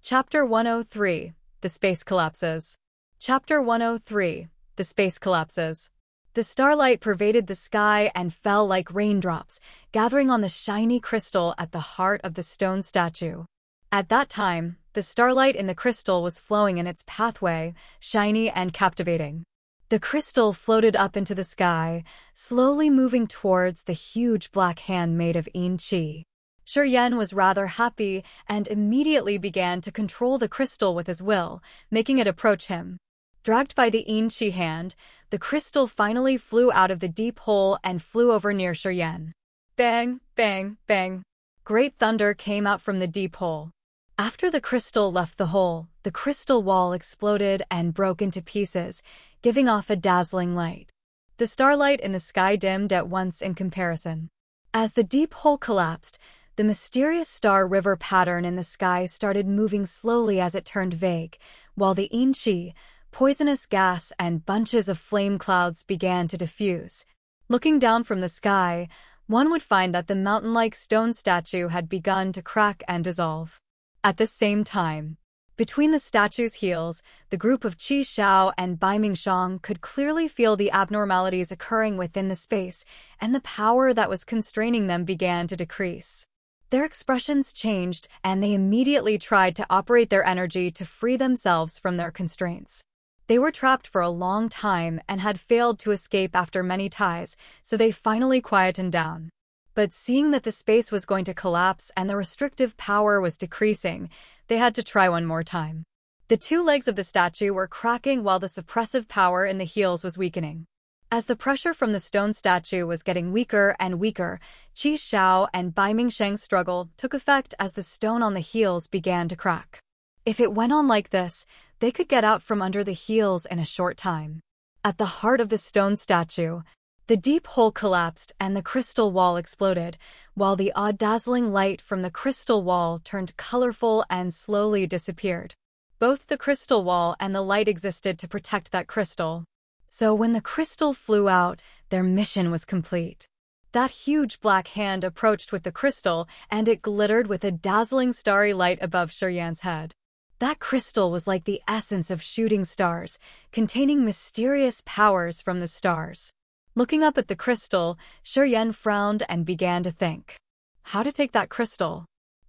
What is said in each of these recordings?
Chapter 103, The Space Collapses. Chapter 103, The Space Collapses. The starlight pervaded the sky and fell like raindrops, gathering on the shiny crystal at the heart of the stone statue. At that time, the starlight in the crystal was flowing in its pathway, shiny and captivating. The crystal floated up into the sky, slowly moving towards the huge black hand made of yin qi. Shura was rather happy and immediately began to control the crystal with his will, making it approach him. Dragged by the yin qi hand, the crystal finally flew out of the deep hole and flew over near Shura. Bang, bang, bang. Great thunder came out from the deep hole. After the crystal left the hole, the crystal wall exploded and broke into pieces, giving off a dazzling light. The starlight in the sky dimmed at once in comparison. As the deep hole collapsed, the mysterious star river pattern in the sky started moving slowly as it turned vague, while the yin qi, poisonous gas and bunches of flame clouds began to diffuse. Looking down from the sky, one would find that the mountain-like stone statue had begun to crack and dissolve. At the same time, between the statue's heels, the group of Qi Xiao and Bai Mingshang could clearly feel the abnormalities occurring within the space, and the power that was constraining them began to decrease. Their expressions changed, and they immediately tried to operate their energy to free themselves from their constraints. They were trapped for a long time and had failed to escape after many ties, so they finally quietened down. But seeing that the space was going to collapse and the restrictive power was decreasing, they had to try one more time. The two legs of the statue were cracking while the suppressive power in the heels was weakening. As the pressure from the stone statue was getting weaker and weaker, Qi Xiao and Bai Mingsheng's struggle took effect as the stone on the heels began to crack. If it went on like this, they could get out from under the heels in a short time. At the heart of the stone statue, the deep hole collapsed and the crystal wall exploded, while the dazzling light from the crystal wall turned colorful and slowly disappeared. Both the crystal wall and the light existed to protect that crystal. So when the crystal flew out, their mission was complete. That huge black hand approached with the crystal, and it glittered with a dazzling starry light above Shurian's head. That crystal was like the essence of shooting stars, containing mysterious powers from the stars. Looking up at the crystal, Shurian frowned and began to think. How to take that crystal?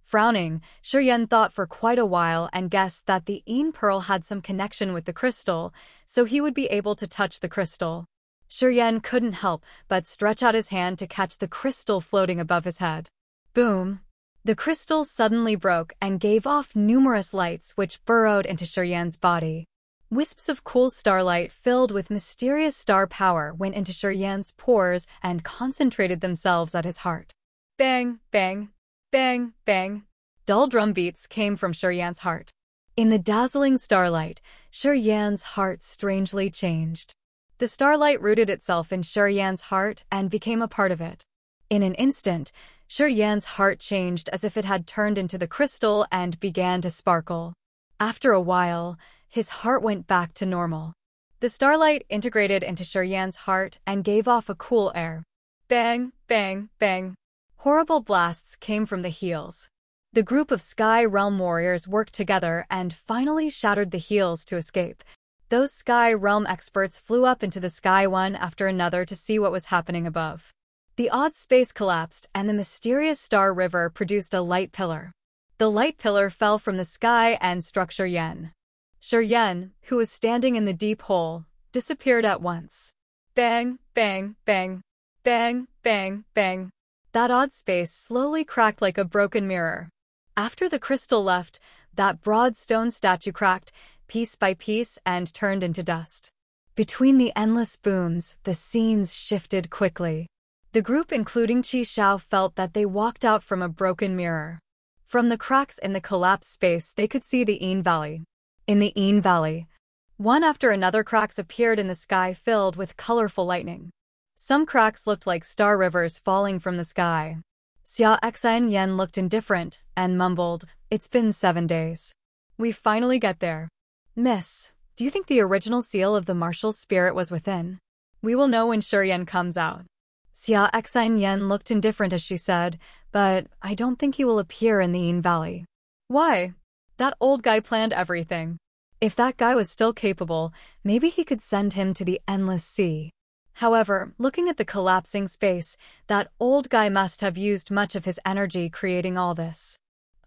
Frowning, Shurian thought for quite a while and guessed that the yin pearl had some connection with the crystal, so he would be able to touch the crystal. Shurian couldn't help but stretch out his hand to catch the crystal floating above his head. Boom! The crystal suddenly broke and gave off numerous lights which burrowed into Shurian's body. Wisps of cool starlight filled with mysterious star power went into Shurian's pores and concentrated themselves at his heart. Bang, bang, bang, bang. Dull drum beats came from Shurian's heart. In the dazzling starlight, Shurian's heart strangely changed. The starlight rooted itself in Shurian's heart and became a part of it. In an instant, Shurian's heart changed as if it had turned into the crystal and began to sparkle. After a while, his heart went back to normal. The starlight integrated into Shurian's heart and gave off a cool air. Bang, bang, bang. Horrible blasts came from the heels. The group of Sky Realm warriors worked together and finally shattered the heels to escape. Those Sky Realm experts flew up into the sky one after another to see what was happening above. The odd space collapsed and the mysterious star river produced a light pillar. The light pillar fell from the sky and struck Shurian. Shurian, who was standing in the deep hole, disappeared at once. Bang, bang, bang. Bang, bang, bang. That odd space slowly cracked like a broken mirror. After the crystal left, that broad stone statue cracked, piece by piece, and turned into dust. Between the endless booms, the scenes shifted quickly. The group, including Qi Xiao, felt that they walked out from a broken mirror. From the cracks in the collapsed space, they could see the Yin Valley. In the Yin Valley, one after another cracks appeared in the sky filled with colorful lightning. Some cracks looked like star rivers falling from the sky. Xia Xian looked indifferent and mumbled, "It's been 7 days. We finally get there. Miss, do you think the original seal of the marshal's spirit was within? We will know when Shurian comes out." Xia Xian looked indifferent as she said, "But I don't think he will appear in the Yin Valley." "Why?" That old guy planned everything. If that guy was still capable, maybe he could send him to the endless sea. However, looking at the collapsing space, that old guy must have used much of his energy creating all this.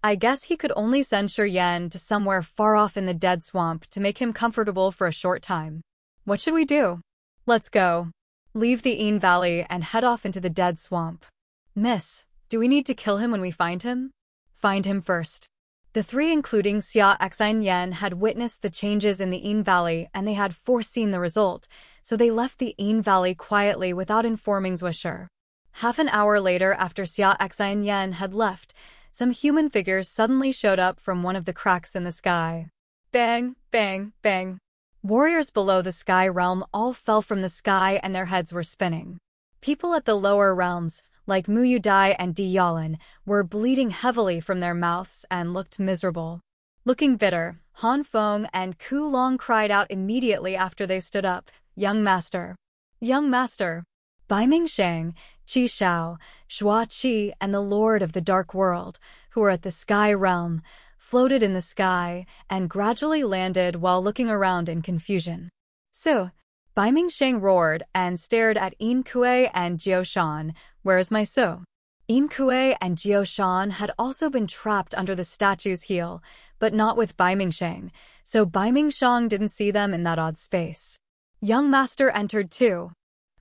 I guess he could only send Shura to somewhere far off in the dead swamp to make him comfortable for a short time. What should we do? Let's go. Leave the Een Valley and head off into the dead swamp. Miss, do we need to kill him when we find him? Find him first. The three, including Xia Xin Yen, had witnessed the changes in the Een Valley and they had foreseen the result, so they left the Een Valley quietly without informing Zwisher. Half an hour later, after Xia Xin Yen had left, some human figures suddenly showed up from one of the cracks in the sky. Bang, bang, bang. Warriors below the sky realm all fell from the sky and their heads were spinning. People at the lower realms, like Mu Yudai and Di Yalin, were bleeding heavily from their mouths and looked miserable. Looking bitter, Han Feng and Ku Long cried out immediately after they stood up, "Young Master! Young Master!" Bai Mingsheng, Qi Shao, Xua Qi, and the Lord of the Dark World, who were at the sky realm, floated in the sky and gradually landed while looking around in confusion. "So," Bai Mingsheng roared and stared at Yin Kuei and Jiao Shan. "Where is my so?" Yin Kuei and Jiao Shan had also been trapped under the statue's heel, but not with Bai Mingsheng, so Bai Mingsheng didn't see them in that odd space. Young Master entered too.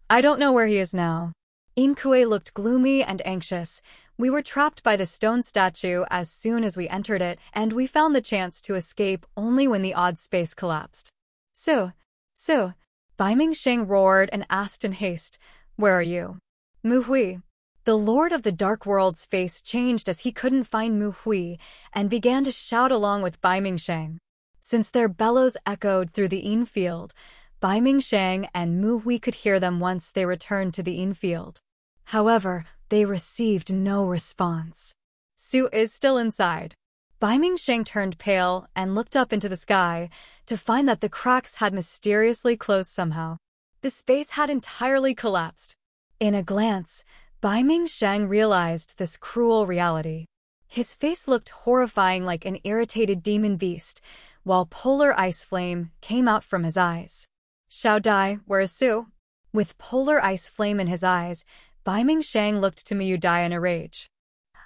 "I don't know where he is now." Yin Kuei looked gloomy and anxious. "We were trapped by the stone statue as soon as we entered it, and we found the chance to escape only when the odd space collapsed." So, Bai Mingsheng roared and asked in haste, "Where are you?" "Mu Hui." The Lord of the Dark World's face changed as he couldn't find Mu Hui and began to shout along with Bai Mingsheng. Since their bellows echoed through the Yin field, Bai Mingsheng and Mu Hui could hear them once they returned to the Yin field. However, they received no response. "Su is still inside." Bai Mingsheng turned pale and looked up into the sky to find that the cracks had mysteriously closed somehow. The space had entirely collapsed. In a glance, Bai Mingsheng realized this cruel reality. His face looked horrifying like an irritated demon beast, while polar ice flame came out from his eyes. "Xiao Dai, where is Su?" With polar ice flame in his eyes, Bai Mingsheng looked to Mu Yudai in a rage.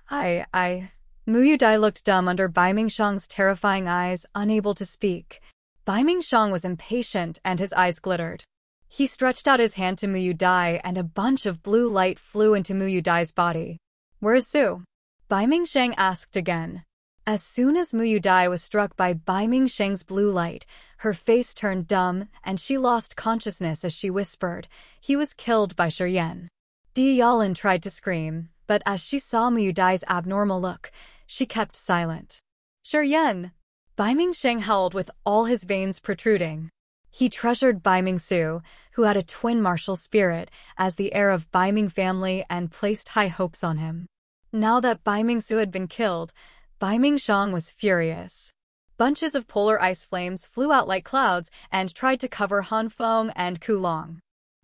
Mu Yudai looked dumb under Bai Mingsheng's terrifying eyes, unable to speak. Bai Mingsheng was impatient and his eyes glittered. He stretched out his hand to Mu Yudai and a bunch of blue light flew into Mu Yudai's body. "Where is Su?" Bai Mingsheng asked again. As soon as Mu Yudai was struck by Bai Mingsheng's blue light, her face turned dumb and she lost consciousness as she whispered, "He was killed by Shura." Di Yalin tried to scream, but as she saw Mu Yudai's abnormal look, she kept silent. "Shura!" Bai Mingsheng howled with all his veins protruding. He treasured Bai Mingsu, who had a twin martial spirit, as the heir of Bai Ming family and placed high hopes on him. Now that Bai Mingsu had been killed, Bai Mingsheng was furious. Bunches of polar ice flames flew out like clouds and tried to cover Han Feng and Ku Long.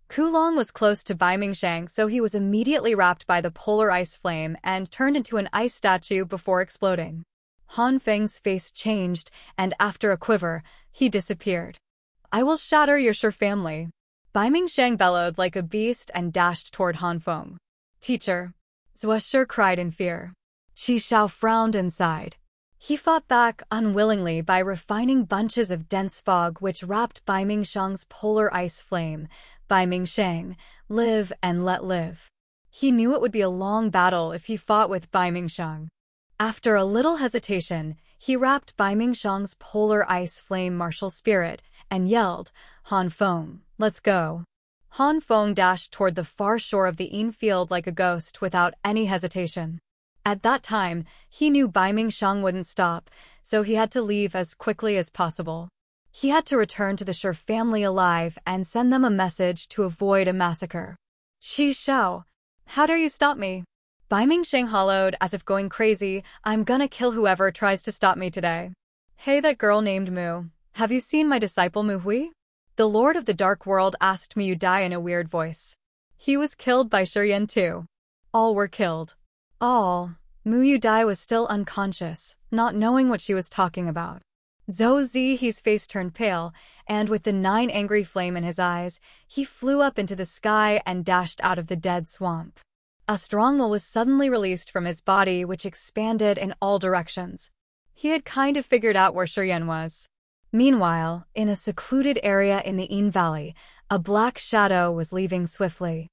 Ku Long was close to Bai Mingsheng, so he was immediately wrapped by the polar ice flame and turned into an ice statue before exploding. Han Feng's face changed, and after a quiver, he disappeared. "I will shatter your Shur family." Bai Mingsheng bellowed like a beast and dashed toward Han Feng. "Teacher!" Zwisher cried in fear. Qi Shao frowned and sighed. He fought back unwillingly by refining bunches of dense fog which wrapped Bai Mingsheng's polar ice flame. Bai Mingsheng, live and let live. He knew it would be a long battle if he fought with Bai Mingsheng. After a little hesitation, he wrapped Bai Mingsheng's polar ice flame martial spirit and yelled, "Han Feng, let's go." Han Feng dashed toward the far shore of the Yin field like a ghost without any hesitation. At that time, he knew Bai Mingsheng wouldn't stop, so he had to leave as quickly as possible. He had to return to the Shur family alive and send them a message to avoid a massacre. "Qi Shao, how dare you stop me?" Bai Mingsheng hollowed as if going crazy, "I'm gonna kill whoever tries to stop me today." "Hey, that girl named Mu. Have you seen my disciple Mu Hui?" The Lord of the Dark World asked Mu Yudai in a weird voice. "He was killed by Shura too." "All were killed." "All," Mu Dai was still unconscious, not knowing what she was talking about. Zhou Ziyi's face turned pale, and with the 9 angry flame in his eyes, he flew up into the sky and dashed out of the dead swamp. A strong will was suddenly released from his body, which expanded in all directions. He had kind of figured out where Shuryen was. Meanwhile, in a secluded area in the Yin Valley, a black shadow was leaving swiftly.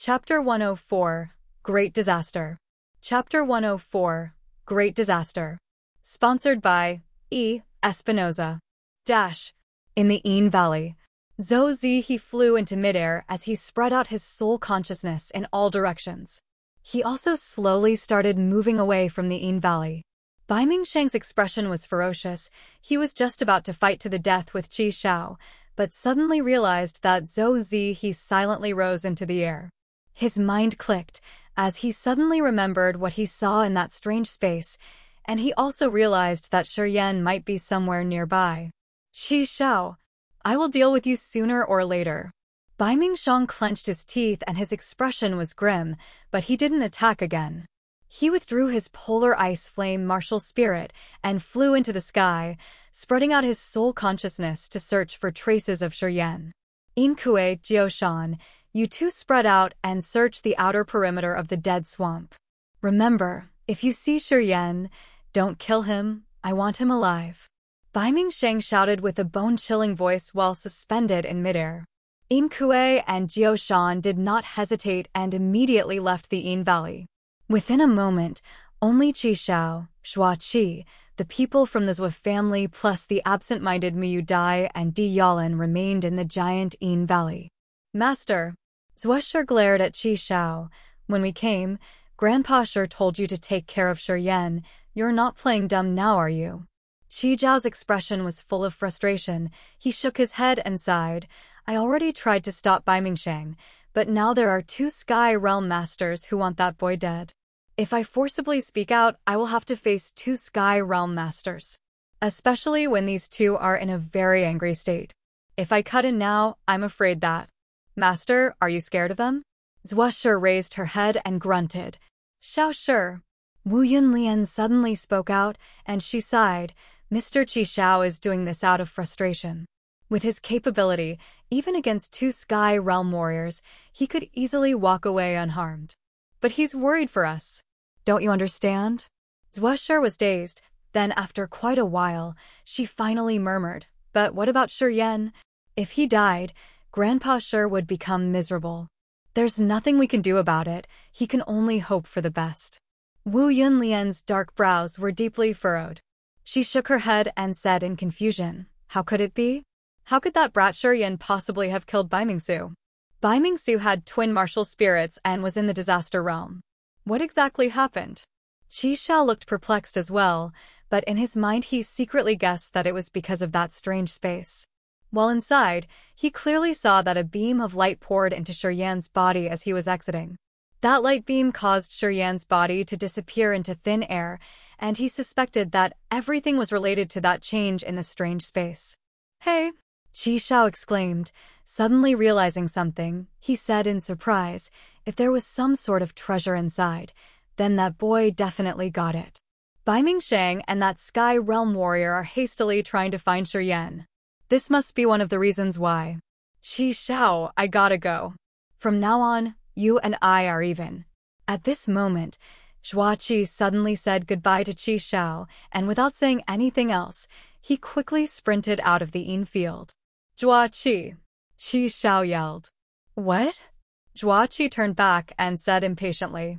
Chapter 104, Great Disaster. Chapter 104, Great Disaster. Sponsored by E. Espinoza. In the Yin Valley, Zhou Ziyi flew into midair as he spread out his soul consciousness in all directions. He also slowly started moving away from the Yin Valley. Bai Mingsheng's expression was ferocious. He was just about to fight to the death with Qi Xiao, but suddenly realized that Zhou Ziyi silently rose into the air. His mind clicked as he suddenly remembered what he saw in that strange space, and he also realized that Shuryen might be somewhere nearby. Qi Xiao, I will deal with you sooner or later. Bai Mingsheng clenched his teeth and his expression was grim, but he didn't attack again. He withdrew his polar ice flame martial spirit and flew into the sky, spreading out his soul consciousness to search for traces of Shuryen. Inkue Jioshan, you two spread out and search the outer perimeter of the dead swamp. Remember, if you see Shuryen, don't kill him. I want him alive. Bai Mingsheng shouted with a bone-chilling voice while suspended in midair. Inkue and Jioshan did not hesitate and immediately left the Yin Valley. Within a moment, only Qi Xiao, Shua Qi, the people from the Zhou family plus the absent-minded Mu Dai and Di Yalan remained in the giant Yin Valley. Master, Zhuo glared at Qi Xiao. When we came, Grandpa sure told you to take care of Shuryen. You're not playing dumb now, are you? Qi Zhao's expression was full of frustration. He shook his head and sighed. I already tried to stop Bai Mingsheng, but now there are 2 Sky Realm Masters who want that boy dead. If I forcibly speak out, I will have to face 2 Sky Realm Masters. Especially when these 2 are in a very angry state. If I cut in now, I'm afraid that... Master, are you scared of them? Zhuo raised her head and grunted. Xiao Shi. Wu Yunlian suddenly spoke out, and she sighed. Mr. Qi Xiao is doing this out of frustration. With his capability, even against 2 Sky Realm warriors, he could easily walk away unharmed. But he's worried for us. Don't you understand? Zhuo was dazed. Then after quite a while, she finally murmured, but what about Shuryen? If he died, Grandpa Shi would become miserable. There's nothing we can do about it. He can only hope for the best. Wu Yunlian's dark brows were deeply furrowed. She shook her head and said in confusion, how could it be? How could that brat Shuryen possibly have killed Bai Mingsu? Bai Mingsu had twin martial spirits and was in the disaster realm. What exactly happened? Qi Xiao looked perplexed as well, but in his mind he secretly guessed that it was because of that strange space. While inside, he clearly saw that a beam of light poured into Shuryen's body as he was exiting. That light beam caused Shuryen's body to disappear into thin air, and he suspected that everything was related to that change in the strange space. Hey! Qi Xiao exclaimed, suddenly realizing something. He said in surprise, if there was some sort of treasure inside, then that boy definitely got it. Bai Mingsheng and that Sky Realm warrior are hastily trying to find Shuryen. This must be one of the reasons why. Qi Xiao, I gotta go. From now on, you and I are even. At this moment, Shua Qi suddenly said goodbye to Qi Xiao, and without saying anything else, he quickly sprinted out of the Yin field. Shua Qi, Qi Xiao yelled. What? Shua Qi turned back and said impatiently.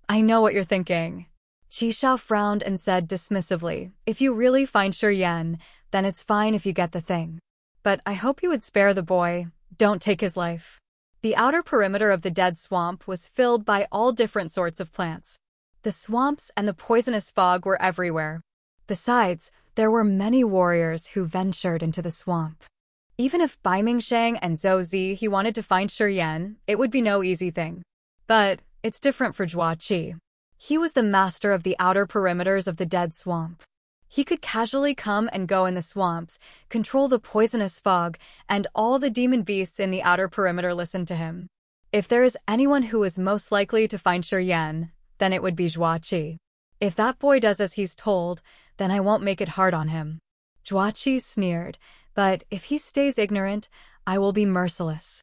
I know what you're thinking. Qi Xiao frowned and said dismissively, if you really find Shuryen, then it's fine if you get the thing. But I hope you would spare the boy. Don't take his life. The outer perimeter of the dead swamp was filled by all different sorts of plants. The swamps and the poisonous fog were everywhere. Besides, there were many warriors who ventured into the swamp. Even if Bai Mingsheng and Zhou Ziyi wanted to find Shuryen, it would be no easy thing. But it's different for Shua Qi. He was the master of the outer perimeters of the dead swamp. He could casually come and go in the swamps, control the poisonous fog, and all the demon beasts in the outer perimeter listened to him. If there is anyone who is most likely to find Shura, then it would be Zhuaqi. If that boy does as he's told, then I won't make it hard on him. Zhuaqi sneered, but if he stays ignorant, I will be merciless.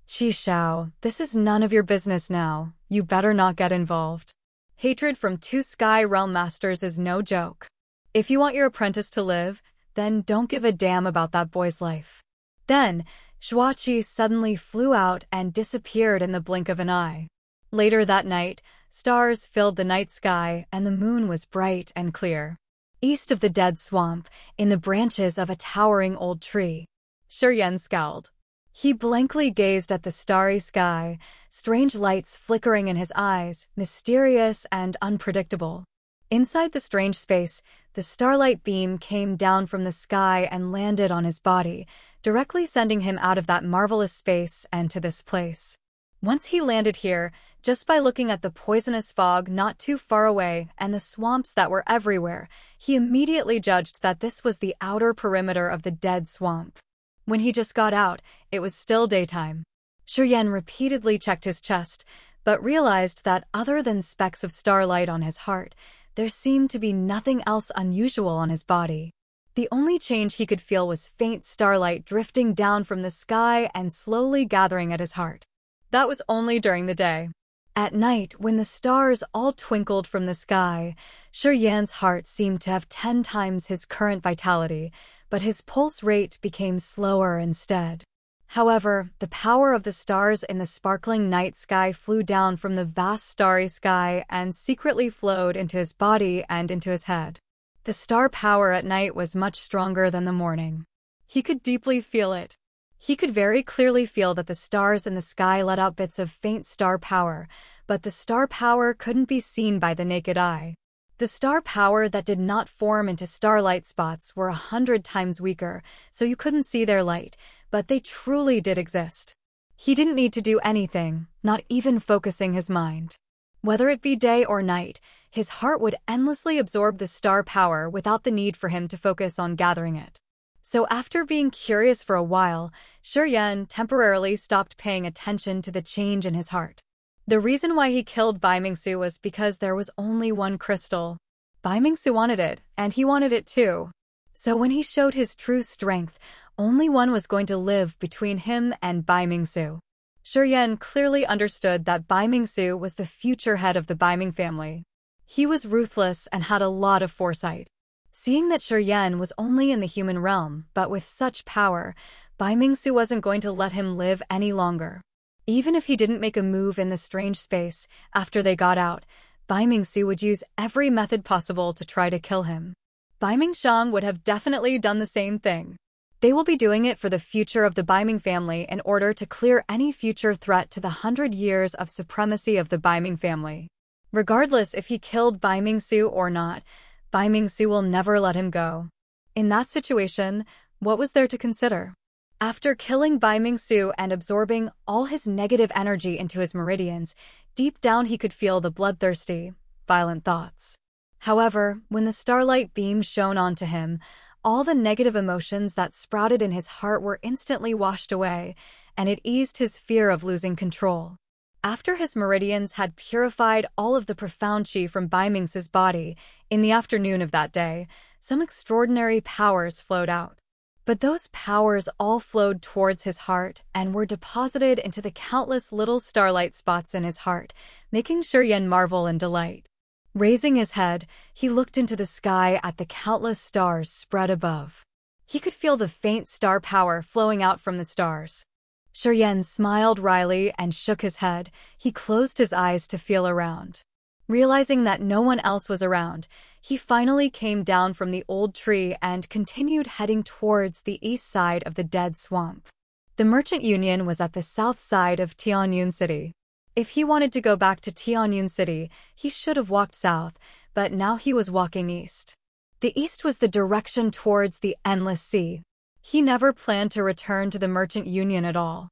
Qi Shao, this is none of your business now. You better not get involved. Hatred from two Sky Realm Masters is no joke. If you want your apprentice to live, then don't give a damn about that boy's life. Then, Zhuaqi suddenly flew out and disappeared in the blink of an eye. Later that night, stars filled the night sky and the moon was bright and clear. East of the dead swamp, in the branches of a towering old tree, Shura scowled. He blankly gazed at the starry sky, strange lights flickering in his eyes, mysterious and unpredictable. Inside the strange space, the starlight beam came down from the sky and landed on his body, directly sending him out of that marvelous space and to this place. Once he landed here, just by looking at the poisonous fog not too far away and the swamps that were everywhere, he immediately judged that this was the outer perimeter of the dead swamp. When he just got out, it was still daytime. Shura repeatedly checked his chest, but realized that other than specks of starlight on his heart, there seemed to be nothing else unusual on his body. The only change he could feel was faint starlight drifting down from the sky and slowly gathering at his heart. That was only during the day. At night, when the stars all twinkled from the sky, Shura's heart seemed to have 10 times his current vitality, but his pulse rate became slower instead. However, the power of the stars in the sparkling night sky flew down from the vast starry sky and secretly flowed into his body and into his head. The star power at night was much stronger than the morning. He could deeply feel it. He could very clearly feel that the stars in the sky let out bits of faint star power, but the star power couldn't be seen by the naked eye. The star power that did not form into starlight spots were 100 times weaker, so you couldn't see their light, but they truly did exist. He didn't need to do anything, not even focusing his mind. Whether it be day or night, his heart would endlessly absorb the star power without the need for him to focus on gathering it. So after being curious for a while, Shura temporarily stopped paying attention to the change in his heart. The reason why he killed Bai Mingsu was because there was only one crystal. Bai Mingsu wanted it, and he wanted it too. So when he showed his true strength, only one was going to live between him and Bai Mingsu. Shura clearly understood that Bai Mingsu was the future head of the Bai Ming family. He was ruthless and had a lot of foresight. Seeing that Shura was only in the human realm, but with such power, Bai Mingsu wasn't going to let him live any longer. Even if he didn't make a move in the strange space after they got out, Bai Mingsu would use every method possible to try to kill him. Bai Mingshang would have definitely done the same thing. They will be doing it for the future of the Bai Ming family in order to clear any future threat to the 100 years of supremacy of the Bai Ming family. Regardless if he killed Bai Mingsu or not, Bai Mingsu will never let him go. In that situation, what was there to consider? After killing Bai Mingsu and absorbing all his negative energy into his meridians, deep down he could feel the bloodthirsty, violent thoughts. However, when the starlight beam shone onto him, all the negative emotions that sprouted in his heart were instantly washed away, and it eased his fear of losing control. After his meridians had purified all of the profound qi from Bai Mingsu's body, in the afternoon of that day, some extraordinary powers flowed out. But those powers all flowed towards his heart and were deposited into the countless little starlight spots in his heart, making Shura marvel in delight. Raising his head, he looked into the sky at the countless stars spread above. He could feel the faint star power flowing out from the stars. Shura smiled wryly and shook his head. He closed his eyes to feel around. Realizing that no one else was around, he finally came down from the old tree and continued heading towards the east side of the dead swamp. The Merchant Union was at the south side of Tianyun City. If he wanted to go back to Tianyun City, he should have walked south, but now he was walking east. The east was the direction towards the endless sea. He never planned to return to the Merchant Union at all.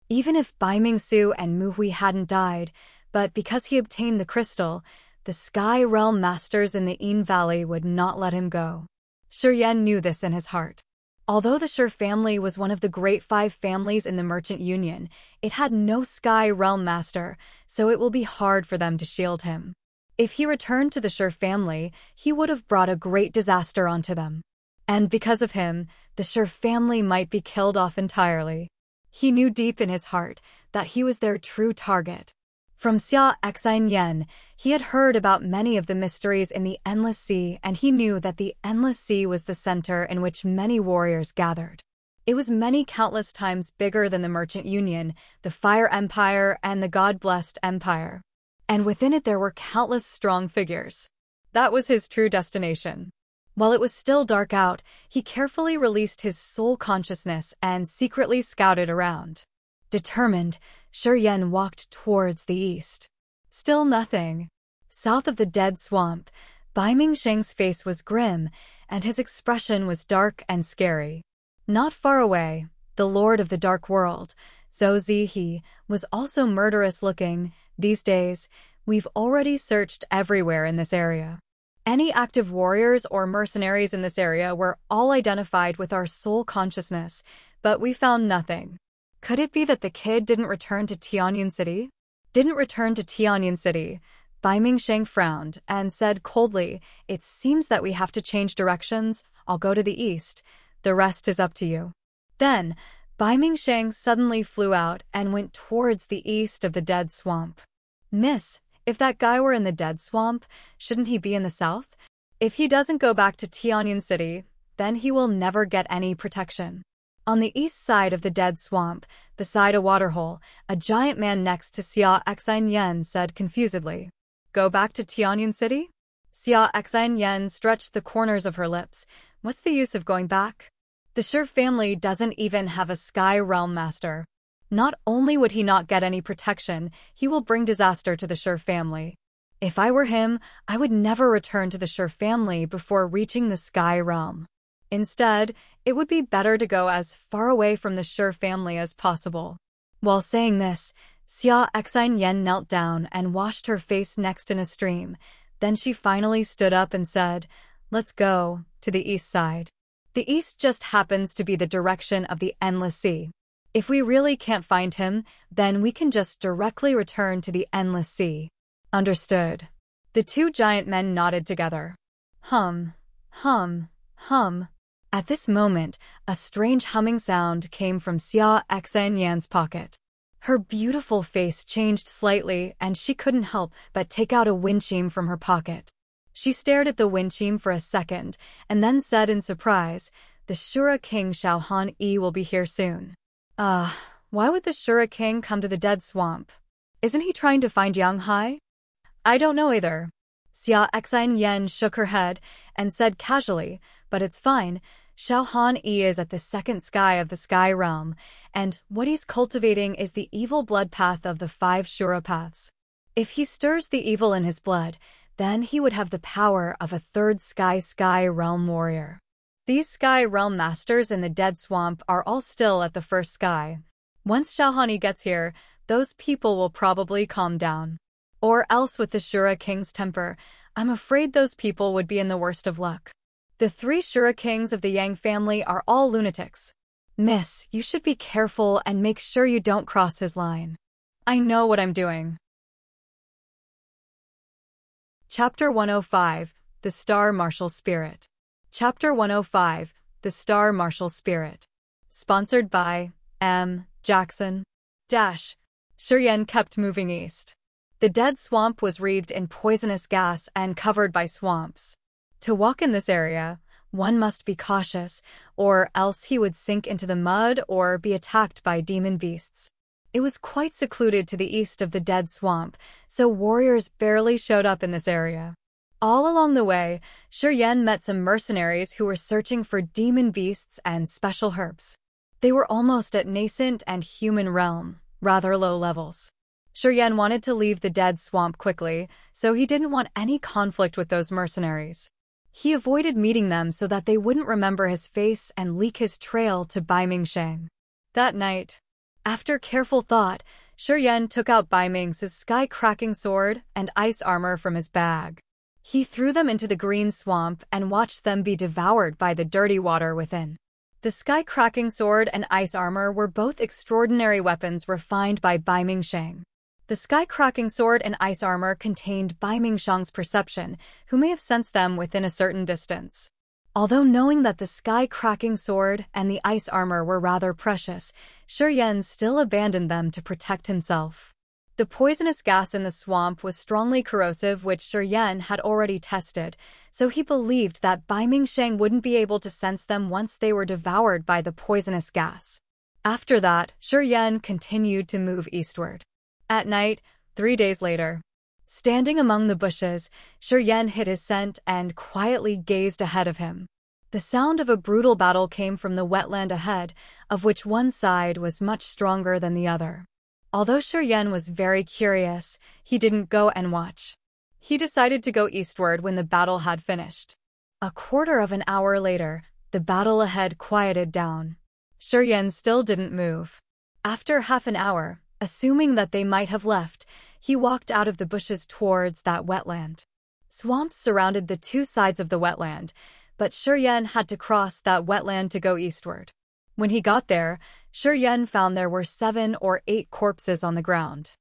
Even if Bai Mingsu and Mu Hui hadn't died, but because he obtained the crystal, the Sky Realm Masters in the Yin Valley would not let him go. Shura knew this in his heart. Although the Shur family was one of the great 5 families in the Merchant Union, it had no Sky Realm Master, so it will be hard for them to shield him. If he returned to the Shur family, he would have brought a great disaster onto them. And because of him, the Shur family might be killed off entirely. He knew deep in his heart that he was their true target. From Xia Xian, he had heard about many of the mysteries in the Endless Sea, and he knew that the Endless Sea was the center in which many warriors gathered. It was many countless times bigger than the Merchant Union, the Fire Empire, and the God-blessed Empire. And within it there were countless strong figures. That was his true destination. While it was still dark out, he carefully released his soul consciousness and secretly scouted around. Determined, Shuryen walked towards the east. Still nothing. South of the dead swamp, Bai Mingsheng's face was grim, and his expression was dark and scary. Not far away, the Lord of the Dark World, Zhou Zihe, was also murderous-looking. These days, we've already searched everywhere in this area. Any active warriors or mercenaries in this area were all identified with our soul consciousness, but we found nothing. Could it be that the kid didn't return to Tianyin City? Bai Mingsheng frowned and said coldly, "It seems that we have to change directions. I'll go to the east. The rest is up to you." Then, Bai Mingsheng suddenly flew out and went towards the east of the dead swamp. "Miss, if that guy were in the dead swamp, shouldn't he be in the south? If he doesn't go back to Tianyin City, then he will never get any protection." On the east side of the dead swamp, beside a waterhole, a giant man next to Xia Xian said confusedly, "Go back to Tianyin City?" Xia Xian stretched the corners of her lips. "What's the use of going back? The Shur family doesn't even have a Sky Realm Master. Not only would he not get any protection, he will bring disaster to the Shur family. If I were him, I would never return to the Shur family before reaching the Sky Realm. Instead, it would be better to go as far away from the Shur family as possible." While saying this, Xia Xian knelt down and washed her face next in a stream. Then she finally stood up and said, "Let's go to the east side. The east just happens to be the direction of the Endless Sea. If we really can't find him, then we can just directly return to the Endless Sea." Understood. The 2 giant men nodded together. Hum, hum, hum. At this moment, a strange humming sound came from Xia Xian's pocket. Her beautiful face changed slightly, and she couldn't help but take out a windchime from her pocket. She stared at the windchime for a second, and then said in surprise, "The Shura King Xiaohan Yi will be here soon." Why would the Shura King come to the dead swamp? Isn't he trying to find Yang Hai? I don't know either. Xia Xian shook her head and said casually, "But it's fine. Xiaohan Yi is at the second sky of the Sky Realm, and what he's cultivating is the evil blood path of the 5 Shura paths. If he stirs the evil in his blood, then he would have the power of a 3rd Sky Realm warrior. These Sky Realm Masters in the dead swamp are all still at the first sky. Once Xiaohan Yi gets here, those people will probably calm down. Or else with the Shura King's temper, I'm afraid those people would be in the worst of luck. The 3 Shura Kings of the Yang family are all lunatics. Miss, you should be careful and make sure you don't cross his line." "I know what I'm doing." Chapter 105, The Star Martial Spirit. Chapter 105, The Star Martial Spirit. Sponsored by M. Jackson. Shuryen kept moving east. The dead swamp was wreathed in poisonous gas and covered by swamps. To walk in this area, one must be cautious, or else he would sink into the mud or be attacked by demon beasts. It was quite secluded to the east of the dead swamp, so warriors barely showed up in this area. All along the way, Shuryen met some mercenaries who were searching for demon beasts and special herbs. They were almost at nascent and human realm, rather low levels. Shuryen wanted to leave the dead swamp quickly, so he didn't want any conflict with those mercenaries. He avoided meeting them so that they wouldn't remember his face and leak his trail to Bai Mingsheng. That night, after careful thought, Shuryen took out Bai Ming's sky-cracking sword and ice armor from his bag. He threw them into the green swamp and watched them be devoured by the dirty water within. The sky-cracking sword and ice armor were both extraordinary weapons refined by Bai Mingsheng. The sky-cracking sword and ice armor contained Bai Mingsheng's perception, who may have sensed them within a certain distance. Although knowing that the sky-cracking sword and the ice armor were rather precious, Shura still abandoned them to protect himself. The poisonous gas in the swamp was strongly corrosive, which Shura had already tested, so he believed that Bai Mingsheng wouldn't be able to sense them once they were devoured by the poisonous gas. After that, Shura continued to move eastward. At night, 3 days later, standing among the bushes, Shura hid his scent and quietly gazed ahead of him. The sound of a brutal battle came from the wetland ahead, of which one side was much stronger than the other. Although Shura was very curious, he didn't go and watch. He decided to go eastward when the battle had finished. A quarter of an hour later, the battle ahead quieted down. Shura still didn't move. After half an hour, assuming that they might have left, he walked out of the bushes towards that wetland. Swamps surrounded the two sides of the wetland, but Shura had to cross that wetland to go eastward. When he got there, Shura found there were 7 or 8 corpses on the ground.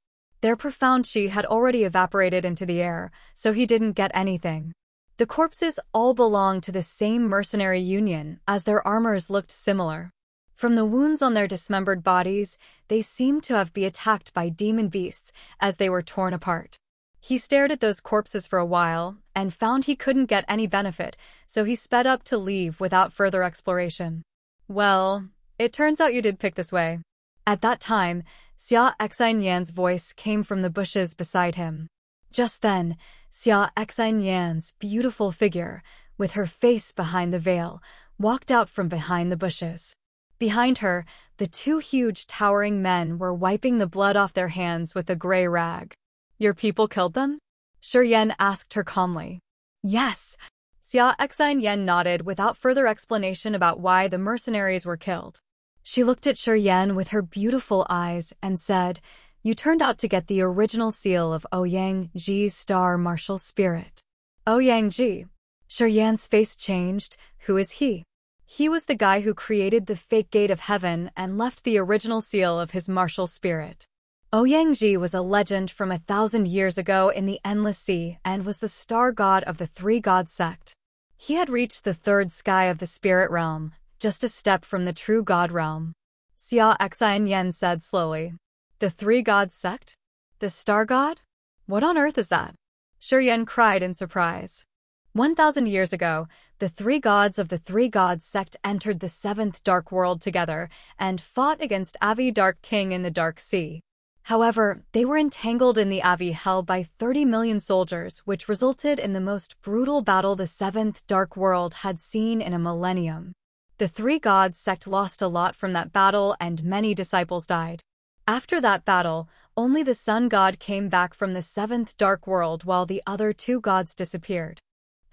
Their profound chi had already evaporated into the air, so he didn't get anything. The corpses all belonged to the same mercenary union, as their armors looked similar. From the wounds on their dismembered bodies, they seemed to have been attacked by demon beasts as they were torn apart. He stared at those corpses for a while and found he couldn't get any benefit, so he sped up to leave without further exploration. Well, it turns out you did pick this way. At that time, Xia Xinyan's voice came from the bushes beside him. Just then, Xia Xinyan's beautiful figure, with her face behind the veil, walked out from behind the bushes. Behind her, the 2 huge towering men were wiping the blood off their hands with a gray rag. Your people killed them? Shura asked her calmly. Yes. Xia Xinyan nodded without further explanation about why the mercenaries were killed. She looked at Shura with her beautiful eyes and said, You turned out to get the original seal of Ouyang Ji's star martial spirit. Ouyang Ji. Shura's face changed. Who is he? He was the guy who created the fake gate of heaven and left the original seal of his martial spirit. Ouyang Ji was a legend from 1,000 years ago in the Endless Sea and was the star god of the 3-god sect. He had reached the 3rd sky of the spirit realm, just a step from the true god realm. Xia Xinyan said slowly. The 3-god sect? The star god? What on earth is that? Shura cried in surprise. 1,000 years ago, the 3 gods of the 3-god sect entered the 7th Dark World together and fought against Avi Dark King in the Dark Sea. However, they were entangled in the Avi Hell by 30 million soldiers, which resulted in the most brutal battle the 7th Dark World had seen in a millennium. The 3-god sect lost a lot from that battle and many disciples died. After that battle, only the Sun God came back from the 7th Dark World while the other 2 gods disappeared.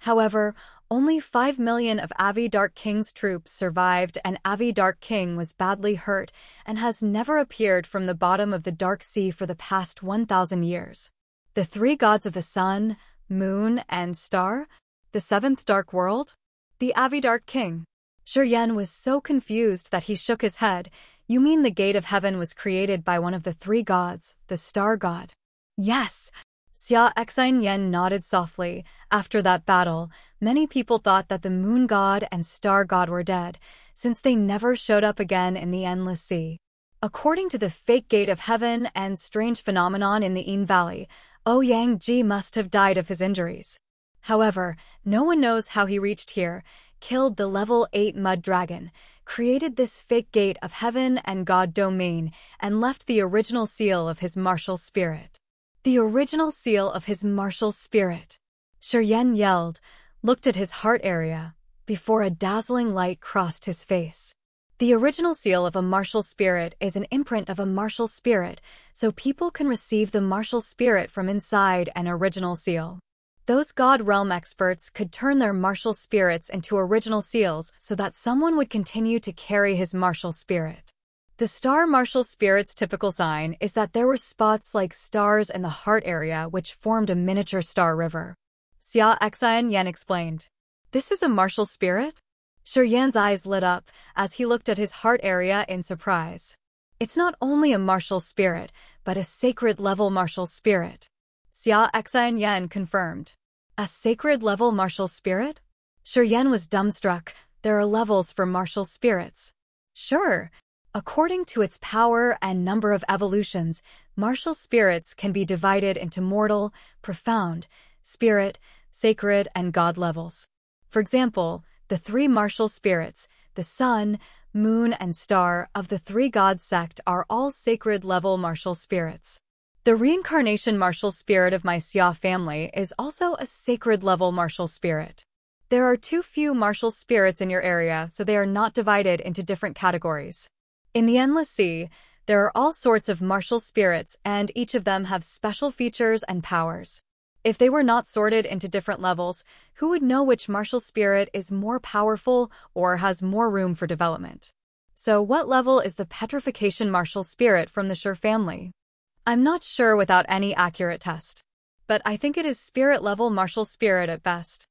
However, only 5 million of Avi Dark King's troops survived and Avi Dark King was badly hurt and has never appeared from the bottom of the Dark Sea for the past 1,000 years. The 3 gods of the sun, moon, and star? The 7th Dark World? The Avi Dark King? Shura was so confused that he shook his head. You mean the gate of heaven was created by one of the 3 gods, the star god? Yes. Xia Xinyan nodded softly. After that battle, many people thought that the moon god and star god were dead, since they never showed up again in the Endless Sea. According to the fake gate of heaven and strange phenomenon in the Yin Valley, Ouyang Ji must have died of his injuries. However, no one knows how he reached here, killed the level 8 mud dragon, created this fake gate of heaven and god domain, and left the original seal of his martial spirit. The original seal of his martial spirit. Shura yelled, looked at his heart area, before a dazzling light crossed his face. The original seal of a martial spirit is an imprint of a martial spirit, so people can receive the martial spirit from inside an original seal. Those God Realm experts could turn their martial spirits into original seals so that someone would continue to carry his martial spirit. The star martial spirit's typical sign is that there were spots like stars in the heart area which formed a miniature star river. Xia Xinyan explained. This is a martial spirit? Shuryan's eyes lit up as he looked at his heart area in surprise. It's not only a martial spirit, but a sacred-level martial spirit. Xia Xian confirmed. A sacred-level martial spirit? Shuryan was dumbstruck. There are levels for martial spirits. Sure. According to its power and number of evolutions, martial spirits can be divided into mortal, profound, spirit, sacred, and god levels. For example, the three martial spirits, the sun, moon, and star of the three god sect are all sacred-level martial spirits. The reincarnation martial spirit of my Xia family is also a sacred-level martial spirit. There are too few martial spirits in your area, so they are not divided into different categories. In the Endless Sea, there are all sorts of martial spirits, and each of them have special features and powers. If they were not sorted into different levels, who would know which martial spirit is more powerful or has more room for development? So what level is the petrification martial spirit from the Shur family? I'm not sure without any accurate test, but I think it is spirit-level martial spirit at best.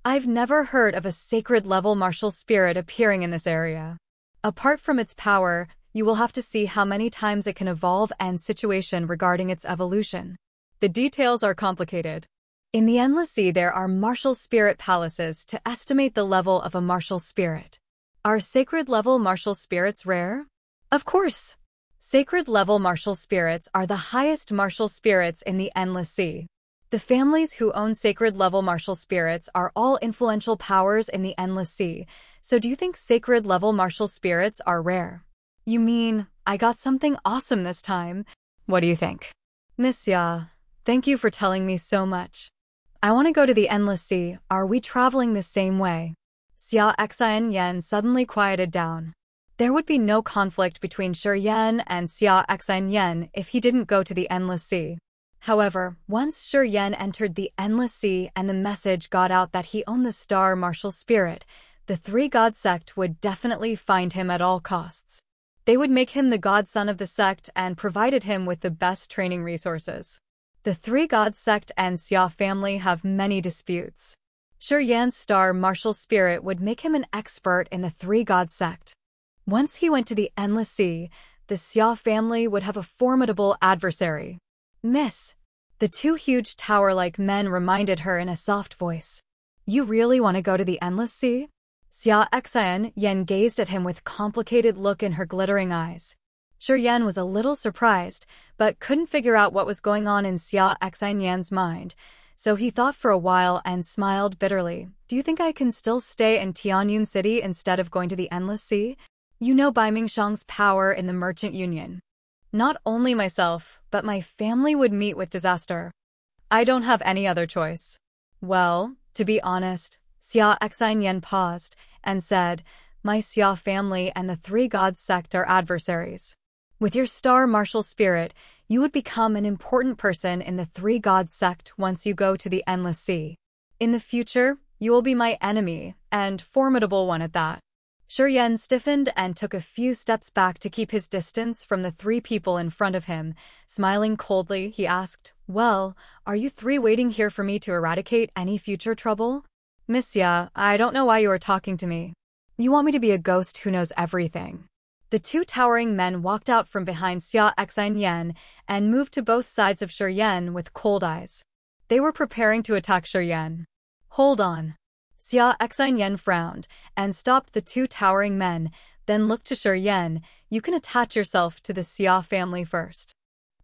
I've never heard of a sacred-level martial spirit appearing in this area. Apart from its power, you will have to see how many times it can evolve and situation regarding its evolution. The details are complicated. In the Endless Sea, there are martial spirit palaces to estimate the level of a martial spirit. Are sacred-level martial spirits rare? Of course. Sacred-level martial spirits are the highest martial spirits in the Endless Sea. The families who own sacred-level martial spirits are all influential powers in the Endless Sea, so do you think sacred-level martial spirits are rare? You mean, I got something awesome this time? What do you think? Miss Xia, thank you for telling me so much. I want to go to the Endless Sea. Are we traveling the same way? Xia Xian suddenly quieted down. There would be no conflict between Shuryan and Xia Xian if he didn't go to the Endless Sea. However, once Shuryan entered the Endless Sea and the message got out that he owned the star martial spirit, the three god sect would definitely find him at all costs. They would make him the godson of the sect and provided him with the best training resources. The three god sect and Xia family have many disputes. Shuryan's star martial spirit would make him an expert in the three god sect. Once he went to the Endless Sea, the Xia family would have a formidable adversary. Miss, the two huge tower-like men reminded her in a soft voice. You really want to go to the Endless Sea? Xia Xian gazed at him with complicated look in her glittering eyes. Shuryan was a little surprised, but couldn't figure out what was going on in Xia Xian's mind, so he thought for a while and smiled bitterly. Do you think I can still stay in Tianyun City instead of going to the Endless Sea? You know Bai Mingxiang's power in the Merchant Union. Not only myself, but my family would meet with disaster. I don't have any other choice. Well, to be honest, Xia Xian paused and said, my Xia family and the three gods sect are adversaries. With your star martial spirit, you would become an important person in the three gods sect once you go to the Endless Sea. In the future, you will be my enemy, and formidable one at that. Shuryan stiffened and took a few steps back to keep his distance from the three people in front of him. Smiling coldly, he asked, well, are you three waiting here for me to eradicate any future trouble? Miss Xia, I don't know why you are talking to me. You want me to be a ghost who knows everything. The two towering men walked out from behind Xia Xian and moved to both sides of Shuryan with cold eyes. They were preparing to attack Shuryan. Hold on. Xia Xian frowned and stopped the two towering men, then looked to Shuryan. You can attach yourself to the Xia family first.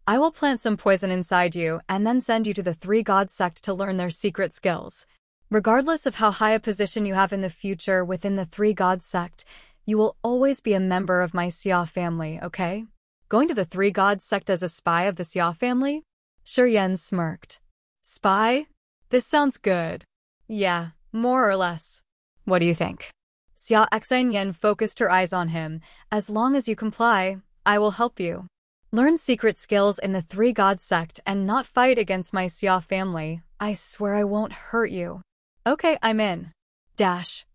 I will plant some poison inside you and then send you to the three god sect to learn their secret skills. Regardless of how high a position you have in the future within the three god sect, you will always be a member of my Xia family, okay? Going to the three god sect as a spy of the Xia family? Shuryan smirked. Spy? This sounds good. Yeah. More or less. What do you think? Xia Xian focused her eyes on him. As long as you comply, I will help you. Learn secret skills in the three god sect and not fight against my Xia family. I swear I won't hurt you. Okay, I'm in. Dash.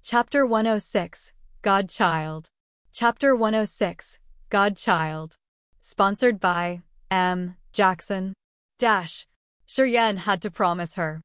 Chapter 106, Godchild. Chapter 106, Godchild. Sponsored by M. Jackson. Dash. Shuryan had to promise her.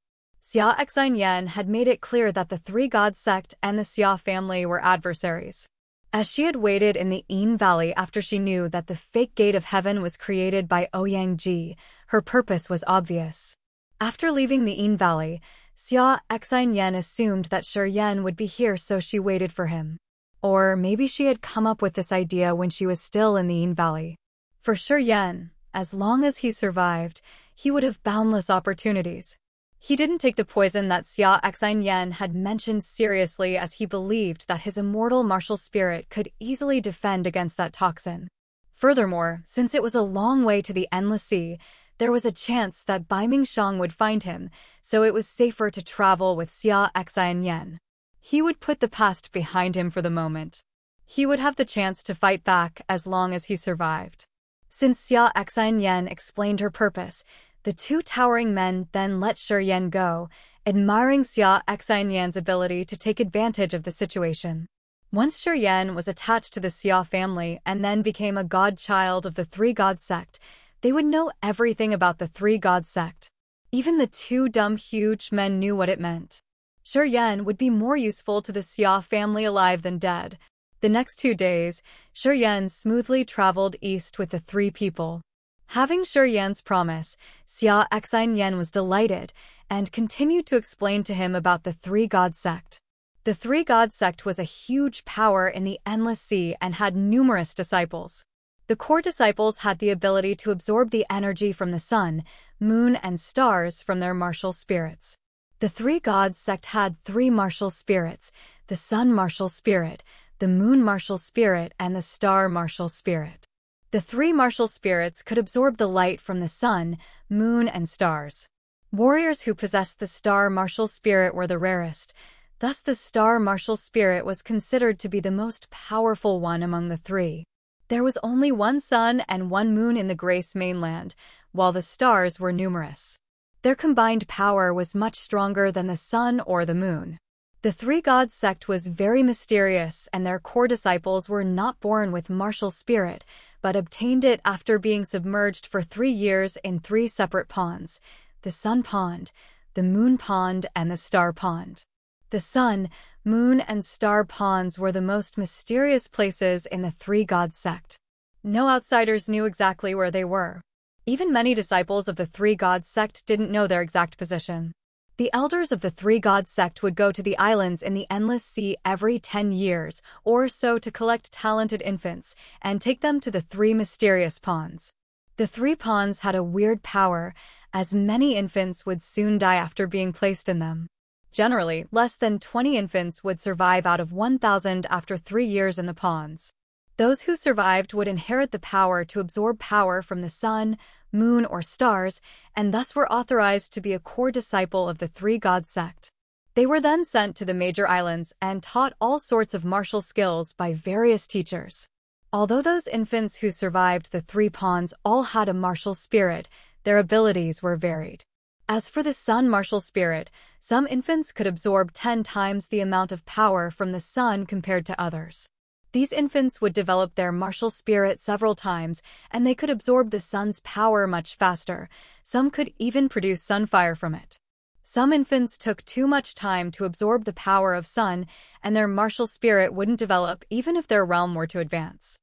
Xia Xianyan had made it clear that the Three God sect and the Xia family were adversaries. As she had waited in the Yin Valley after she knew that the fake gate of heaven was created by Ouyang Ji, her purpose was obvious. After leaving the Yin Valley, Xia Xianyan assumed that Shi Yan would be here, so she waited for him. Or maybe she had come up with this idea when she was still in the Yin Valley. For Shi Yan, as long as he survived, he would have boundless opportunities. He didn't take the poison that Xia Xianyan had mentioned seriously, as he believed that his immortal martial spirit could easily defend against that toxin. Furthermore, since it was a long way to the Endless Sea, there was a chance that Bai Mingxiang would find him, so it was safer to travel with Xia Xianyan. He would put the past behind him for the moment. He would have the chance to fight back as long as he survived. Since Xia Xianyan explained her purpose, the two towering men then let Shi Yan go, admiring Xia Xianyan's ability to take advantage of the situation. Once Shi Yan was attached to the Xia family and then became a godchild of the Three God sect, they would know everything about the Three God sect. Even the two dumb huge men knew what it meant. Shi Yan would be more useful to the Xia family alive than dead. The next 2 days, Shi Yan smoothly traveled east with the three people. Having Shi Yan's promise, Xia Xianyan was delighted and continued to explain to him about the Three God sect. The Three God sect was a huge power in the Endless Sea and had numerous disciples. The core disciples had the ability to absorb the energy from the sun, moon, and stars from their martial spirits. The Three God sect had 3 martial spirits: the sun martial spirit, the moon martial spirit, and the star martial spirit. The 3 martial spirits could absorb the light from the sun, moon, and stars. Warriors who possessed the star martial spirit were the rarest. Thus the star martial spirit was considered to be the most powerful one among the 3. There was only 1 sun and 1 moon in the Grace mainland, while the stars were numerous. Their combined power was much stronger than the sun or the moon. The Three God sect was very mysterious, and their core disciples were not born with martial spirit, but obtained it after being submerged for 3 years in 3 separate ponds: the Sun Pond, the Moon Pond, and the Star Pond. The Sun, Moon, and Star Ponds were the most mysterious places in the Three God sect. No outsiders knew exactly where they were. Even many disciples of the Three God sect didn't know their exact position. The elders of the Three God sect would go to the islands in the Endless Sea every 10 years or so to collect talented infants and take them to the 3 mysterious ponds. The 3 ponds had a weird power, as many infants would soon die after being placed in them. Generally, less than 20 infants would survive out of 1,000 after 3 years in the ponds. Those who survived would inherit the power to absorb power from the sun, moon, or stars, and thus were authorized to be a core disciple of the Three God sect. They were then sent to the major islands and taught all sorts of martial skills by various teachers. Although those infants who survived the 3 ponds all had a martial spirit, their abilities were varied. As for the sun martial spirit, some infants could absorb 10 times the amount of power from the sun compared to others. These infants would develop their martial spirit several times, and they could absorb the sun's power much faster. Some could even produce sunfire from it. Some infants took too much time to absorb the power of sun, and their martial spirit wouldn't develop even if their realm were to advance.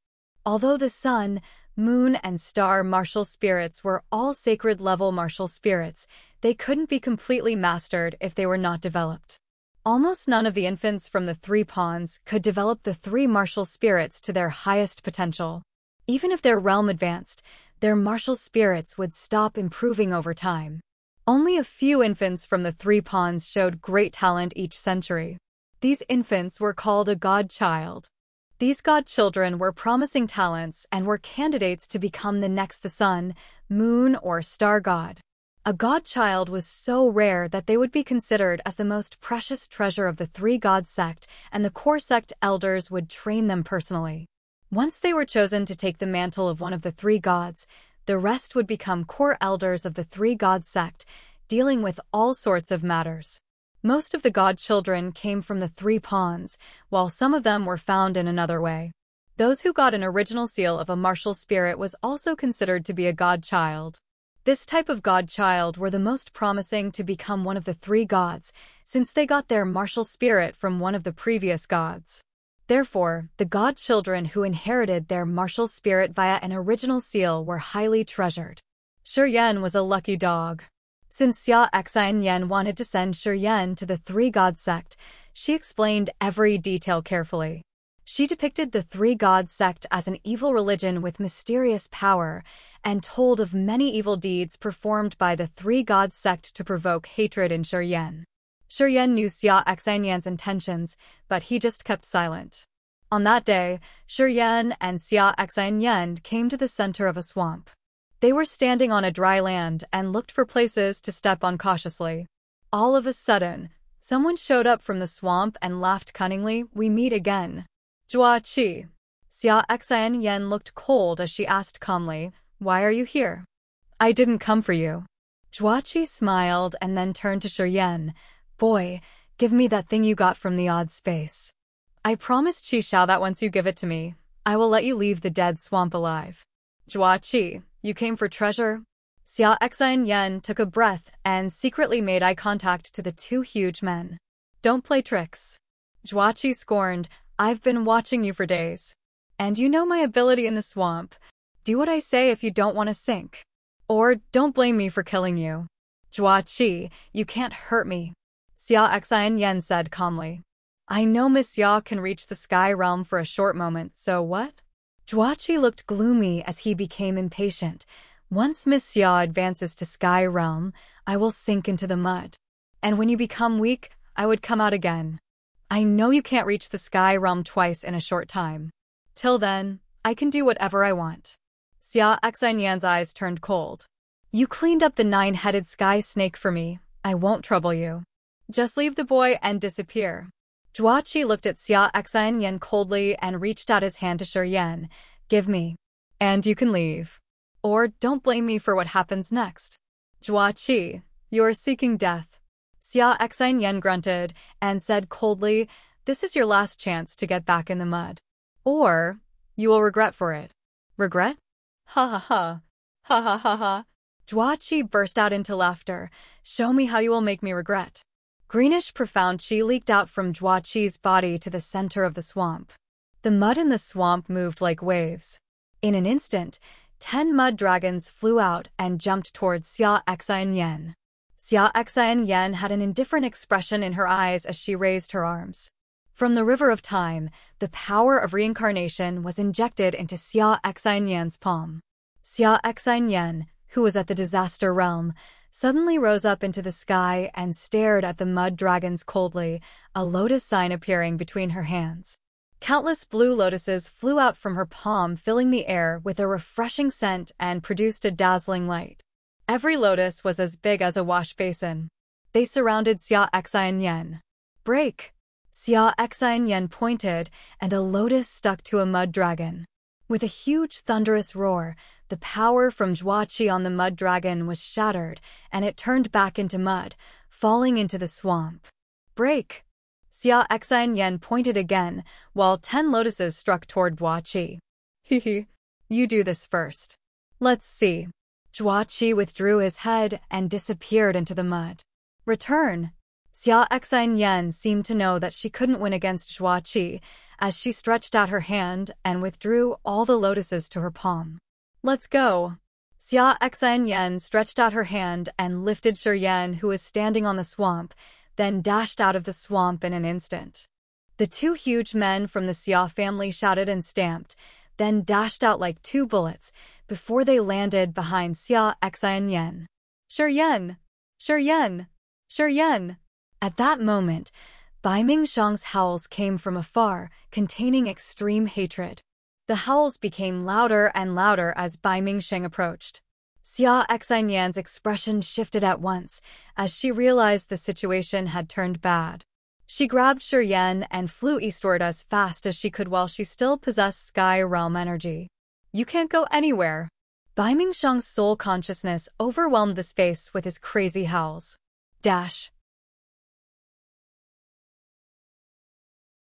Although the sun, moon, and star martial spirits were all sacred-level martial spirits, they couldn't be completely mastered if they were not developed. Almost none of the infants from the 3 ponds could develop the 3 martial spirits to their highest potential. Even if their realm advanced, their martial spirits would stop improving over time. Only a few infants from the 3 ponds showed great talent each century. These infants were called a godchild. These godchildren were promising talents and were candidates to become the next the sun, moon, or star god. A godchild was so rare that they would be considered as the most precious treasure of the Three God sect, and the core sect elders would train them personally. Once they were chosen to take the mantle of one of the 3 gods, the rest would become core elders of the Three God sect, dealing with all sorts of matters. Most of the godchildren came from the 3 ponds, while some of them were found in another way. Those who got an original seal of a martial spirit was also considered to be a godchild. This type of godchild were the most promising to become one of the three gods, since they got their martial spirit from one of the previous gods. Therefore, the godchildren who inherited their martial spirit via an original seal were highly treasured. Shura was a lucky dog. Since Xia Xian wanted to send Shura to the three-god sect, she explained every detail carefully. She depicted the three-god sect as an evil religion with mysterious power and told of many evil deeds performed by the three-god sect to provoke hatred in Shura. Shura knew Xia Xian's intentions, but he just kept silent. On that day, Shura and Xia Xian came to the center of a swamp. They were standing on a dry land and looked for places to step on cautiously. All of a sudden, someone showed up from the swamp and laughed cunningly. "We meet again." Zhuo Qi. Xia Xian looked cold as she asked calmly, "Why are you here?" "I didn't come for you." Zhuo Qi smiled and then turned to Shura. "Boy, give me that thing you got from the odd space." "I promised Qi Xiao that once you give it to me, I will let you leave the dead swamp alive." "Zhuo Qi, you came for treasure?" Xia Xian took a breath and secretly made eye contact to the two huge men. "Don't play tricks." Zhuo Qi scorned, "I've been watching you for days. And you know my ability in the swamp. Do what I say if you don't want to sink. Or don't blame me for killing you." "Zhuo Qi, you can't hurt me," Xia Xian said calmly. "I know Miss Xia can reach the sky realm for a short moment, so what?" Zhuo Qi looked gloomy as he became impatient. "Once Miss Xia advances to sky realm, I will sink into the mud. And when you become weak, I would come out again. I know you can't reach the sky realm twice in a short time. Till then, I can do whatever I want." Xia Xian's eyes turned cold. "You cleaned up the nine-headed sky snake for me. I won't trouble you. Just leave the boy and disappear." Zhuo Qi looked at Xia Xian coldly and reached out his hand to Shura. "Give me. And you can leave. Or don't blame me for what happens next." "Zhuo Qi, you're seeking death." Xia Xian grunted and said coldly, "This is your last chance to get back in the mud. Or you will regret for it." "Regret? Ha ha ha. Ha ha ha ha." Zhuo Qi burst out into laughter. "Show me how you will make me regret." Greenish profound qi leaked out from Zhuo Qi's body to the center of the swamp. The mud in the swamp moved like waves. In an instant, 10 mud dragons flew out and jumped towards Xia Xian. Xia Xian had an indifferent expression in her eyes as she raised her arms. From the river of time, the power of reincarnation was injected into Xia Xian's palm. Xia Xian, who was at the disaster realm, suddenly rose up into the sky and stared at the mud dragons coldly, a lotus sign appearing between her hands. Countless blue lotuses flew out from her palm, filling the air with a refreshing scent and produced a dazzling light. Every lotus was as big as a wash basin. They surrounded Xia Xian. "Break!" Xia Xian pointed, and a lotus stuck to a mud dragon. With a huge thunderous roar, the power from Zhuo Qi on the mud dragon was shattered, and it turned back into mud, falling into the swamp. "Break!" Xia Xian pointed again, while 10 lotuses struck toward Zhuo Qi. "Hehe, you do this first. Let's see." Zhuo Qi withdrew his head and disappeared into the mud. "Return." Xia Xian seemed to know that she couldn't win against Zhuo Qi, as she stretched out her hand and withdrew all the lotuses to her palm. "Let's go." Xia Xian stretched out her hand and lifted Shura, who was standing on the swamp, then dashed out of the swamp in an instant. The two huge men from the Xia family shouted and stamped, then dashed out like 2 bullets before they landed behind Xia Xian. "Shura! Shura! Shura!" At that moment, Bai Mingshang's howls came from afar, containing extreme hatred. The howls became louder and louder as Bai Mingshang approached. Xia Xian's expression shifted at once, as she realized the situation had turned bad. She grabbed Shura and flew eastward as fast as she could while she still possessed Sky Realm energy. "You can't go anywhere." Bai Mingshang's soul consciousness overwhelmed the space with his crazy howls. Dash.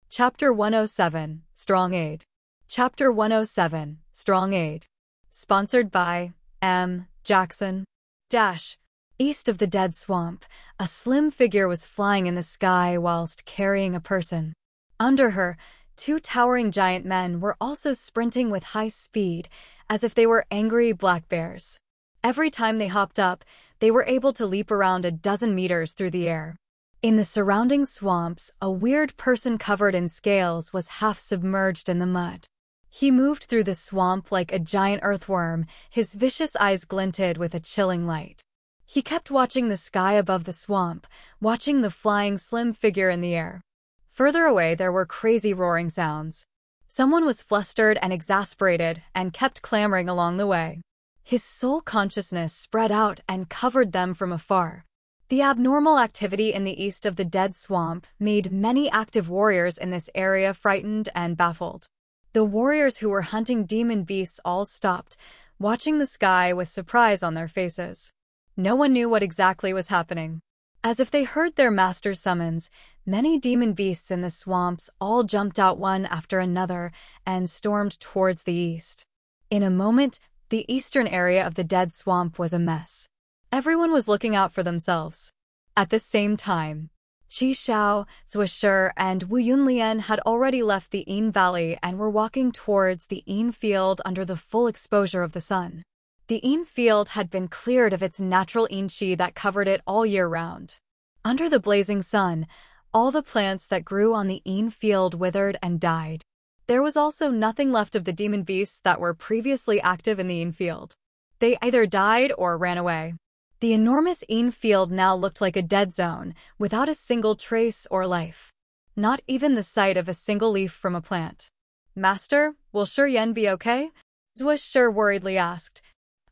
Chapter 107, Strong Aid. Chapter 107, Strong Aid. Sponsored by M. Jackson. Dash. East of the dead swamp, a slim figure was flying in the sky whilst carrying a person. Under her, two towering giant men were also sprinting with high speed, as if they were angry black bears. Every time they hopped up, they were able to leap around a dozen meters through the air. In the surrounding swamps, a weird person covered in scales was half submerged in the mud. He moved through the swamp like a giant earthworm, his vicious eyes glinted with a chilling light. He kept watching the sky above the swamp, watching the flying slim figure in the air. Further away there were crazy roaring sounds. Someone was flustered and exasperated and kept clamoring along the way. His soul consciousness spread out and covered them from afar. The abnormal activity in the east of the dead swamp made many active warriors in this area frightened and baffled. The warriors who were hunting demon beasts all stopped, watching the sky with surprise on their faces. No one knew what exactly was happening. As if they heard their master's summons, many demon beasts in the swamps all jumped out one after another and stormed towards the east. In a moment, the eastern area of the dead swamp was a mess. Everyone was looking out for themselves. At the same time, Qi Xiao, Zhuo Shi, and Wu Yunlian had already left the Yin Valley and were walking towards the Yin field under the full exposure of the sun. The Yin field had been cleared of its natural Yin Qi that covered it all year round. Under the blazing sun, all the plants that grew on the Yin field withered and died. There was also nothing left of the demon beasts that were previously active in the Yin field. They either died or ran away. The enormous Yin field now looked like a dead zone, without a single trace or life. Not even the sight of a single leaf from a plant. "Master, will Shi Yan be okay?" Zhuo Shi worriedly asked.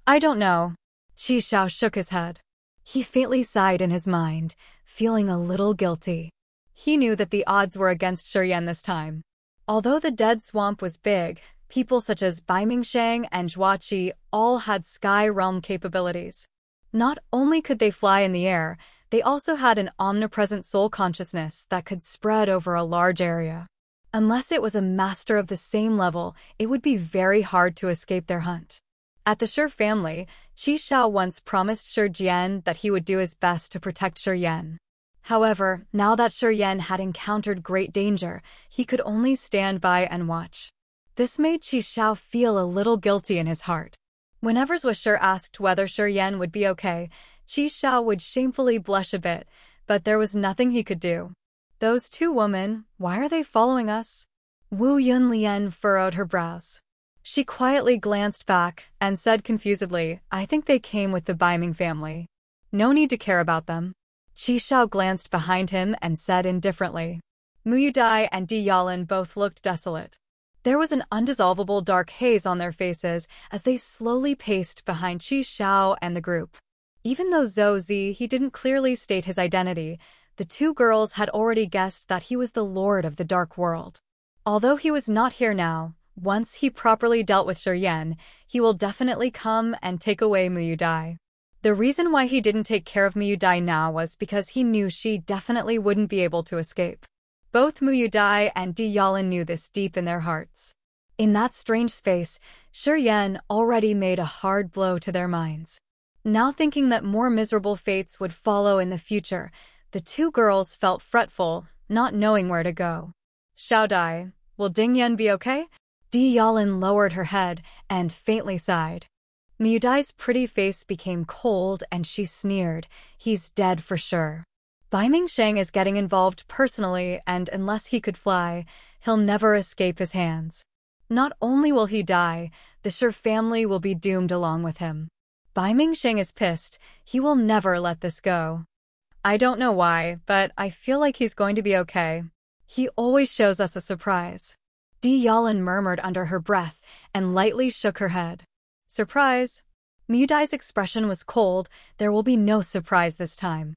"I don't know." Qi Xiao shook his head. He faintly sighed in his mind, feeling a little guilty. He knew that the odds were against Shi Yan this time. Although the dead swamp was big, people such as Bai Mingsheng and Zhuo Qi all had sky realm capabilities. Not only could they fly in the air, they also had an omnipresent soul consciousness that could spread over a large area. Unless it was a master of the same level, it would be very hard to escape their hunt. At the Shi family, Qi Xiao once promised Shi Jian that he would do his best to protect Shi Yan. However, now that Shi Yan had encountered great danger, he could only stand by and watch. This made Qi Xiao feel a little guilty in his heart. Whenever Zhuo Shi asked whether Shi Yan would be okay, Qi Xiao would shamefully blush a bit, but there was nothing he could do. "Those two women, why are they following us?" Wu Yunlian furrowed her brows. She quietly glanced back and said confusedly, "I think they came with the Baiming family. No need to care about them." Qi Xiao glanced behind him and said indifferently. Mu Yudai and Di Yalan both looked desolate. There was an undissolvable dark haze on their faces as they slowly paced behind Qi Xiao and the group. Even though Zhou Zi he didn't clearly state his identity, the two girls had already guessed that he was the Lord of the Dark World. Although he was not here now, once he properly dealt with Shi Yan, he will definitely come and take away Mu Yudai. The reason why he didn't take care of Mu Yudai now was because he knew she definitely wouldn't be able to escape. Both Mu Yudai and Di Yalan knew this deep in their hearts. In that strange space, Shi Yan already made a hard blow to their minds. Now thinking that more miserable fates would follow in the future, the two girls felt fretful, not knowing where to go. "Xiao Dai, will Ding Yan be okay?" Di Yalan lowered her head and faintly sighed. Mu Yudai's pretty face became cold and she sneered, "He's dead for sure. Bai Mingsheng is getting involved personally, and unless he could fly, he'll never escape his hands. Not only will he die, the Shi family will be doomed along with him. Bai Mingsheng is pissed. He will never let this go. I don't know why, but I feel like he's going to be okay. He always shows us a surprise." Di Yalan murmured under her breath and lightly shook her head. "Surprise?" Mu Yudai's expression was cold. "There will be no surprise this time."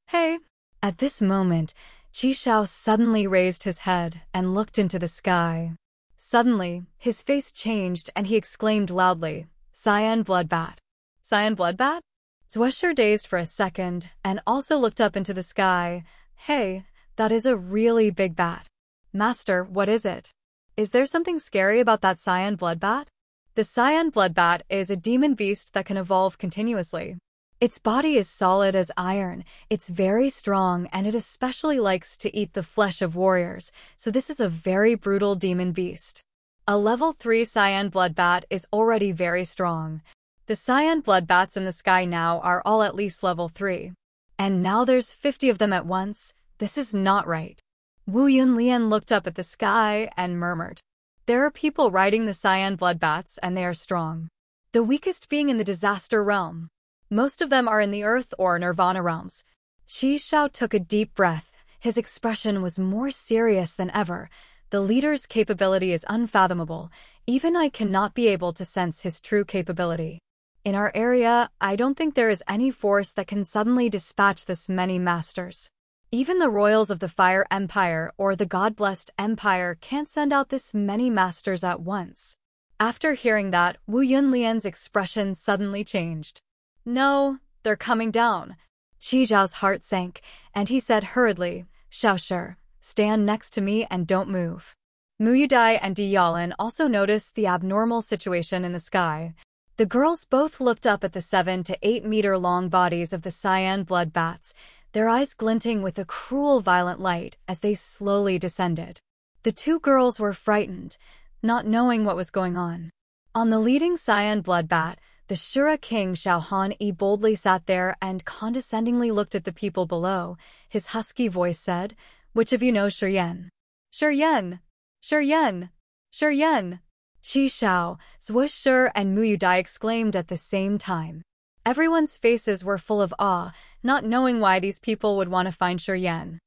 "Hey." At this moment, Qi Xiao suddenly raised his head and looked into the sky. Suddenly, his face changed and he exclaimed loudly, "Cyan bloodbat." "Cyan bloodbat?" Zhuo Shi dazed for a second and also looked up into the sky. "Hey, that is a really big bat." "Master, what is it? Is there something scary about that cyan bloodbat?" "The cyan bloodbat is a demon beast that can evolve continuously. Its body is solid as iron, it's very strong, and it especially likes to eat the flesh of warriors, so this is a very brutal demon beast. A level 3 cyan bloodbat is already very strong. The cyan bloodbats in the sky now are all at least level 3. And now there's 50 of them at once. This is not right. Wu Yunlian looked up at the sky and murmured. There are people riding the cyan bloodbats and they are strong. The weakest being in the disaster realm. Most of them are in the earth or nirvana realms. Qi Shao took a deep breath. His expression was more serious than ever. The leader's capability is unfathomable. Even I cannot be able to sense his true capability. In our area, I don't think there is any force that can suddenly dispatch this many masters. Even the royals of the Fire Empire or the God-blessed Empire can't send out this many masters at once. After hearing that, Wu Yunlian's expression suddenly changed. No, they're coming down. Qi Zhao's heart sank, and he said hurriedly, Xiao Shi, stand next to me and don't move. Mu Yudai and Di Yalan also noticed the abnormal situation in the sky. The girls both looked up at the 7 to 8 meter long bodies of the cyan blood bats, their eyes glinting with a cruel violent light as they slowly descended. The two girls were frightened, not knowing what was going on. On the leading cyan blood bat, the Shura king Xiaohan boldly sat there and condescendingly looked at the people below. His husky voice said, Which of you knows Shuryen? Shuryen! Shuryen! Shuryen! Qi Shao, Zhuoshi, and Mu Yudai exclaimed at the same time. Everyone's faces were full of awe, not knowing why these people would want to find Shuryen.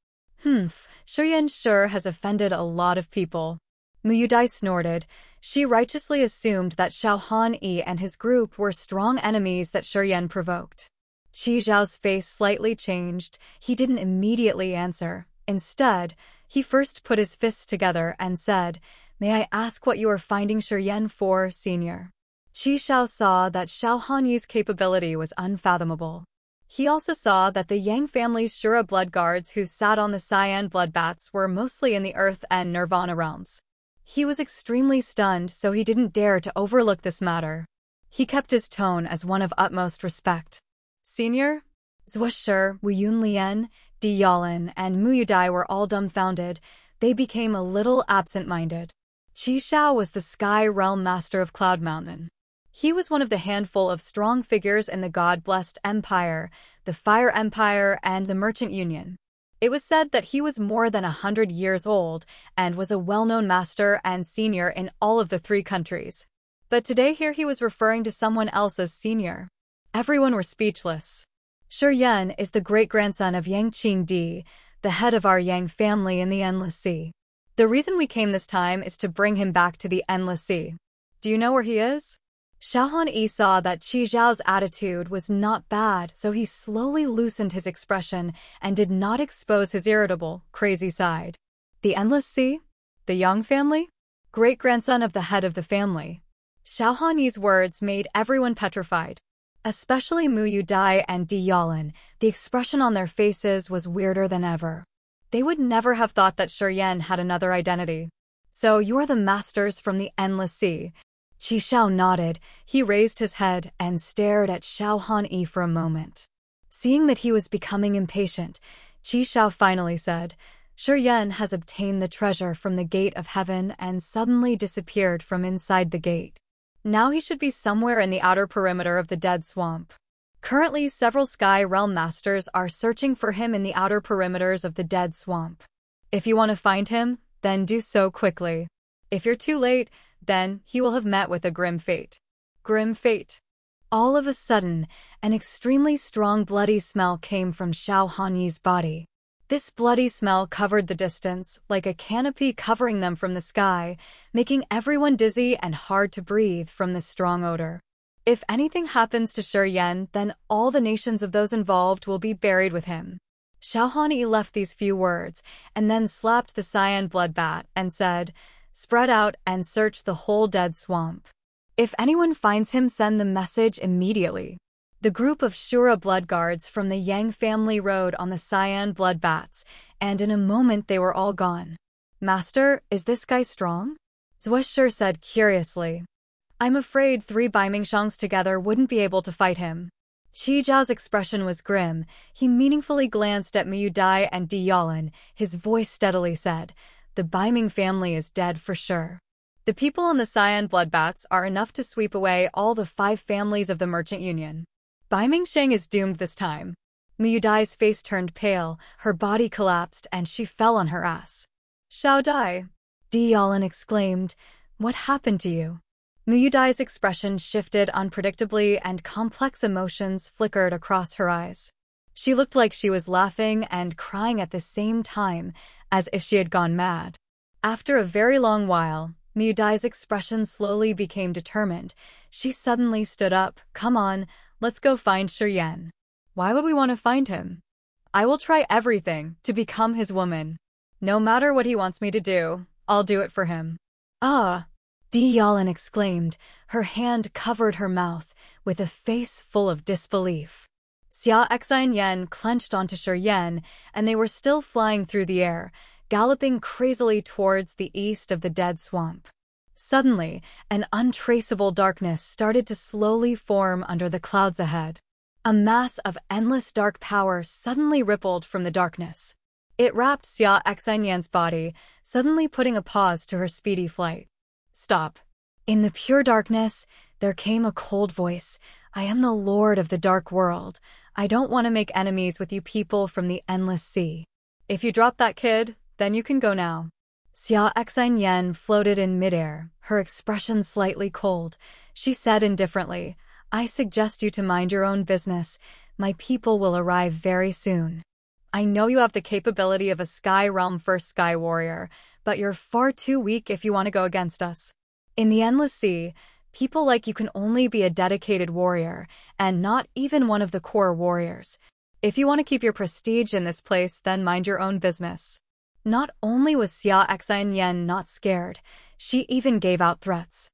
Shuryen sure has offended a lot of people. Mu Yudai snorted. She righteously assumed that Xiaohan and his group were strong enemies that Shuryen provoked. Qi Zhao's face slightly changed. He didn't immediately answer. Instead, he first put his fists together and said, May I ask what you are finding Shuryen for, senior? Qi Shao saw that Xiaohan Yi's capability was unfathomable. He also saw that the Yang family's Shura blood guards who sat on the cyan blood bats were mostly in the earth and nirvana realms. He was extremely stunned, so he didn't dare to overlook this matter. He kept his tone as one of utmost respect. Senior? Zhuoshi, Wu Yunlian, Di Yalan, and Mu Yudai were all dumbfounded. They became a little absent-minded. Qi Shao was the Sky Realm Master of Cloud Mountain. He was one of the handful of strong figures in the God-blessed Empire, the Fire Empire, and the Merchant Union. It was said that he was more than 100 years old and was a well-known master and senior in all of the 3 countries. But today here he was referring to someone else as senior. Everyone were speechless. Shuryen is the great-grandson of Yang Qingdi, the head of our Yang family in the Endless Sea. The reason we came this time is to bring him back to the Endless Sea. Do you know where he is? Xiaohan saw that Qi Zhao's attitude was not bad, so he slowly loosened his expression and did not expose his irritable, crazy side. The Endless Sea? The Yang family? Great-grandson of the head of the family. Xiaohan words made everyone petrified. Especially Mu Yudai and Di Yalan, the expression on their faces was weirder than ever. They would never have thought that Shuryen had another identity. So you're the masters from the Endless Sea. Qi Shao nodded. He raised his head and stared at Xiaohan for a moment. Seeing that he was becoming impatient, Qi Shao finally said, Shuryen has obtained the treasure from the Gate of Heaven and suddenly disappeared from inside the gate. Now he should be somewhere in the outer perimeter of the Dead Swamp. Currently, several Sky Realm Masters are searching for him in the outer perimeters of the Dead Swamp. If you want to find him, then do so quickly. If you're too late, then he will have met with a grim fate. Grim fate. All of a sudden, an extremely strong bloody smell came from Xiaohan body. This bloody smell covered the distance, like a canopy covering them from the sky, making everyone dizzy and hard to breathe from the strong odor. If anything happens to Shuryen, then all the nations of those involved will be buried with him. Xiaohan left these few words, and then slapped the cyan blood bat and said, Spread out and search the whole Dead Swamp. If anyone finds him, send the message immediately. The group of Shura blood guards from the Yang family rode on the cyan blood bats, and in a moment they were all gone. Master, is this guy strong? Zhuoshi said curiously. I'm afraid 3 Baimingshangs together wouldn't be able to fight him. Qi Zhao's expression was grim. He meaningfully glanced at Miyu Dai and Di Yalan. His voice steadily said, "The Baiming family is dead for sure. The people on the Cyan bloodbaths are enough to sweep away all the 5 families of the Merchant Union. Baiming Sheng is doomed this time." Miyu Dai's face turned pale, her body collapsed, and she fell on her ass. "Xiao Dai!" Di Yalan exclaimed, "What happened to you?" Miyu Dai's expression shifted unpredictably and complex emotions flickered across her eyes. She looked like she was laughing and crying at the same time, as if she had gone mad. After a very long while, Miyu Dai's expression slowly became determined. She suddenly stood up. "Come on, let's go find Shuryan." "Why would we want to find him?" "I will try everything to become his woman. No matter what he wants me to do, I'll do it for him." "Ah!" Di Yalan exclaimed. Her hand covered her mouth, with a face full of disbelief. Xia Xianyan clenched onto Shuryan, and they were still flying through the air, galloping crazily towards the east of the dead swamp. Suddenly, an untraceable darkness started to slowly form under the clouds ahead. A mass of endless dark power suddenly rippled from the darkness. It wrapped Xia Xianyan's body, suddenly putting a pause to her speedy flight. "Stop." In the pure darkness, there came a cold voice. "I am the Lord of the Dark World. I don't want to make enemies with you people from the Endless Sea. If you drop that kid, then you can go now." Xia Xianyan floated in midair, her expression slightly cold. She said indifferently, "I suggest you to mind your own business. My people will arrive very soon. I know you have the capability of a Sky Realm First Sky Warrior, but you're far too weak if you want to go against us. In the Endless Sea, people like you can only be a dedicated warrior, and not even one of the core warriors. If you want to keep your prestige in this place, then mind your own business." Not only was Xia Xianyan not scared, she even gave out threats.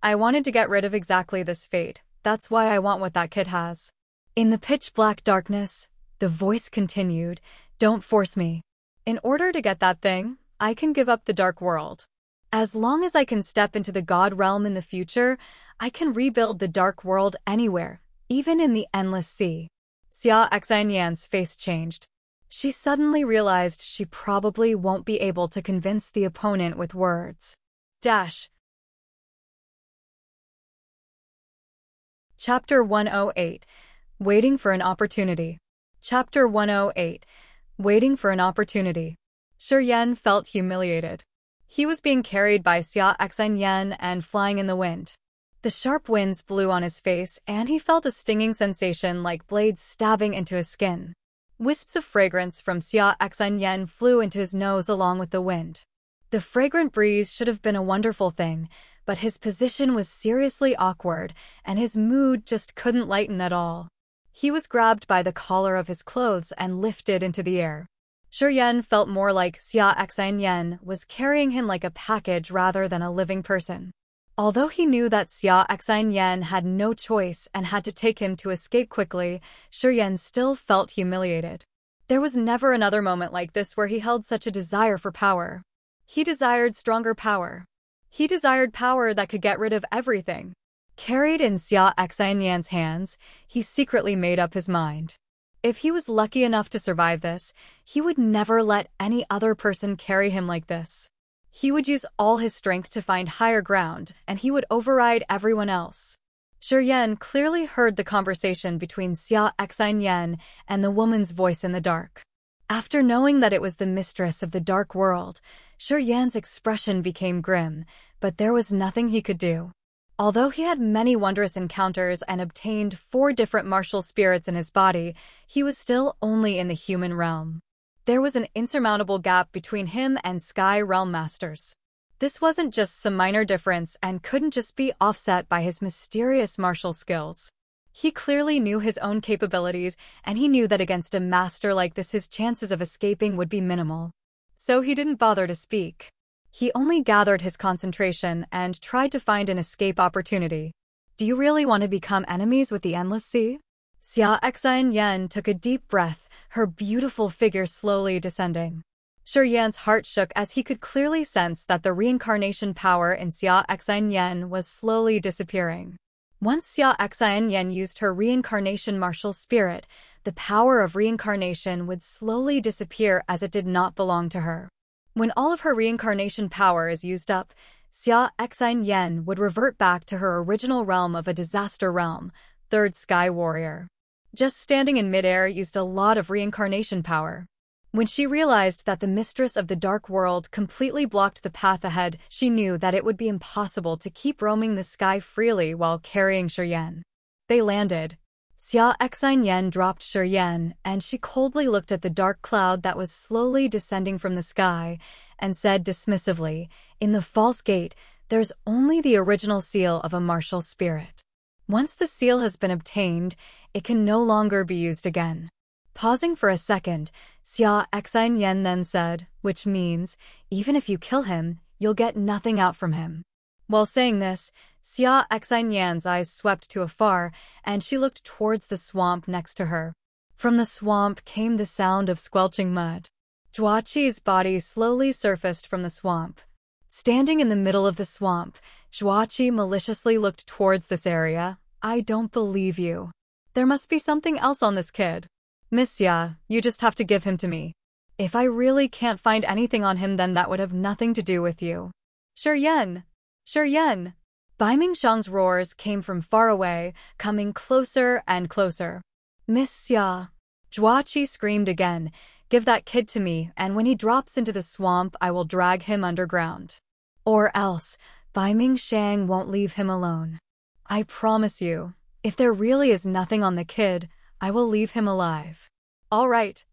"I wanted to get rid of exactly this fate. That's why I want what that kid has." In the pitch-black darkness, the voice continued, "Don't force me. In order to get that thing, I can give up the dark world. As long as I can step into the God realm in the future, I can rebuild the dark world anywhere, even in the Endless Sea." Xia Xianyan's face changed. She suddenly realized she probably won't be able to convince the opponent with words. Chapter 108. Waiting for an Opportunity. Chapter 108. Waiting for an Opportunity. Shuryan felt humiliated. He was being carried by Xia Xianyan and flying in the wind. The sharp winds blew on his face, and he felt a stinging sensation like blades stabbing into his skin. Wisps of fragrance from Xia Xianyan flew into his nose along with the wind. The fragrant breeze should have been a wonderful thing, but his position was seriously awkward, and his mood just couldn't lighten at all. He was grabbed by the collar of his clothes and lifted into the air. Shuryan felt more like Xia Xianyan was carrying him like a package rather than a living person. Although he knew that Xia Xianyan had no choice and had to take him to escape quickly, Shuryan still felt humiliated. There was never another moment like this where he held such a desire for power. He desired stronger power. He desired power that could get rid of everything. Carried in Xia Xianyan's hands, he secretly made up his mind. If he was lucky enough to survive this, he would never let any other person carry him like this. He would use all his strength to find higher ground, and he would override everyone else. Shuryan clearly heard the conversation between Xia Xianyan and the woman's voice in the dark. After knowing that it was the mistress of the dark world, Shuryan's expression became grim, but there was nothing he could do. Although he had many wondrous encounters and obtained 4 different martial spirits in his body, he was still only in the human realm. There was an insurmountable gap between him and Sky Realm Masters. This wasn't just some minor difference and couldn't just be offset by his mysterious martial skills. He clearly knew his own capabilities, and he knew that against a master like this his chances of escaping would be minimal. So he didn't bother to speak. He only gathered his concentration and tried to find an escape opportunity. "Do you really want to become enemies with the Endless Sea?" Xia Xianyan took a deep breath, her beautiful figure slowly descending. Shuryan's heart shook as he could clearly sense that the reincarnation power in Xia Xianyan was slowly disappearing. Once Xia Xianyan used her reincarnation martial spirit, the power of reincarnation would slowly disappear as it did not belong to her. When all of her reincarnation power is used up, Xia Xianyan would revert back to her original realm of a disaster realm, Third Sky Warrior. Just standing in midair used a lot of reincarnation power. When she realized that the mistress of the dark world completely blocked the path ahead, she knew that it would be impossible to keep roaming the sky freely while carrying Shuryen. They landed. Xia Xianyan dropped Shuryen, and she coldly looked at the dark cloud that was slowly descending from the sky, and said dismissively, "In the false gate, there's only the original seal of a martial spirit. Once the seal has been obtained, it can no longer be used again." Pausing for a second, Xia Xianyan then said, "Which means, even if you kill him, you'll get nothing out from him." While saying this, Xia Xianyan's eyes swept to afar, and she looked towards the swamp next to her. From the swamp came the sound of squelching mud. Zhuaqi's body slowly surfaced from the swamp. Standing in the middle of the swamp, Zhuaqi maliciously looked towards this area. "I don't believe you. There must be something else on this kid. Miss Xia, you just have to give him to me. If I really can't find anything on him, then that would have nothing to do with you." "Shuryen! Shuryen!" Bai Mingxiang's roars came from far away, coming closer and closer. "Miss Xia!" Zhuaqi screamed again, "Give that kid to me, and when he drops into the swamp, I will drag him underground. Or else, Bai Mingxiang won't leave him alone. I promise you, if there really is nothing on the kid, I will leave him alive." "All right."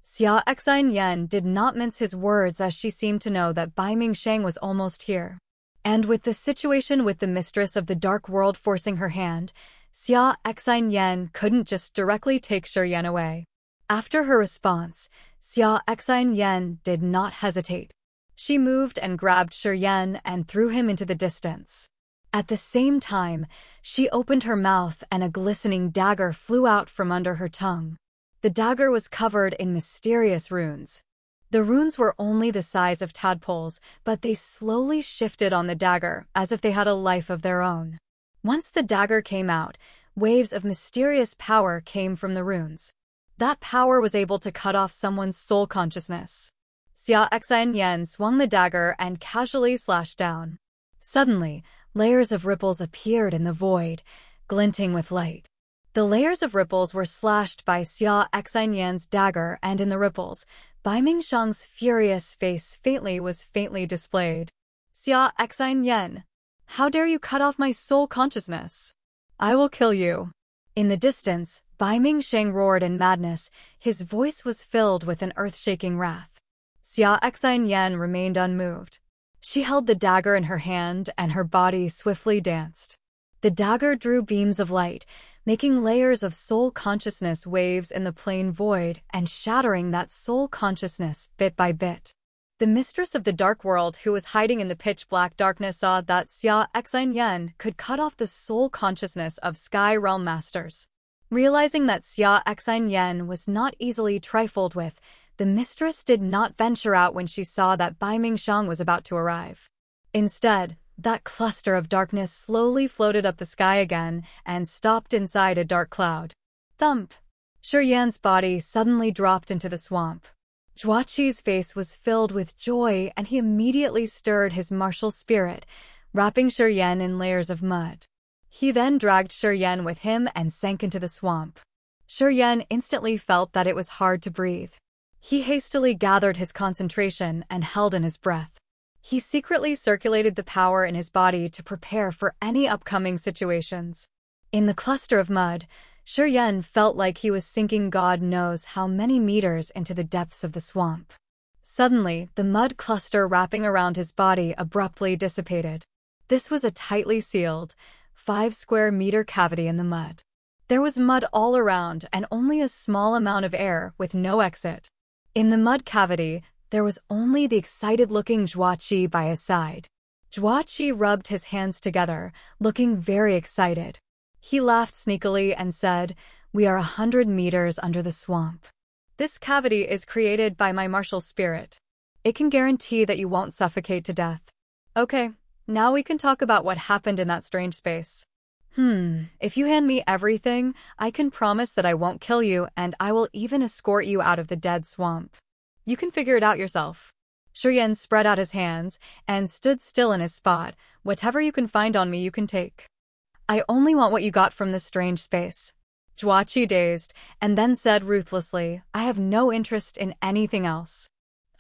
Xia Xianyan did not mince his words, as she seemed to know that Bai Mingxiang was almost here. And with the situation with the mistress of the dark world forcing her hand, Xia Xianyan couldn't just directly take Shuryen away. After her response, Xia Xianyan did not hesitate. She moved and grabbed Shuryen and threw him into the distance. At the same time, she opened her mouth and a glistening dagger flew out from under her tongue. The dagger was covered in mysterious runes. The runes were only the size of tadpoles, but they slowly shifted on the dagger as if they had a life of their own. Once the dagger came out, waves of mysterious power came from the runes. That power was able to cut off someone's soul consciousness. Xia Xianyan swung the dagger and casually slashed down. Suddenly, layers of ripples appeared in the void, glinting with light. The layers of ripples were slashed by Xia Xianyan's dagger, and in the ripples, Bai Mingxiang's furious face was faintly displayed. "Xia Xianyan, how dare you cut off my soul consciousness? I will kill you." In the distance, Bai Mingxiang roared in madness. His voice was filled with an earth-shaking wrath. Xia Xianyan remained unmoved. She held the dagger in her hand, and her body swiftly danced. The dagger drew beams of light, making layers of soul consciousness waves in the plain void and shattering that soul consciousness bit by bit. The mistress of the dark world, who was hiding in the pitch-black darkness, saw that Xia Xianyan could cut off the soul consciousness of Sky Realm Masters. Realizing that Xia Xianyan was not easily trifled with, the mistress did not venture out when she saw that Bai Mingxiang was about to arrive. Instead, that cluster of darkness slowly floated up the sky again and stopped inside a dark cloud. Thump! Shuryen's body suddenly dropped into the swamp. Zhuaqi's face was filled with joy, and he immediately stirred his martial spirit, wrapping Shuryen in layers of mud. He then dragged Shuryen with him and sank into the swamp. Shuryen instantly felt that it was hard to breathe. He hastily gathered his concentration and held in his breath. He secretly circulated the power in his body to prepare for any upcoming situations. In the cluster of mud, Shuryen felt like he was sinking God knows how many meters into the depths of the swamp. Suddenly, the mud cluster wrapping around his body abruptly dissipated. This was a tightly sealed, 5-square-meter cavity in the mud. There was mud all around and only a small amount of air with no exit. In the mud cavity, there was only the excited-looking Zhuaqi by his side. Zhuaqi rubbed his hands together, looking very excited. He laughed sneakily and said, "We are 100 meters under the swamp. This cavity is created by my martial spirit. It can guarantee that you won't suffocate to death. Okay, now we can talk about what happened in that strange space." If you hand me everything, I can promise that I won't kill you and I will even escort you out of the dead swamp. You can figure it out yourself. Shuryen spread out his hands and stood still in his spot. Whatever you can find on me, you can take. I only want what you got from this strange space. Zhuaqi dazed, and then said ruthlessly, I have no interest in anything else.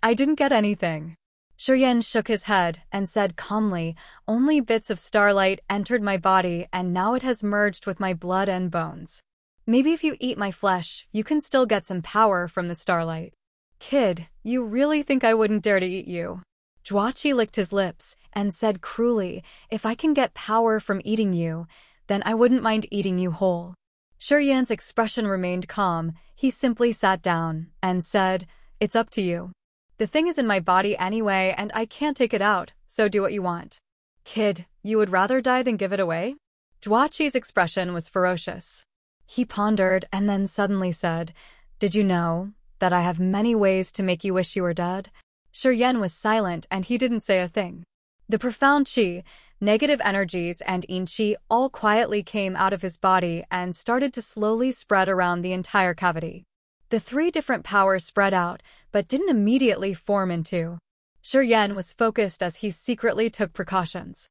I didn't get anything. Shuryen shook his head and said calmly, only bits of starlight entered my body and now it has merged with my blood and bones. Maybe if you eat my flesh, you can still get some power from the starlight. Kid, you really think I wouldn't dare to eat you? Zhuaqi licked his lips and said cruelly, if I can get power from eating you, then I wouldn't mind eating you whole. Shuryen's expression remained calm. He simply sat down and said, it's up to you. The thing is in my body anyway and I can't take it out, so do what you want. Kid, you would rather die than give it away? Zhuaqi's expression was ferocious. He pondered and then suddenly said, did you know that I have many ways to make you wish you were dead? Shuryen was silent and he didn't say a thing. The profound qi, negative energies and yin qi all quietly came out of his body and started to slowly spread around the entire cavity. The three different powers spread out, but didn't immediately form into. Shuryen was focused as he secretly took precautions.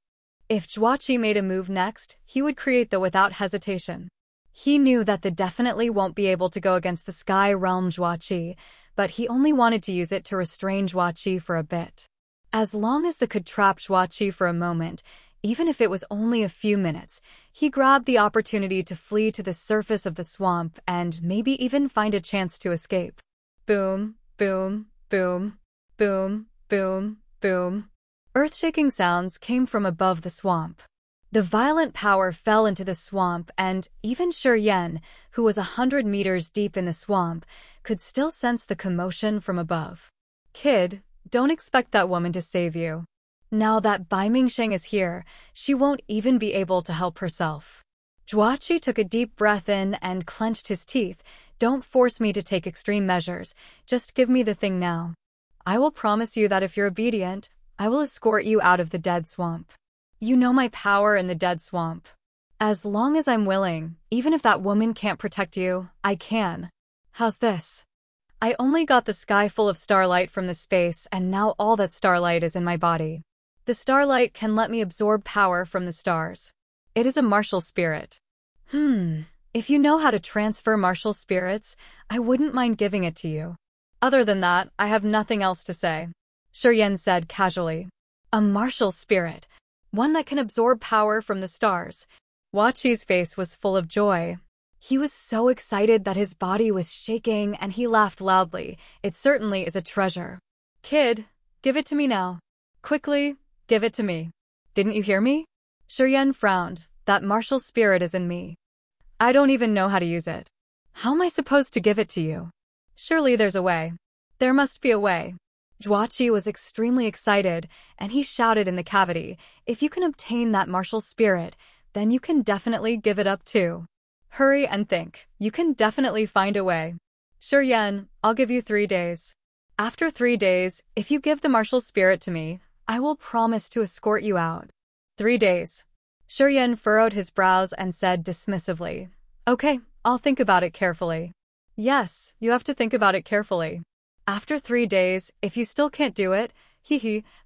If Zhuaqi made a move next, he would create the without hesitation. He knew that the definitely won't be able to go against the Sky Realm Zhuaqi, but he only wanted to use it to restrain Zhuaqi for a bit. As long as they could trap Zhuaqi for a moment, even if it was only a few minutes, he grabbed the opportunity to flee to the surface of the swamp and maybe even find a chance to escape. Boom, boom, boom, boom, boom, boom. Earth-shaking sounds came from above the swamp. The violent power fell into the swamp and even Shuryen, who was 100 meters deep in the swamp, could still sense the commotion from above. Kid, don't expect that woman to save you. Now that Bai Mingsheng is here, she won't even be able to help herself. Zhuaqi took a deep breath in and clenched his teeth. Don't force me to take extreme measures, just give me the thing now. I will promise you that if you're obedient, I will escort you out of the dead swamp. You know my power in the dead swamp. As long as I'm willing, even if that woman can't protect you, I can. How's this? I only got the sky full of starlight from the space and now all that starlight is in my body. The starlight can let me absorb power from the stars. It is a martial spirit. If you know how to transfer martial spirits, I wouldn't mind giving it to you. Other than that, I have nothing else to say. Shuryen said casually. A martial spirit. One that can absorb power from the stars. Zhuaqi's face was full of joy. He was so excited that his body was shaking and he laughed loudly. It certainly is a treasure. Kid, give it to me now. Quickly, give it to me. Didn't you hear me? Shuryen frowned. That martial spirit is in me. I don't even know how to use it. How am I supposed to give it to you? Surely there's a way. There must be a way. Zhuaqi was extremely excited, and he shouted in the cavity, if you can obtain that martial spirit, then you can definitely give it up too. Hurry and think. You can definitely find a way. Shuryen, I'll give you 3 days. After 3 days, if you give the martial spirit to me, I will promise to escort you out. 3 days. Shuryen furrowed his brows and said dismissively, okay, I'll think about it carefully. Yes, you have to think about it carefully. After 3 days, if you still can't do it,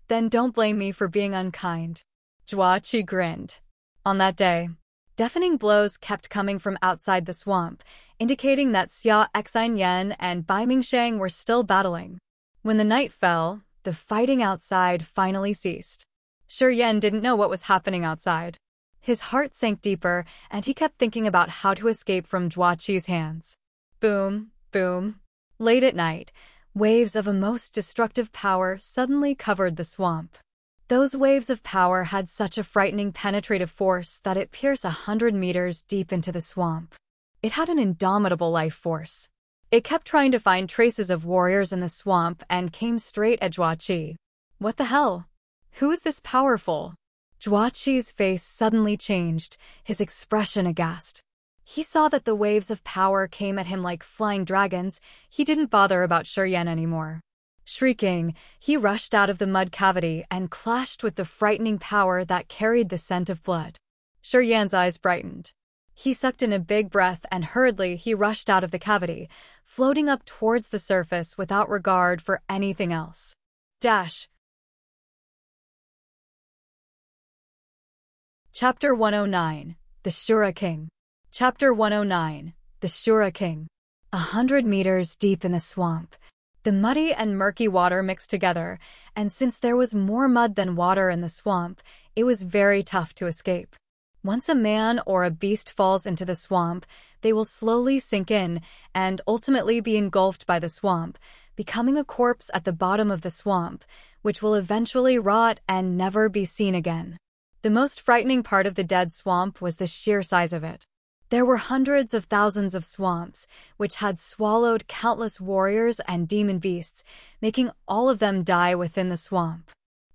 then don't blame me for being unkind. Zhuaqi grinned. On that day, deafening blows kept coming from outside the swamp, indicating that Xia Xinyan and Bai Mingsheng were still battling. When the night fell, the fighting outside finally ceased. Shuryen didn't know what was happening outside. His heart sank deeper, and he kept thinking about how to escape from Zhuaqi's hands. Boom, boom. Late at night, waves of a most destructive power suddenly covered the swamp. Those waves of power had such a frightening penetrative force that it pierced 100 meters deep into the swamp. It had an indomitable life force. It kept trying to find traces of warriors in the swamp and came straight at Zhuaqi. What the hell? Who is this powerful? Zhuaqi's face suddenly changed, his expression aghast. He saw that the waves of power came at him like flying dragons. He didn't bother about Shuryen anymore. Shrieking, he rushed out of the mud cavity and clashed with the frightening power that carried the scent of blood. Yan's eyes brightened. He sucked in a big breath and hurriedly he rushed out of the cavity, floating up towards the surface without regard for anything else. Chapter 109. The Shura King. Chapter 109. The Shura King. 100 meters deep in the swamp. The muddy and murky water mixed together, and since there was more mud than water in the swamp, it was very tough to escape. Once a man or a beast falls into the swamp, they will slowly sink in and ultimately be engulfed by the swamp, becoming a corpse at the bottom of the swamp, which will eventually rot and never be seen again. The most frightening part of the dead swamp was the sheer size of it. There were hundreds of thousands of swamps, which had swallowed countless warriors and demon beasts, making all of them die within the swamp.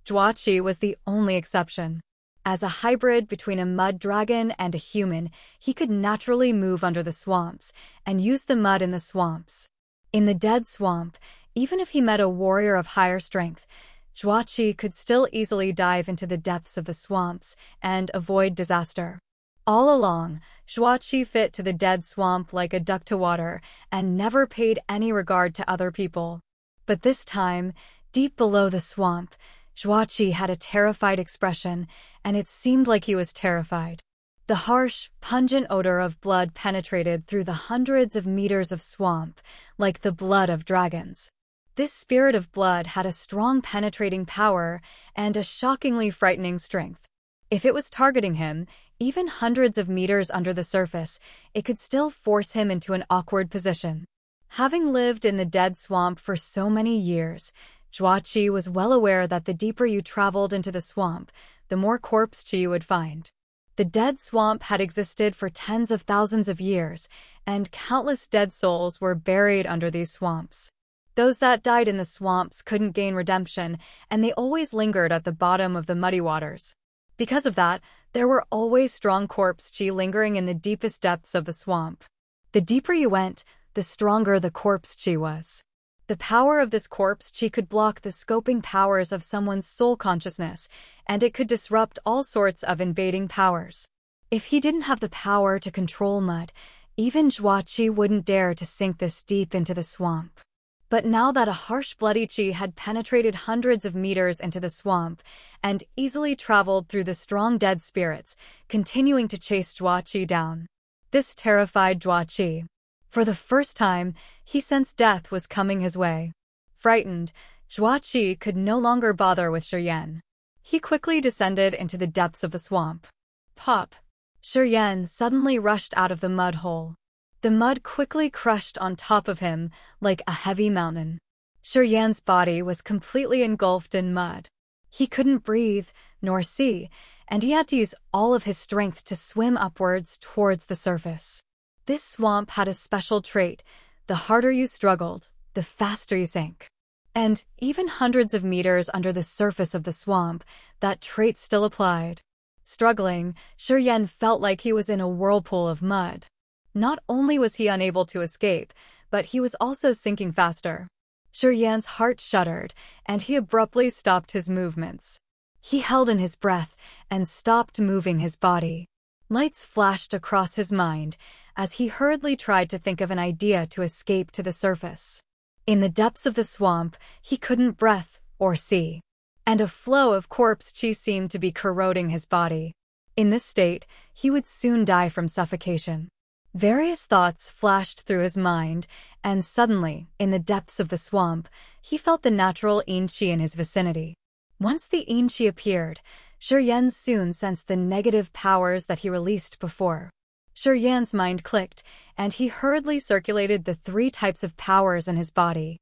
Zhuachi was the only exception. As a hybrid between a mud dragon and a human, he could naturally move under the swamps and use the mud in the swamps. In the dead swamp, even if he met a warrior of higher strength, Zhuachi could still easily dive into the depths of the swamps and avoid disaster. All along, Zhuachi fit to the dead swamp like a duck to water and never paid any regard to other people. But this time, deep below the swamp, Zhuachi had a terrified expression, and it seemed like he was terrified. The harsh, pungent odor of blood penetrated through the hundreds of meters of swamp, like the blood of dragons. This spirit of blood had a strong penetrating power and a shockingly frightening strength. If it was targeting him, even hundreds of meters under the surface, it could still force him into an awkward position. Having lived in the dead swamp for so many years, Zhuachi was well aware that the deeper you traveled into the swamp, the more corpse chi you would find. The dead swamp had existed for tens of thousands of years, and countless dead souls were buried under these swamps. Those that died in the swamps couldn't gain redemption, and they always lingered at the bottom of the muddy waters. Because of that, there were always strong corpse chi lingering in the deepest depths of the swamp. The deeper you went, the stronger the corpse chi was. The power of this corpse chi could block the scoping powers of someone's soul consciousness, and it could disrupt all sorts of invading powers. If he didn't have the power to control mud, even Zhuachi wouldn't dare to sink this deep into the swamp. But now that a harsh bloody chi had penetrated hundreds of meters into the swamp and easily traveled through the strong dead spirits, continuing to chase Zhuachi down. This terrified Zhuachi. For the first time, he sensed death was coming his way. Frightened, Zhuachi could no longer bother with Shura. He quickly descended into the depths of the swamp. Pop! Shura suddenly rushed out of the mud hole. The mud quickly crushed on top of him like a heavy mountain. Shura's body was completely engulfed in mud. He couldn't breathe nor see, and he had to use all of his strength to swim upwards towards the surface. This swamp had a special trait: the harder you struggled, the faster you sank. And even hundreds of meters under the surface of the swamp, that trait still applied. Struggling, Shura felt like he was in a whirlpool of mud. Not only was he unable to escape, but he was also sinking faster. Shura's heart shuddered, and he abruptly stopped his movements. He held in his breath and stopped moving his body. Lights flashed across his mind as he hurriedly tried to think of an idea to escape to the surface. In the depths of the swamp, he couldn't breathe or see, and a flow of corpse chi seemed to be corroding his body. In this state, he would soon die from suffocation. Various thoughts flashed through his mind, and suddenly, in the depths of the swamp, he felt the natural yin chi in his vicinity. Once the yin chi appeared, Shura soon sensed the negative powers that he released before. Shura's mind clicked, and he hurriedly circulated the 3 types of powers in his body.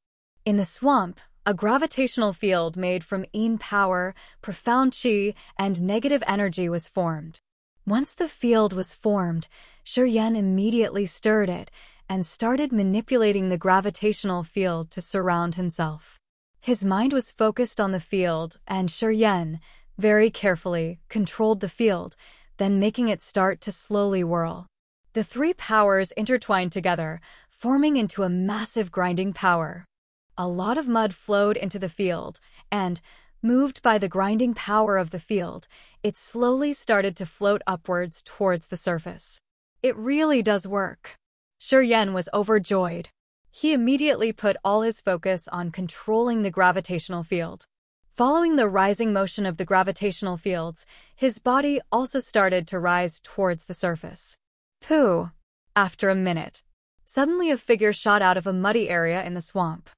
In the swamp, a gravitational field made from yin power, profound chi, and negative energy was formed. Once the field was formed, Shura immediately stirred it and started manipulating the gravitational field to surround himself. His mind was focused on the field, and Shura, very carefully, controlled the field, then making it start to slowly whirl. The 3 powers intertwined together, forming into a massive grinding power. A lot of mud flowed into the field, and, Moved by the grinding power of the field, it slowly started to float upwards towards the surface. It really does work. Shura was overjoyed. He immediately put all his focus on controlling the gravitational field. Following the rising motion of the gravitational fields, his body also started to rise towards the surface. Pooh! After a minute, suddenly a figure shot out of a muddy area in the swamp.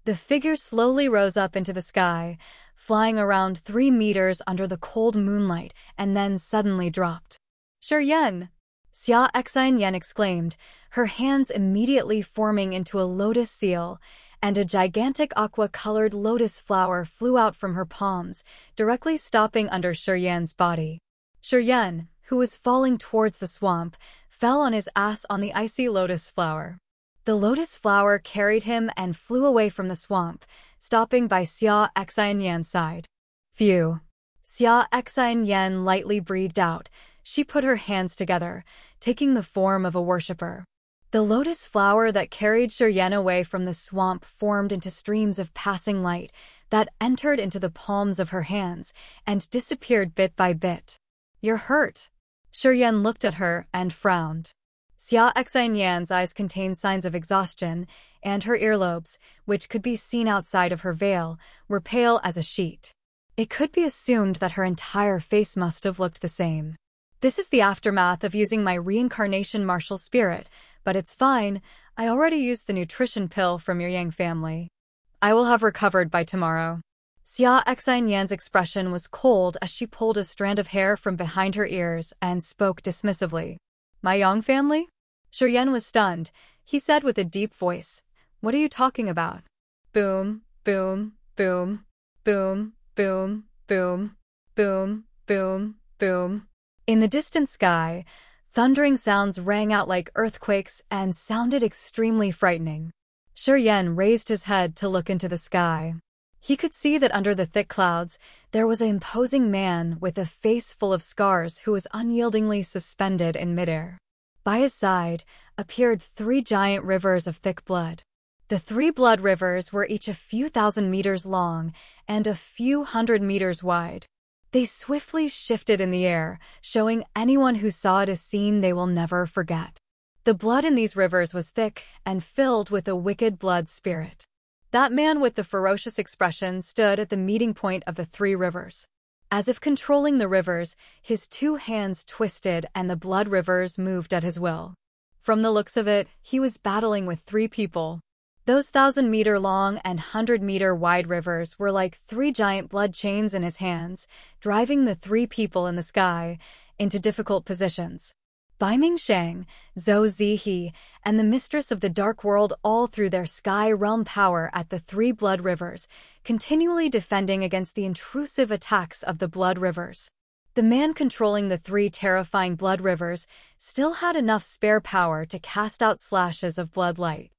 The figure slowly rose up into the sky, flying around 3 meters under the cold moonlight, and then suddenly dropped. Shura! Xia Xianyan exclaimed, her hands immediately forming into a lotus seal, and a gigantic aqua-colored lotus flower flew out from her palms, directly stopping under Shura's body. Shura, who was falling towards the swamp, fell on his ass on the icy lotus flower. The lotus flower carried him and flew away from the swamp, stopping by Xia Xianyan's side. Phew! Xia Xianyan lightly breathed out. She put her hands together, taking the form of a worshipper. The lotus flower that carried Shura away from the swamp formed into streams of passing light that entered into the palms of her hands and disappeared bit by bit. You're hurt. Shura looked at her and frowned. Xia Xianyan's eyes contained signs of exhaustion, and her earlobes, which could be seen outside of her veil, were pale as a sheet. It could be assumed that her entire face must have looked the same. This is the aftermath of using my reincarnation martial spirit, but it's fine. I already used the nutrition pill from your Yang family. I will have recovered by tomorrow. Xia Xianyan's expression was cold as she pulled a strand of hair from behind her ears and spoke dismissively. My Yang family? Shura was stunned. He said with a deep voice, What are you talking about? Boom, boom, boom, boom, boom, boom, boom, boom, boom. In the distant sky, thundering sounds rang out like earthquakes and sounded extremely frightening. Shura raised his head to look into the sky. He could see that under the thick clouds, there was an imposing man with a face full of scars who was unyieldingly suspended in midair. By his side appeared 3 giant rivers of thick blood. The 3 blood rivers were each a few thousand meters long and a few hundred meters wide. They swiftly shifted in the air, showing anyone who saw it a scene they will never forget. The blood in these rivers was thick and filled with a wicked blood spirit. That man with the ferocious expression stood at the meeting point of the 3 rivers. As if controlling the rivers, his 2 hands twisted and the blood rivers moved at his will. From the looks of it, he was battling with 3 people. Those 1,000-meter-long and 100-meter-wide rivers were like 3 giant blood chains in his hands, driving the 3 people in the sky into difficult positions. Bai Mingsheng, Zhou Zihe, and the Mistress of the Dark World all threw their sky realm power at the 3 blood rivers, continually defending against the intrusive attacks of the blood rivers. The man controlling the 3 terrifying blood rivers still had enough spare power to cast out slashes of blood light.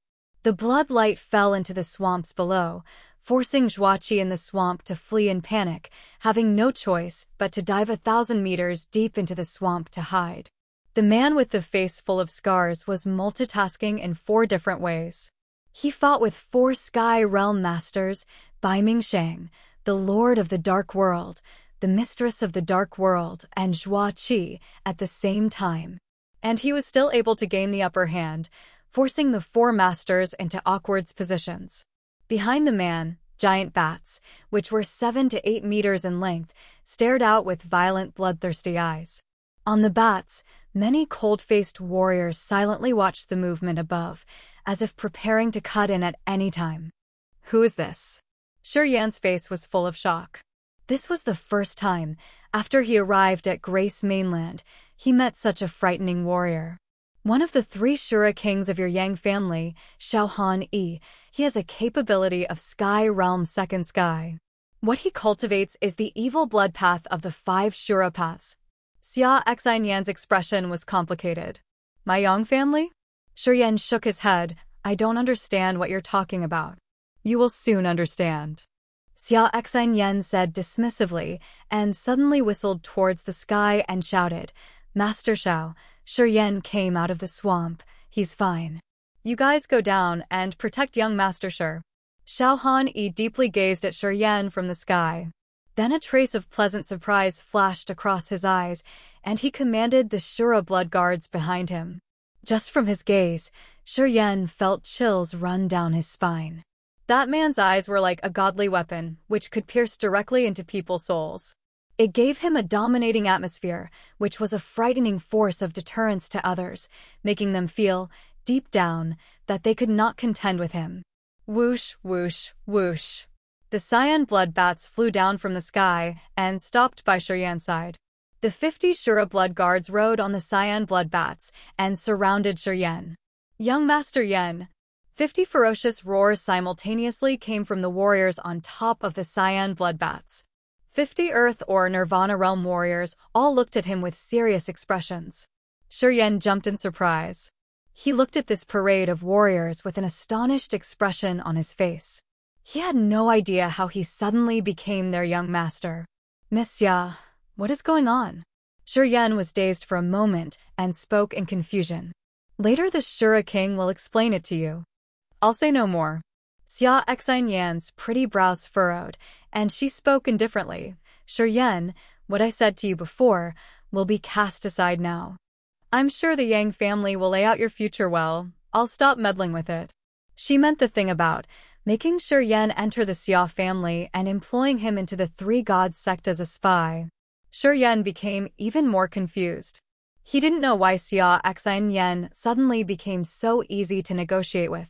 The blood light fell into the swamps below, forcing Zhuaqi in the swamp to flee in panic, having no choice but to dive 1,000 meters deep into the swamp to hide. The man with the face full of scars was multitasking in 4 different ways. He fought with 4 Sky Realm Masters, Bai Mingsheng, the Lord of the Dark World, the Mistress of the Dark World, and Zhuaqi at the same time. And he was still able to gain the upper hand, forcing the 4 masters into awkward positions. Behind the man, giant bats, which were 7 to 8 meters in length, stared out with violent bloodthirsty eyes. On the bats, many cold-faced warriors silently watched the movement above, as if preparing to cut in at any time. Who is this? Shura's face was full of shock. This was the first time, after he arrived at Grace Mainland, he met such a frightening warrior. One of the 3 Shura kings of your Yang family, Xiaohan Yi, he has a capability of Sky Realm Second Sky. What he cultivates is the evil blood path of the 5 Shura paths. Xia Xianyan's expression was complicated. My Yang family? Shura shook his head. I don't understand what you're talking about. You will soon understand. Xia Xianyan said dismissively, and suddenly whistled towards the sky and shouted, Master Xiao, Shura came out of the swamp. He's fine. You guys go down and protect young Master Shur. Xiaohan Yi deeply gazed at Shura from the sky. Then a trace of pleasant surprise flashed across his eyes, and he commanded the Shura blood guards behind him. Just from his gaze, Shuryen felt chills run down his spine. That man's eyes were like a godly weapon, which could pierce directly into people's souls. It gave him a dominating atmosphere, which was a frightening force of deterrence to others, making them feel, deep down, that they could not contend with him. Whoosh, whoosh, whoosh. The cyan blood bats flew down from the sky and stopped by Shuryen's side. The 50 Shura blood guards rode on the cyan blood bats and surrounded Shuryen. Young Master Yen. 50 ferocious roars simultaneously came from the warriors on top of the cyan blood bats. 50 Earth or Nirvana realm warriors all looked at him with serious expressions. Shuryen jumped in surprise. He looked at this parade of warriors with an astonished expression on his face. He had no idea how he suddenly became their young master. Monsieur, what is going on? Shuryen was dazed for a moment and spoke in confusion. Later the Shura king will explain it to you. I'll say no more. Xia Xinyan's pretty brows furrowed, and she spoke indifferently. Shuryen, what I said to you before will be cast aside now. I'm sure the Yang family will lay out your future well. I'll stop meddling with it. She meant the thing about making Shuryen enter the Xia family and employing him into the Three Gods sect as a spy. Shuryen became even more confused. He didn't know why Xia Xinyan suddenly became so easy to negotiate with.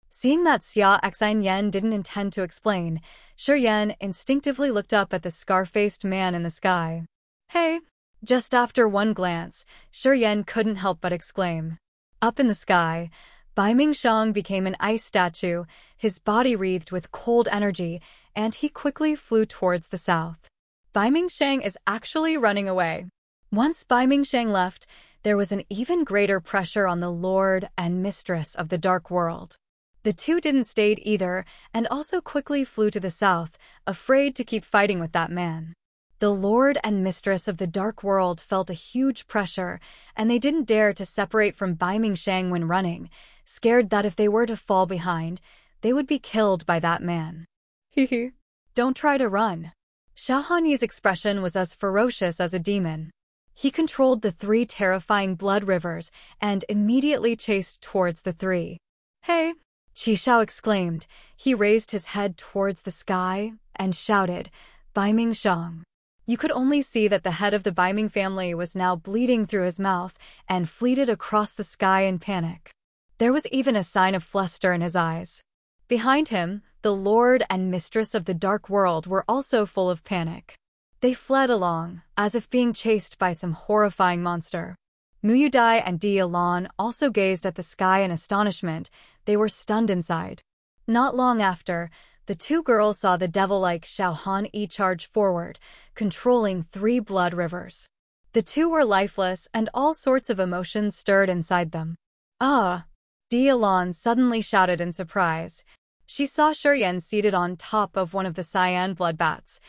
Seeing that Xia Xinyan didn't intend to explain, Shuryen instinctively looked up at the scar-faced man in the sky. Hey! Just after one glance, Shuryen couldn't help but exclaim. Up in the sky, Bai Mingshang became an ice statue, his body wreathed with cold energy, and he quickly flew towards the south. Bai Mingshang is actually running away. Once Bai Mingshang left, there was an even greater pressure on the Lord and Mistress of the Dark World. The two didn't stay either, and also quickly flew to the south, afraid to keep fighting with that man. The Lord and Mistress of the Dark World felt a huge pressure, and they didn't dare to separate from Bai Mingshang when running, scared that if they were to fall behind, they would be killed by that man. Hehe. Don't try to run. Xiaohanyi's expression was as ferocious as a demon. He controlled the 3 terrifying blood rivers and immediately chased towards the 3. Hey! Qi Xiao exclaimed. He raised his head towards the sky and shouted, Bai Mingshang. You could only see that the head of the Bai Ming family was now bleeding through his mouth and fleeted across the sky in panic. There was even a sign of fluster in his eyes. Behind him, the Lord and Mistress of the Dark World were also full of panic. They fled along, as if being chased by some horrifying monster. Mu Yudai and Di Alan also gazed at the sky in astonishment. They were stunned inside. Not long after, the 2 girls saw the devil-like Xiaohanyi charge forward, controlling 3 blood rivers. The 2 were lifeless, and all sorts of emotions stirred inside them. Ah! Di Alan suddenly shouted in surprise. She saw Shuryen seated on top of one of the cyan blood bats.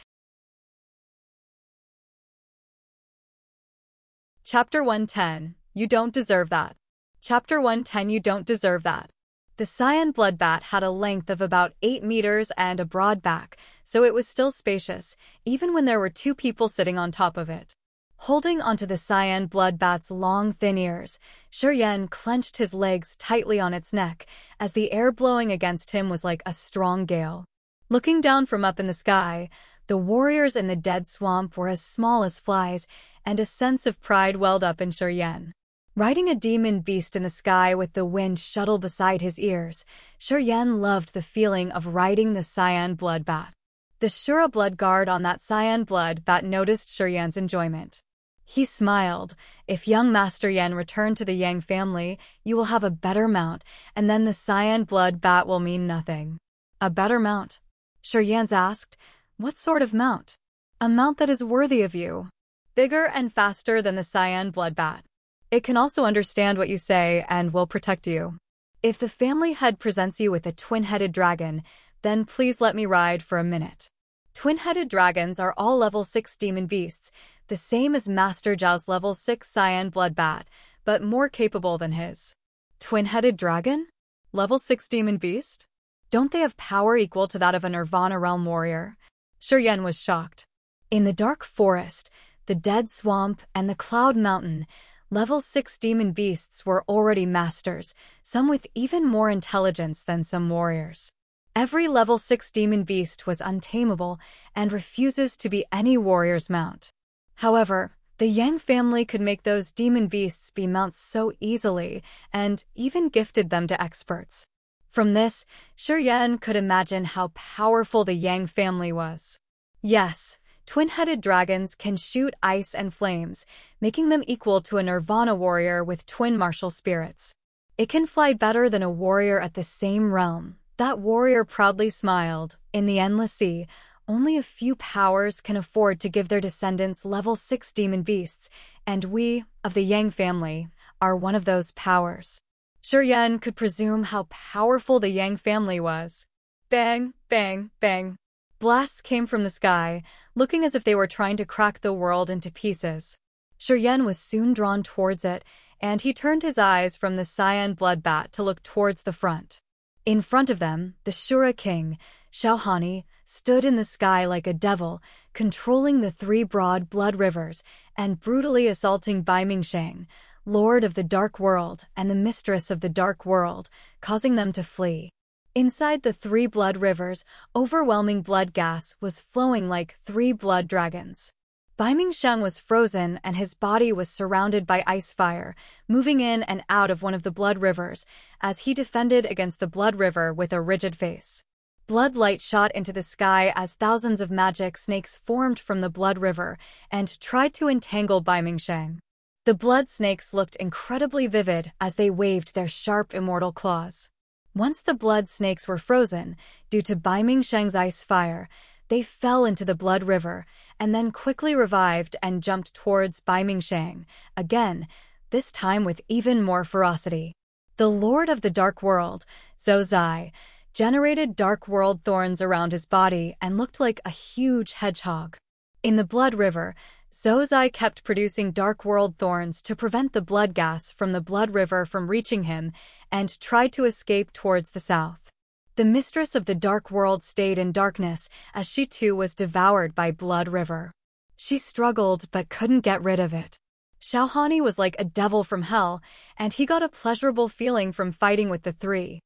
Chapter 110. You don't deserve that. Chapter 110. You don't deserve that. The cyan blood bat had a length of about 8 meters and a broad back, so it was still spacious, even when there were 2 people sitting on top of it. Holding onto the cyan blood bat's long, thin ears, Shuryen clenched his legs tightly on its neck, as the air blowing against him was like a strong gale. Looking down from up in the sky, the warriors in the dead swamp were as small as flies, and a sense of pride welled up in Shuryen. Riding a demon beast in the sky with the wind shuttle beside his ears, Shuryen loved the feeling of riding the cyan blood bat. The Shura blood guard on that cyan blood bat noticed Shuryen's enjoyment. He smiled. If young Master Yen returned to the Yang family, you will have a better mount, and then the cyan blood bat will mean nothing. A better mount? Shuryen asked. What sort of mount? A mount that is worthy of you. Bigger and faster than the cyan blood bat. It can also understand what you say and will protect you. If the family head presents you with a twin-headed dragon, then please let me ride for a minute. Twin-headed dragons are all level 6 demon beasts, the same as Master Zhao's level 6 cyan blood bat, but more capable than his. Twin-headed dragon? Level 6 demon beast? Don't they have power equal to that of a Nirvana realm warrior? Shuryen was shocked. In the dark forest, the dead swamp, and the cloud mountain, level 6 demon beasts were already masters, some with even more intelligence than some warriors. Every level 6 demon beast was untamable and refuses to be any warrior's mount. However, the Yang family could make those demon beasts be mounts so easily, and even gifted them to experts. From this, Shura could imagine how powerful the Yang family was. Yes, twin-headed dragons can shoot ice and flames, making them equal to a Nirvana warrior with twin martial spirits. It can fly better than a warrior at the same realm. That warrior proudly smiled. In the Endless Sea, only a few powers can afford to give their descendants level 6 demon beasts, and we, of the Yang family, are one of those powers. Shura could presume how powerful the Yang family was. Bang, bang, bang. Blasts came from the sky, looking as if they were trying to crack the world into pieces. Shura was soon drawn towards it, and he turned his eyes from the cyan bloodbat to look towards the front. In front of them, the Shura king, Shauhani, stood in the sky like a devil, controlling the 3 broad blood rivers and brutally assaulting Bai Mingsheng, lord of the dark world and the mistress of the dark world, causing them to flee. Inside the 3 blood rivers, overwhelming blood gas was flowing like 3 blood dragons. Bai Mingsheng was frozen and his body was surrounded by ice fire, moving in and out of one of the blood rivers as he defended against the blood river with a rigid face. Blood light shot into the sky as thousands of magic snakes formed from the blood river and tried to entangle Bai Mingsheng. The blood snakes looked incredibly vivid as they waved their sharp immortal claws. Once the blood snakes were frozen, due to Bai Mingsheng's ice fire, they fell into the blood river and then quickly revived and jumped towards Bai Mingsheng, again, this time with even more ferocity. The Lord of the Dark World, Zhou Zai, generated dark world thorns around his body and looked like a huge hedgehog. In the blood river, Zhou Zai kept producing dark world thorns to prevent the blood gas from the blood river from reaching him and tried to escape towards the south. The mistress of the dark world stayed in darkness as she too was devoured by blood river. She struggled but couldn't get rid of it. Shauhani was like a devil from hell, and he got a pleasurable feeling from fighting with the 3.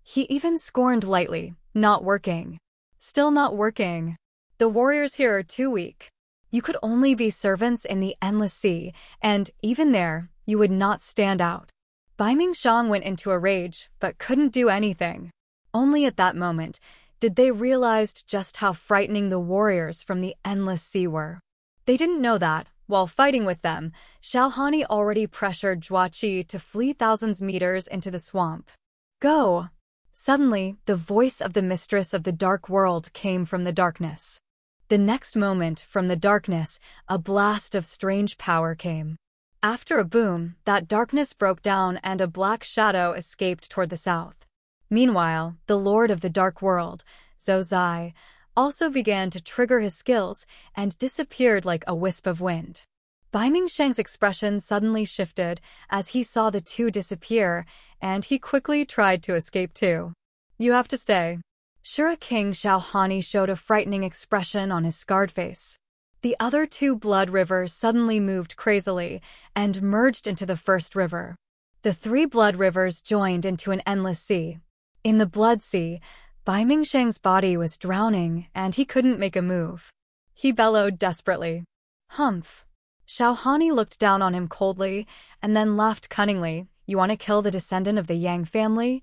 He even scorned lightly, not working. Still not working. The warriors here are too weak. You could only be servants in the Endless Sea, and even there, you would not stand out. Bai Mingsheng went into a rage, but couldn't do anything. Only at that moment did they realize just how frightening the warriors from the Endless Sea were. They didn't know that, while fighting with them, Shauhani already pressured Zhuaqi to flee thousands meters into the swamp. Go! Suddenly, the voice of the mistress of the dark world came from the darkness. The next moment, from the darkness, a blast of strange power came. After a boom, that darkness broke down and a black shadow escaped toward the south. Meanwhile, the Lord of the Dark World, Zhou Zai, also began to trigger his skills and disappeared like a wisp of wind. Bai Mingsheng's expression suddenly shifted as he saw the 2 disappear, and he quickly tried to escape too. You have to stay. Shura King Shauhani showed a frightening expression on his scarred face. The other 2 blood rivers suddenly moved crazily and merged into the first river. The 3 blood rivers joined into an endless sea. In the blood sea, Bai Mingsheng's body was drowning and he couldn't make a move. He bellowed desperately. Humph. Shauhani looked down on him coldly and then laughed cunningly. You want to kill the descendant of the Yang family?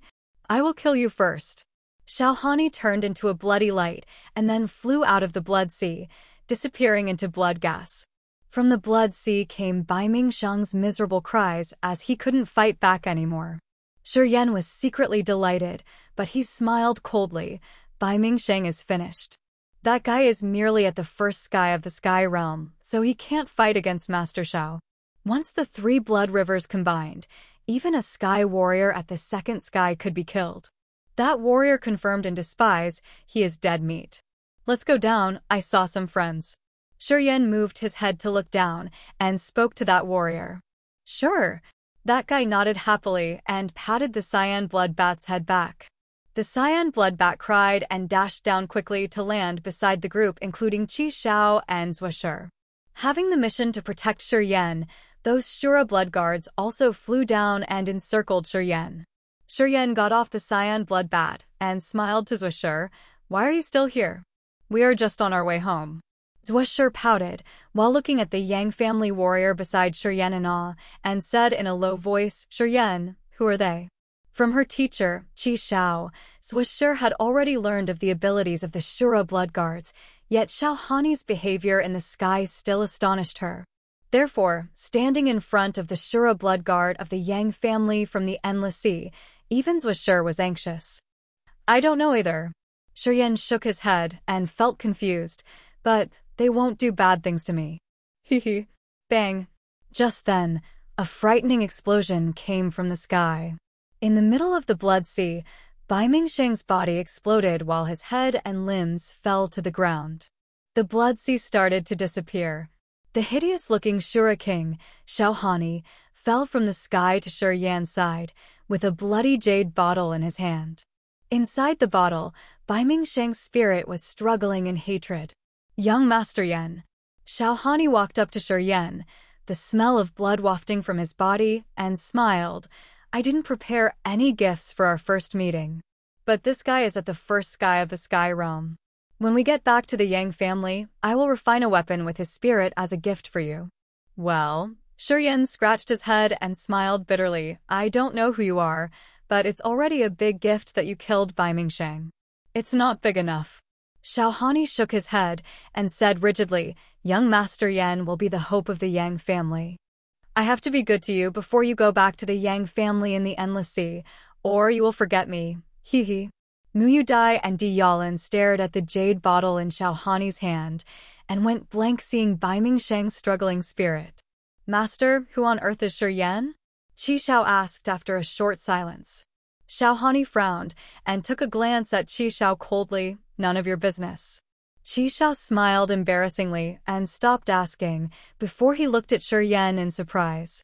I will kill you first. Shauhani turned into a bloody light and then flew out of the blood sea, disappearing into blood gas. From the blood sea came Bai Mingsheng's miserable cries as he couldn't fight back anymore. Shura was secretly delighted, but he smiled coldly. Bai Mingsheng is finished. That guy is merely at the first sky of the sky realm, so he can't fight against Master Shao. Once the 3 blood rivers combined, even a sky warrior at the second sky could be killed. That warrior confirmed in despise, he is dead meat. Let's go down, I saw some friends. Shura moved his head to look down and spoke to that warrior. Sure. That guy nodded happily and patted the cyan bloodbat's head back. The cyan blood bat cried and dashed down quickly to land beside the group, including Qi Xiao and Zhuo. Having the mission to protect Shura, those Shura blood guards also flew down and encircled Shura. Shura got off the cyan blood bat and smiled to Zhuo. "Why are you still here? We are just on our way home." Zhuo pouted while looking at the Yang family warrior beside Shura in awe and said in a low voice, "Shura, who are they?" From her teacher, Qi Xiao, Zhuo had already learned of the abilities of the Shura blood guards, yet Xiaohani's behavior in the sky still astonished her. Therefore, standing in front of the Shura blood guard of the Yang family from the Endless Sea, even Zhuo was anxious. "I don't know either." Shura shook his head and felt confused, "but they won't do bad things to me." Hee. Bang. Just then, a frightening explosion came from the sky. In the middle of the Blood Sea, Bai Mingsheng's body exploded while his head and limbs fell to the ground. The Blood Sea started to disappear. The hideous-looking Shura king, Xiaohani, fell from the sky to Shura's side, with a bloody jade bottle in his hand. Inside the bottle, Bai Mingsheng's spirit was struggling in hatred. "Young Master Yan." Xiaohani walked up to Shura, the smell of blood wafting from his body, and smiled. "I didn't prepare any gifts for our first meeting. But this guy is at the first sky of the sky realm. When we get back to the Yang family, I will refine a weapon with his spirit as a gift for you." "Well," Shura scratched his head and smiled bitterly, "I don't know who you are, but it's already a big gift that you killed Bai Mingsheng." "It's not big enough." Xiaohani shook his head and said rigidly, "Young Master Yan will be the hope of the Yang family. I have to be good to you before you go back to the Yang family in the Endless Sea, or you will forget me." Hee. Mu Dai and Di Yalan stared at the jade bottle in Xiaohani's hand and went blank, seeing Bai Mingsheng's struggling spirit. "Master, who on earth is Shura?" Qi Xiao asked after a short silence. Xiaohani frowned and took a glance at Qi Xiao coldly. "None of your business." Qi Xiao smiled embarrassingly and stopped asking before he looked at Shura in surprise.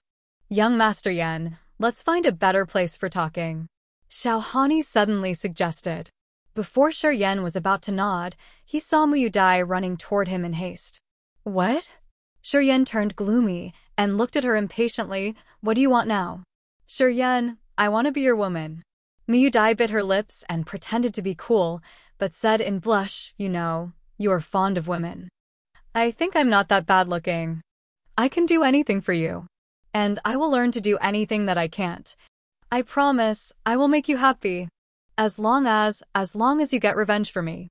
"Young Master Yan, let's find a better place for talking," Xiaohani suddenly suggested. Before Shura was about to nod, he saw Mu Dai running toward him in haste. "What?" Shura turned gloomy and looked at her impatiently. "What do you want now?" "Shura, I want to be your woman." Mu Dai bit her lips and pretended to be cool, but said in blush, "You know, you are fond of women." "I think I'm not that bad looking. I can do anything for you. And I will learn to do anything that I can't. I promise I will make you happy. As long as you get revenge for me.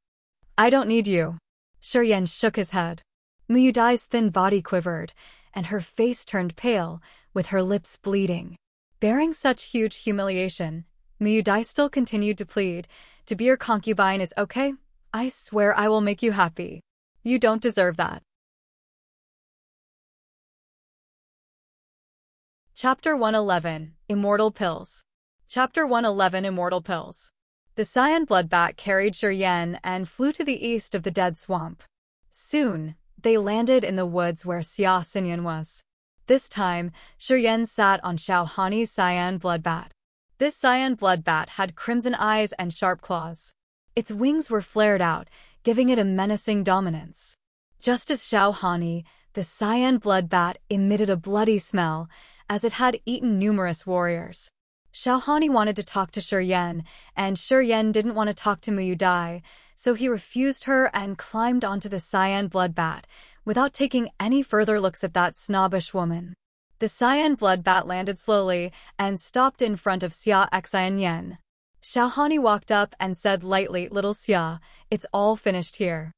I don't need you." Shura shook his head. Mu Dai's thin body quivered, and her face turned pale, with her lips bleeding. Bearing such huge humiliation, Mu Dai still continued to plead, "To be your concubine is okay. I swear I will make you happy. You don't deserve that." Chapter 111, Immortal Pills. Chapter 111, Immortal Pills. The cyan blood bat carried Shura and flew to the east of the dead swamp. Soon, they landed in the woods where Xia Xinyan was. This time, Shura sat on Xiaohani's cyan blood bat. This cyan blood bat had crimson eyes and sharp claws. Its wings were flared out, giving it a menacing dominance. Just as Xiaohani, the cyan blood bat emitted a bloody smell, as it had eaten numerous warriors. Xiaohani wanted to talk to Shura, and Shura didn't want to talk to Mu Dai, so he refused her and climbed onto the cyan blood bat, without taking any further looks at that snobbish woman. The cyan blood bat landed slowly and stopped in front of Xia Xianyan. Xiaohani walked up and said lightly, "Little Xia, it's all finished here.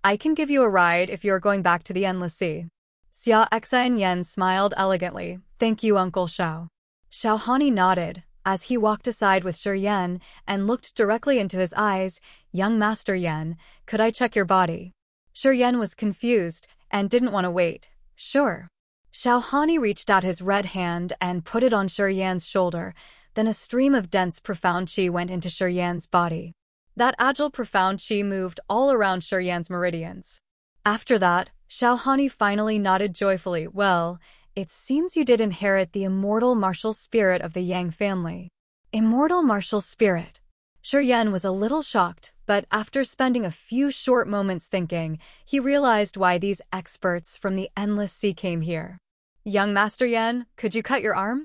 I can give you a ride if you are going back to the Endless Sea." Xia Xianyan smiled elegantly. "Thank you, Uncle Xiao." Xiaohani nodded as he walked aside with Shura and looked directly into his eyes. "Young Master Yan, could I check your body?" Shura was confused and didn't want to wait. "Sure." Xiaohani reached out his red hand and put it on Shura's shoulder. Then a stream of dense, profound qi went into Shura's body. That agile, profound qi moved all around Shura's meridians. After that, Xiaohani finally nodded joyfully. "Well, it seems you did inherit the immortal martial spirit of the Yang family." Immortal martial spirit. Shuryen was a little shocked, but after spending a few short moments thinking, he realized why these experts from the Endless Sea came here. Young Master Yen, could you cut your arm?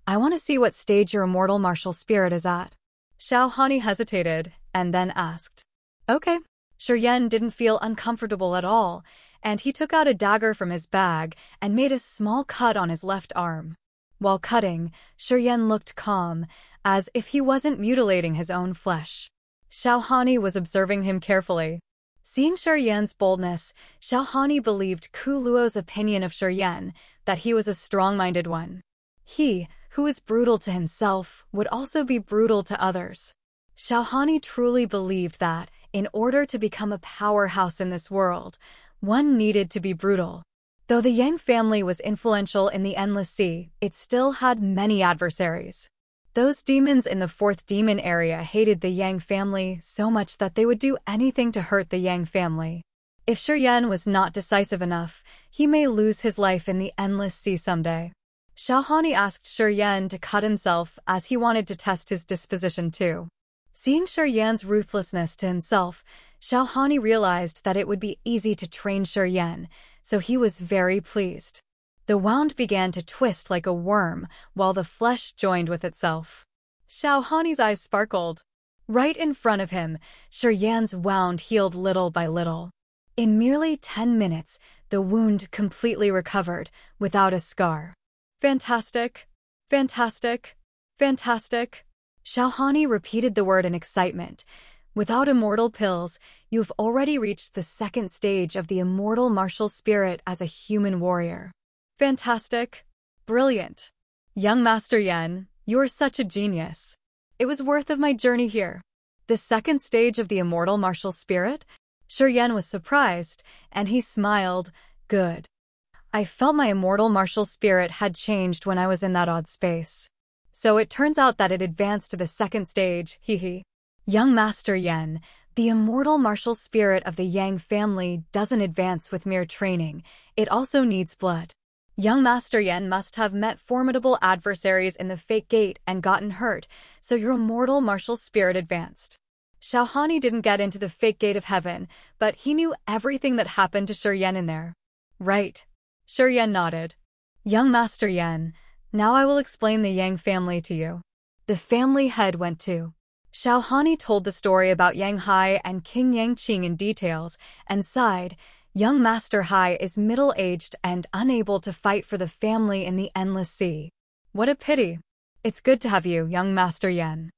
I want to see what stage your immortal martial spirit is at. Xiao Hani hesitated, and then asked. Okay. Shuryen didn't feel uncomfortable at all, and he took out a dagger from his bag and made a small cut on his left arm. While cutting, Shuryen looked calm, as if he wasn't mutilating his own flesh. Xiao Hani was observing him carefully. Seeing Shuryen's boldness, Xiao Hani believed Ku Luo's opinion of Shuryen, that he was a strong-minded one. He, who was brutal to himself, would also be brutal to others. Xiao Hani truly believed that, in order to become a powerhouse in this world, one needed to be brutal. Though the Yang family was influential in the Endless Sea, it still had many adversaries. Those demons in the fourth demon area hated the Yang family so much that they would do anything to hurt the Yang family. If Shuryen was not decisive enough, he may lose his life in the Endless Sea someday. Xiao Hani asked Shuryen to cut himself as he wanted to test his disposition too. Seeing Shuryen's ruthlessness to himself, Xiao Hani realized that it would be easy to train Shuryen, so he was very pleased. The wound began to twist like a worm, while the flesh joined with itself. Xiao Hani's eyes sparkled. Right in front of him, Shuryen's wound healed little by little. In merely 10 minutes, the wound completely recovered, without a scar. Fantastic! Fantastic! Fantastic! Xiao Hani repeated the word in excitement. Without immortal pills, you've already reached the second stage of the immortal martial spirit as a human warrior. Fantastic! Brilliant! Young Master Yen, you're such a genius. It was worth of my journey here. The second stage of the immortal martial spirit? Shuryen was surprised, and he smiled. Good. I felt my immortal martial spirit had changed when I was in that odd space. So it turns out that it advanced to the second stage, hee. Young Master Yen, the immortal martial spirit of the Yang family doesn't advance with mere training, it also needs blood. Young Master Yen must have met formidable adversaries in the fake gate and gotten hurt, so your immortal martial spirit advanced. Xiao Hani didn't get into the fake gate of heaven, but he knew everything that happened to Shuryen in there. Right. Shuryen nodded. Young Master Yen, now I will explain the Yang family to you. The family head went to. Xiao Hani told the story about Yang Hai and King Yang Qing in details, and sighed. Young Master Hai is middle-aged and unable to fight for the family in the Endless Sea. What a pity. It's good to have you, Young Master Yen.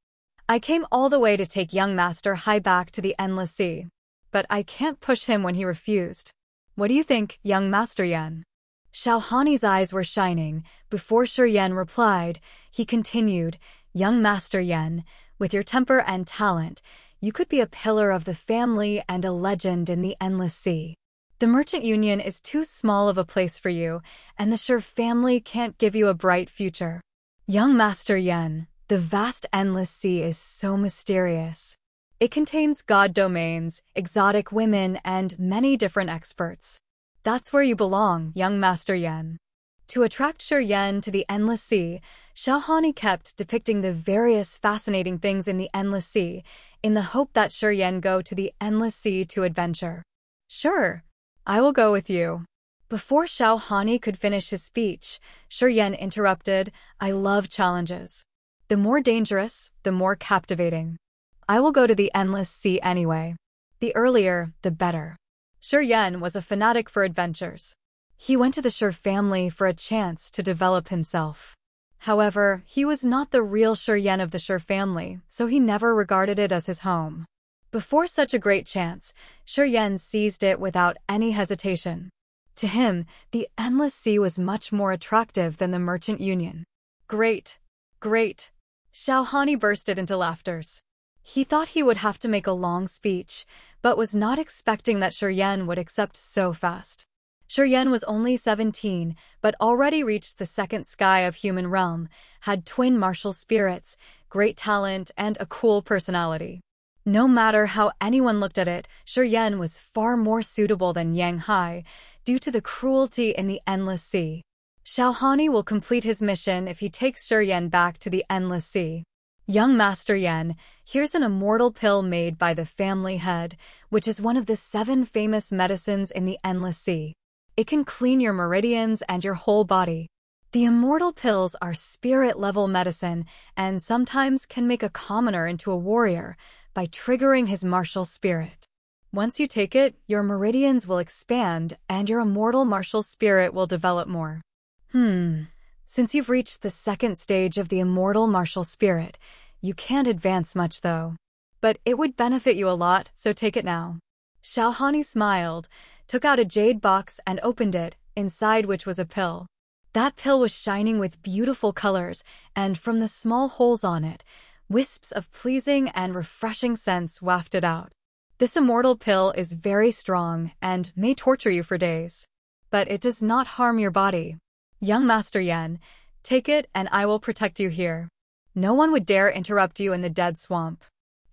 I came all the way to take Young Master Hai back to the Endless Sea. But I can't push him when he refused. What do you think, Young Master Yen? Xiao Hani's eyes were shining. Before Shuryen replied, he continued, Young Master Yen, with your temper and talent, you could be a pillar of the family and a legend in the Endless Sea. The Merchant Union is too small of a place for you, and the Shur family can't give you a bright future. Young Master Yen, the vast Endless Sea is so mysterious. It contains god domains, exotic women, and many different experts. That's where you belong, Young Master Yen. To attract Shuryen to the Endless Sea, Xiao Hani kept depicting the various fascinating things in the Endless Sea, in the hope that Shuryen go to the Endless Sea to adventure. Sure, I will go with you. Before Xiao Hani could finish his speech, Shuryen interrupted, I love challenges. The more dangerous, the more captivating. I will go to the Endless Sea anyway. The earlier, the better. Shuryen was a fanatic for adventures. He went to the Shur family for a chance to develop himself. However, he was not the real Shuryen of the Shur family, so he never regarded it as his home. Before such a great chance, Shuryen seized it without any hesitation. To him, the Endless Sea was much more attractive than the Merchant Union. Great! Great! Xiao Hani bursted into laughter. He thought he would have to make a long speech, but was not expecting that Shuryen would accept so fast. Shuryen was only 17, but already reached the second sky of human realm, had twin martial spirits, great talent, and a cool personality. No matter how anyone looked at it, Shuryen was far more suitable than Yang Hai, due to the cruelty in the Endless Sea. Xiao Hani will complete his mission if he takes Shuryen back to the Endless Sea. Young Master Yen, here's an immortal pill made by the family head, which is one of the 7 famous medicines in the Endless Sea. It can clean your meridians and your whole body. The immortal pills are spirit-level medicine and sometimes can make a commoner into a warrior by triggering his martial spirit. Once you take it, your meridians will expand and your immortal martial spirit will develop more. Since you've reached the 2nd stage of the immortal martial spirit, you can't advance much though. But it would benefit you a lot, so take it now. Xiaohani smiled, took out a jade box and opened it, inside which was a pill. That pill was shining with beautiful colors, and from the small holes on it, wisps of pleasing and refreshing scents wafted out. This immortal pill is very strong and may torture you for days. But it does not harm your body. Young Master Yen, take it and I will protect you here. No one would dare interrupt you in the dead swamp.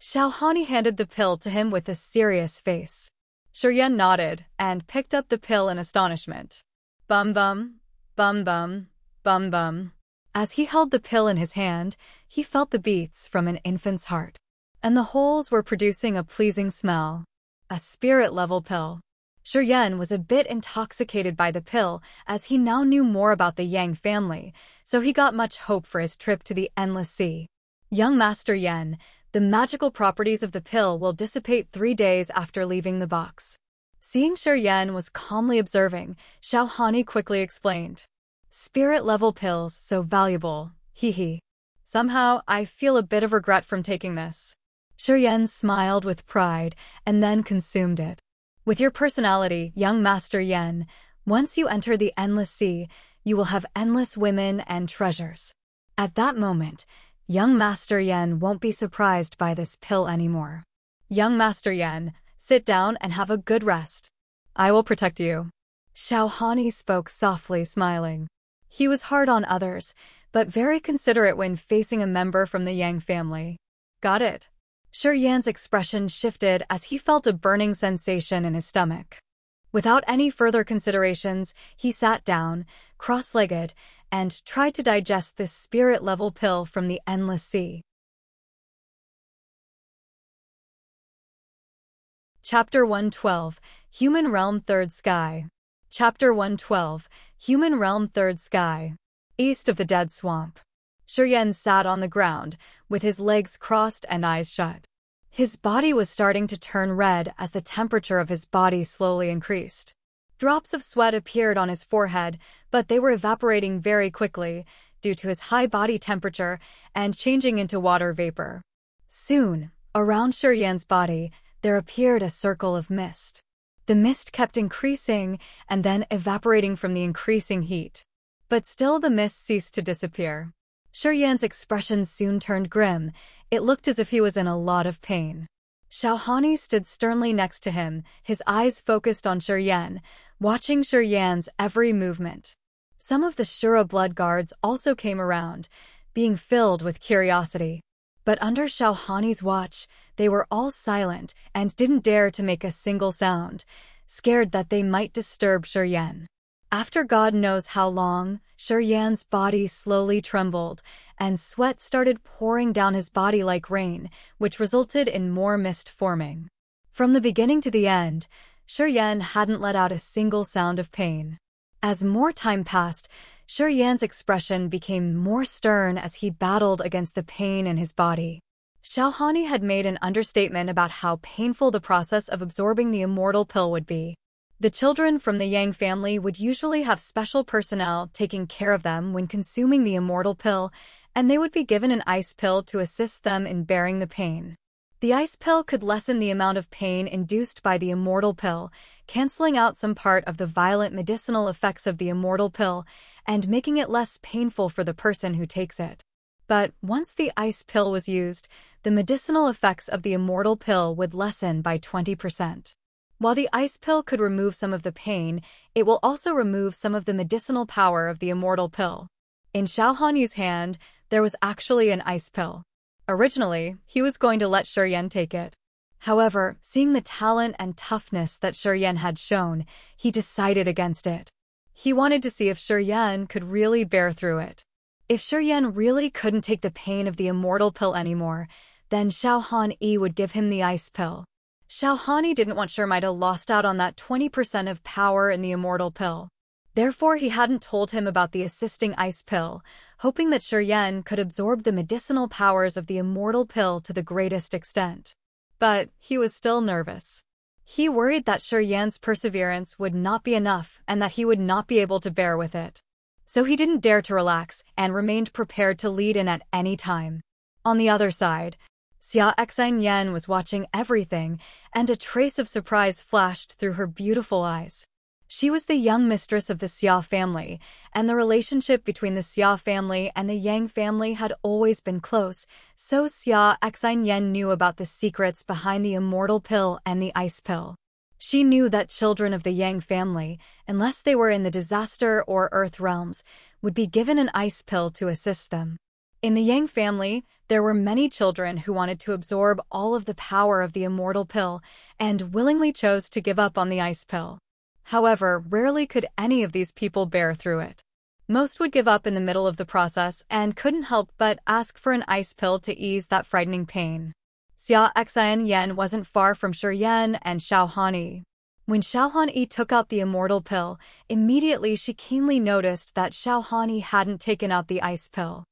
Xiaohani handed the pill to him with a serious face. Shura nodded and picked up the pill in astonishment. Bum bum, bum bum, bum bum. As he held the pill in his hand, he felt the beats from an infant's heart. And the holes were producing a pleasing smell. A spirit-level pill. Shura was a bit intoxicated by the pill as he now knew more about the Yang family, so he got much hope for his trip to the Endless Sea. Young Master Yen, the magical properties of the pill will dissipate 3 days after leaving the box. Seeing Shura was calmly observing, Xiaohani quickly explained. Spirit-level pills, so valuable, hee. Somehow, I feel a bit of regret from taking this. Shura smiled with pride and then consumed it. With your personality, young Master Yen, once you enter the Endless Sea, you will have endless women and treasures. At that moment, young Master Yen won't be surprised by this pill anymore. Young Master Yen, sit down and have a good rest. I will protect you. Xiaohani spoke softly, smiling. He was hard on others, but very considerate when facing a member from the Yang family. Got it. Shura's expression shifted as he felt a burning sensation in his stomach. Without any further considerations, he sat down, cross-legged, and tried to digest this spirit-level pill from the Endless Sea. Chapter 112, Human Realm Third Sky. Chapter 112, Human Realm Third Sky. East of the Dead Swamp. Shura sat on the ground, with his legs crossed and eyes shut. His body was starting to turn red as the temperature of his body slowly increased. Drops of sweat appeared on his forehead, but they were evaporating very quickly due to his high body temperature and changing into water vapor. Soon, around Shura's body, there appeared a circle of mist. The mist kept increasing and then evaporating from the increasing heat. But still the mist ceased to disappear. Shura's expression soon turned grim. It looked as if he was in a lot of pain. Xiaohani stood sternly next to him, his eyes focused on Shura, watching Shura's every movement. Some of the Shura blood guards also came around, being filled with curiosity. But under Xiaohani's watch, they were all silent and didn't dare to make a single sound, scared that they might disturb Shura. After God knows how long, Shura's body slowly trembled, and sweat started pouring down his body like rain, which resulted in more mist forming. From the beginning to the end, Shura hadn't let out a single sound of pain. As more time passed, Shura's expression became more stern as he battled against the pain in his body. Xiaohani had made an understatement about how painful the process of absorbing the immortal pill would be. The children from the Yang family would usually have special personnel taking care of them when consuming the immortal pill, and they would be given an ice pill to assist them in bearing the pain. The ice pill could lessen the amount of pain induced by the immortal pill, canceling out some part of the violent medicinal effects of the immortal pill and making it less painful for the person who takes it. But once the ice pill was used, the medicinal effects of the immortal pill would lessen by 20%. While the ice pill could remove some of the pain, it will also remove some of the medicinal power of the immortal pill. In Xiaohani's hand, there was actually an ice pill. Originally, he was going to let Shura take it. However, seeing the talent and toughness that Shura had shown, he decided against it. He wanted to see if Shura could really bear through it. If Shuryan really couldn't take the pain of the immortal pill anymore, then Xiao Han-yi would give him the ice pill. Xiao Han-yi didn't want Shuryan to lost out on that 20% of power in the immortal pill. Therefore, he hadn't told him about the assisting ice pill, hoping that Shuryan could absorb the medicinal powers of the immortal pill to the greatest extent. But he was still nervous. He worried that Shuryan's perseverance would not be enough and that he would not be able to bear with it. So he didn't dare to relax and remained prepared to lead in at any time. On the other side, Xia Xinyan was watching everything, and a trace of surprise flashed through her beautiful eyes. She was the young mistress of the Xia family, and the relationship between the Xia family and the Yang family had always been close, so Xia Xinyan knew about the secrets behind the immortal pill and the ice pill. She knew that children of the Yang family, unless they were in the disaster or earth realms, would be given an ice pill to assist them. In the Yang family, there were many children who wanted to absorb all of the power of the immortal pill and willingly chose to give up on the ice pill. However, rarely could any of these people bear through it. Most would give up in the middle of the process and couldn't help but ask for an ice pill to ease that frightening pain. Xia Xinyan wasn't far from Shuryan and Xiao Han-yi. When Xiao Han-yi took out the immortal pill, immediately she keenly noticed that Xiao Han-yi hadn't taken out the ice pill.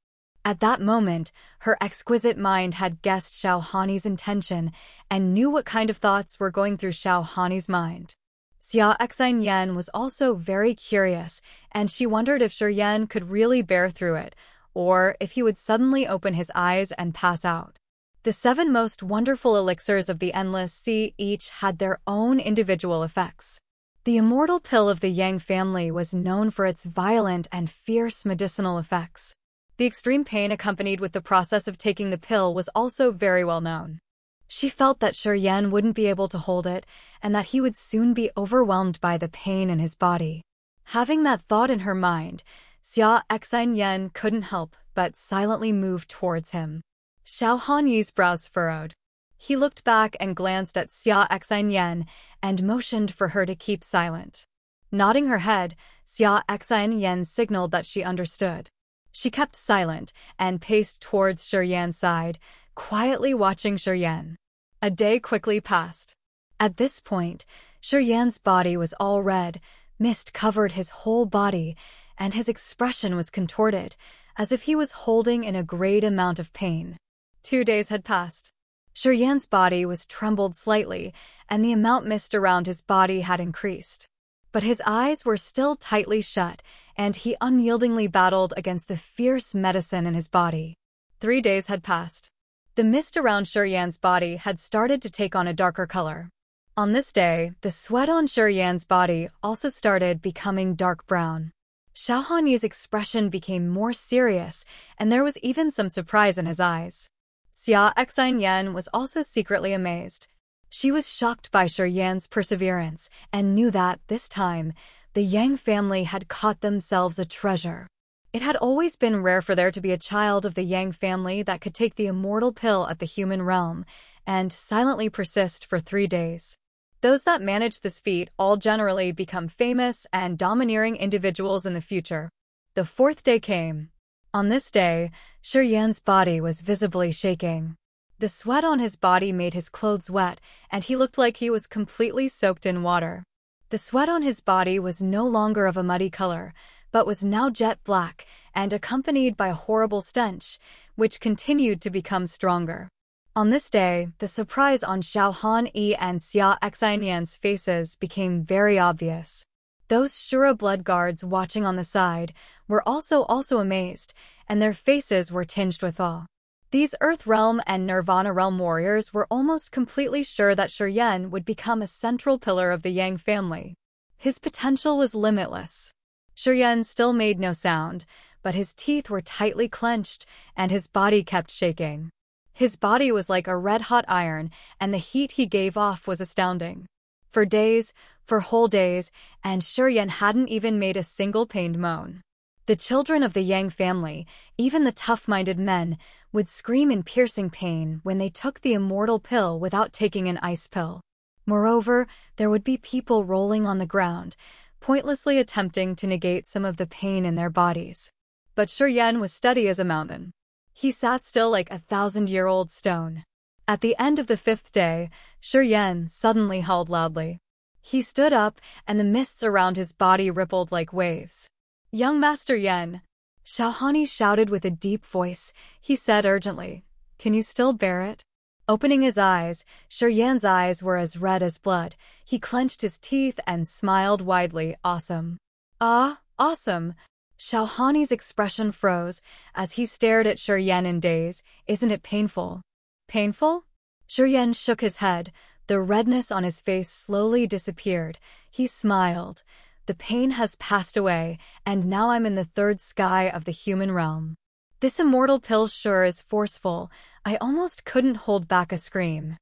At that moment, her exquisite mind had guessed Xiao Han-yi's intention and knew what kind of thoughts were going through Xiao Han-yi's mind. Xia Xinyan was also very curious, and she wondered if Shuryan could really bear through it, or if he would suddenly open his eyes and pass out. The 7 most wonderful elixirs of the Endless Sea each had their own individual effects. The immortal pill of the Yang family was known for its violent and fierce medicinal effects. The extreme pain accompanied with the process of taking the pill was also very well known. She felt that Shuryan wouldn't be able to hold it, and that he would soon be overwhelmed by the pain in his body. Having that thought in her mind, Xia Xinyan couldn't help but silently move towards him. Xiao Han-yi's brows furrowed. He looked back and glanced at Xia Xinyan and motioned for her to keep silent. Nodding her head, Xia Xinyan signaled that she understood. She kept silent and paced towards Shuryan's side, quietly watching Shuryan. A day quickly passed. At this point, Shuryan's body was all red, mist covered his whole body, and his expression was contorted, as if he was holding in a great amount of pain. 2 days had passed. Shuryan's body was trembled slightly, and the amount mist around his body had increased. But his eyes were still tightly shut, and he unyieldingly battled against the fierce medicine in his body. 3 days had passed. The mist around Shuryan's body had started to take on a darker color. On this day, the sweat on Shuryan's body also started becoming dark brown. Xiao Han-yi's expression became more serious, and there was even some surprise in his eyes. Xia Xinyan was also secretly amazed. She was shocked by Shuryan's perseverance and knew that, this time, the Yang family had caught themselves a treasure. It had always been rare for there to be a child of the Yang family that could take the immortal pill at the human realm and silently persist for 3 days. Those that manage this feat all generally become famous and domineering individuals in the future. The 4th day came. On this day, Shuryan's body was visibly shaking. The sweat on his body made his clothes wet, and he looked like he was completely soaked in water. The sweat on his body was no longer of a muddy color, but was now jet black and accompanied by a horrible stench, which continued to become stronger. On this day, the surprise on Xiao Han-yi and Xia Xinyan's faces became very obvious. Those Shura blood guards watching on the side were also amazed, and their faces were tinged with awe. These Earth Realm and Nirvana Realm warriors were almost completely sure that Shuryan would become a central pillar of the Yang family. His potential was limitless. Shuryan still made no sound, but his teeth were tightly clenched, and his body kept shaking. His body was like a red-hot iron, and the heat he gave off was astounding. For days, for whole days, and Shuryan hadn't even made a single pained moan. The children of the Yang family, even the tough-minded men, would scream in piercing pain when they took the immortal pill without taking an ice pill. Moreover, there would be people rolling on the ground, pointlessly attempting to negate some of the pain in their bodies. But Shura was steady as a mountain. He sat still like a 1,000-year-old stone. At the end of the 5th day, Shura suddenly howled loudly. He stood up, and the mists around his body rippled like waves. "Young Master Yen," Xiaohani shouted with a deep voice. He said urgently, "Can you still bear it?" Opening his eyes, Shura's eyes were as red as blood. He clenched his teeth and smiled widely. "Awesome." "Ah, awesome." Xiaohani's expression froze as he stared at Shura in daze. "Isn't it painful?" "Painful?" Shura shook his head. The redness on his face slowly disappeared. He smiled. "The pain has passed away, and now I'm in the 3rd sky of the human realm. This immortal pill sure is forceful. I almost couldn't hold back a scream.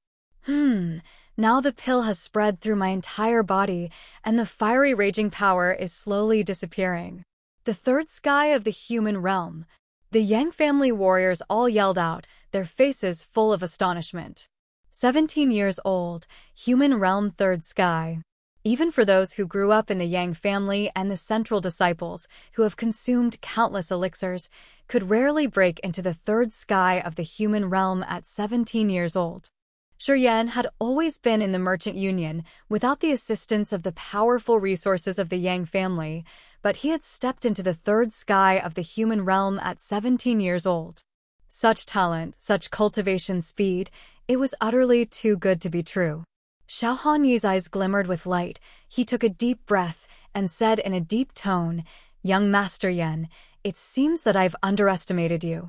Now the pill has spread through my entire body, and the fiery raging power is slowly disappearing." The 3rd sky of the human realm. The Yang family warriors all yelled out, their faces full of astonishment. 17 years old, human realm 3rd sky. Even for those who grew up in the Yang family and the central disciples, who have consumed countless elixirs, could rarely break into the 3rd sky of the human realm at 17 years old. Shura had always been in the Merchant Union without the assistance of the powerful resources of the Yang family, but he had stepped into the 3rd sky of the human realm at 17 years old. Such talent, such cultivation speed, it was utterly too good to be true. Xiaohani's eyes glimmered with light. He took a deep breath and said in a deep tone, "Young Master Yen, it seems that I've underestimated you."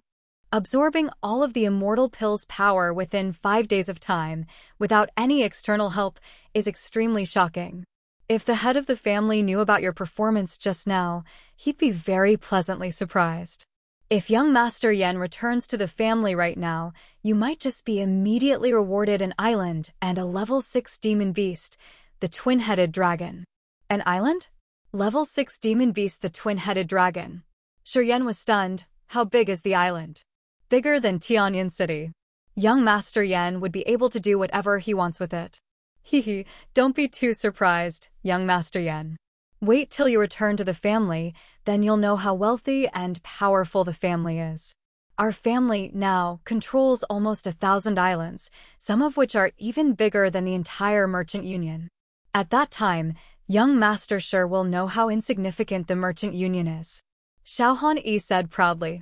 Absorbing all of the immortal pill's power within 5 days of time, without any external help, is extremely shocking. If the head of the family knew about your performance just now, he'd be very pleasantly surprised. If young Master Yen returns to the family right now, you might just be immediately rewarded an island and a level 6 demon beast, the twin-headed dragon. An island? Level 6 demon beast, the twin-headed dragon. Shura was stunned. How big is the island? Bigger than Tianyan City. Young Master Yen would be able to do whatever he wants with it. Hehe, don't be too surprised, young Master Yen. Wait till you return to the family, then you'll know how wealthy and powerful the family is. Our family now controls almost 1,000 islands, some of which are even bigger than the entire Merchant Union. At that time, young Master Shur will know how insignificant the Merchant Union is. Xiaohani said proudly.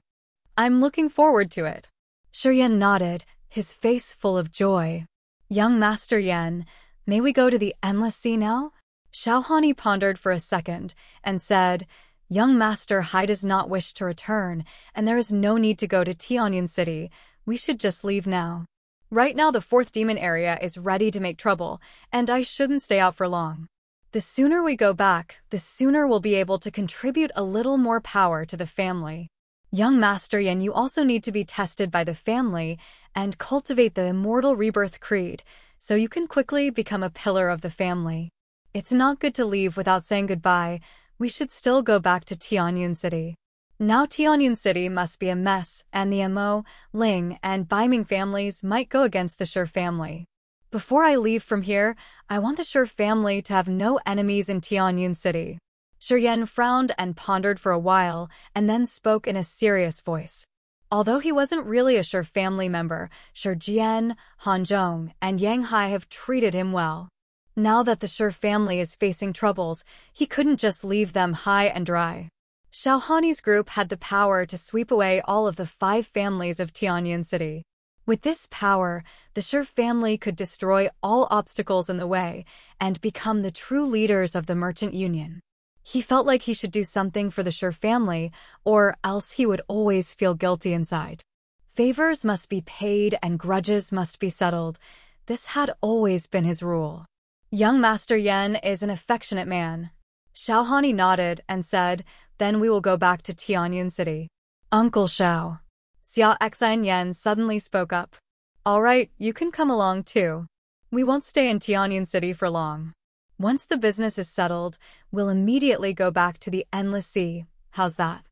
I'm looking forward to it. Shura nodded, his face full of joy. Young Master Yen, may we go to the Endless Sea now? Xiaohani pondered for a second and said, Young Master Hai does not wish to return, and there is no need to go to Tianyan City. We should just leave now. Right now the 4th demon area is ready to make trouble, and I shouldn't stay out for long. The sooner we go back, the sooner we'll be able to contribute a little more power to the family. Young Master Yen, you also need to be tested by the family and cultivate the immortal rebirth creed, so you can quickly become a pillar of the family. It's not good to leave without saying goodbye. We should still go back to Tianyan City. Now Tianyan City must be a mess, and the Mo, Ling, and Baiming families might go against the Shur family. Before I leave from here, I want the Shur family to have no enemies in Tianyan City. Shura frowned and pondered for a while, and then spoke in a serious voice. Although he wasn't really a Shur family member, Shur Jian, Hanzhong, and Yang Hai have treated him well. Now that the Shur family is facing troubles, he couldn't just leave them high and dry. Xiaohani's group had the power to sweep away all of the 5 families of Tianyan City. With this power, the Shur family could destroy all obstacles in the way and become the true leaders of the Merchant Union. He felt like he should do something for the Shur family, or else he would always feel guilty inside. Favors must be paid and grudges must be settled. This had always been his rule. Young Master Yen is an affectionate man. Xiaohani nodded and said, then we will go back to Tianyan City. Uncle Xiao. Xia Xan Yen suddenly spoke up. All right, you can come along too. We won't stay in Tianyan City for long. Once the business is settled, we'll immediately go back to the Endless Sea. How's that?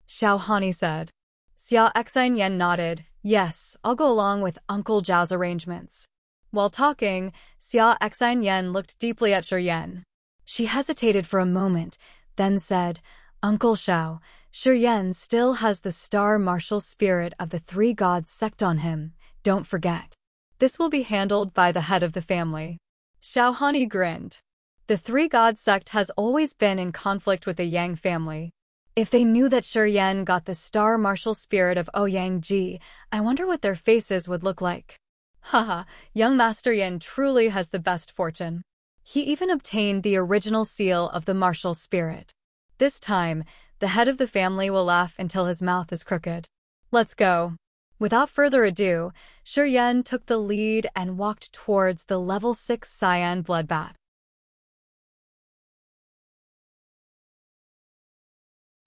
Xiaohani said. Xia Xan Yen nodded. Yes, I'll go along with Uncle Zhao's arrangements. While talking, Xia Xan Yen looked deeply at Shur Yen. She hesitated for a moment, then said, Uncle Xiao, Shura still has the star martial spirit of the three gods sect on him, don't forget. This will be handled by the head of the family. Xiaohani grinned. The three god sect has always been in conflict with the Yang family. If they knew that Shura got the star martial spirit of Ouyang Ji, I wonder what their faces would look like. Haha, young Master Yan truly has the best fortune. He even obtained the original seal of the martial spirit. This time, the head of the family will laugh until his mouth is crooked. Let's go. Without further ado, Shura took the lead and walked towards the level 6 cyan bloodbath.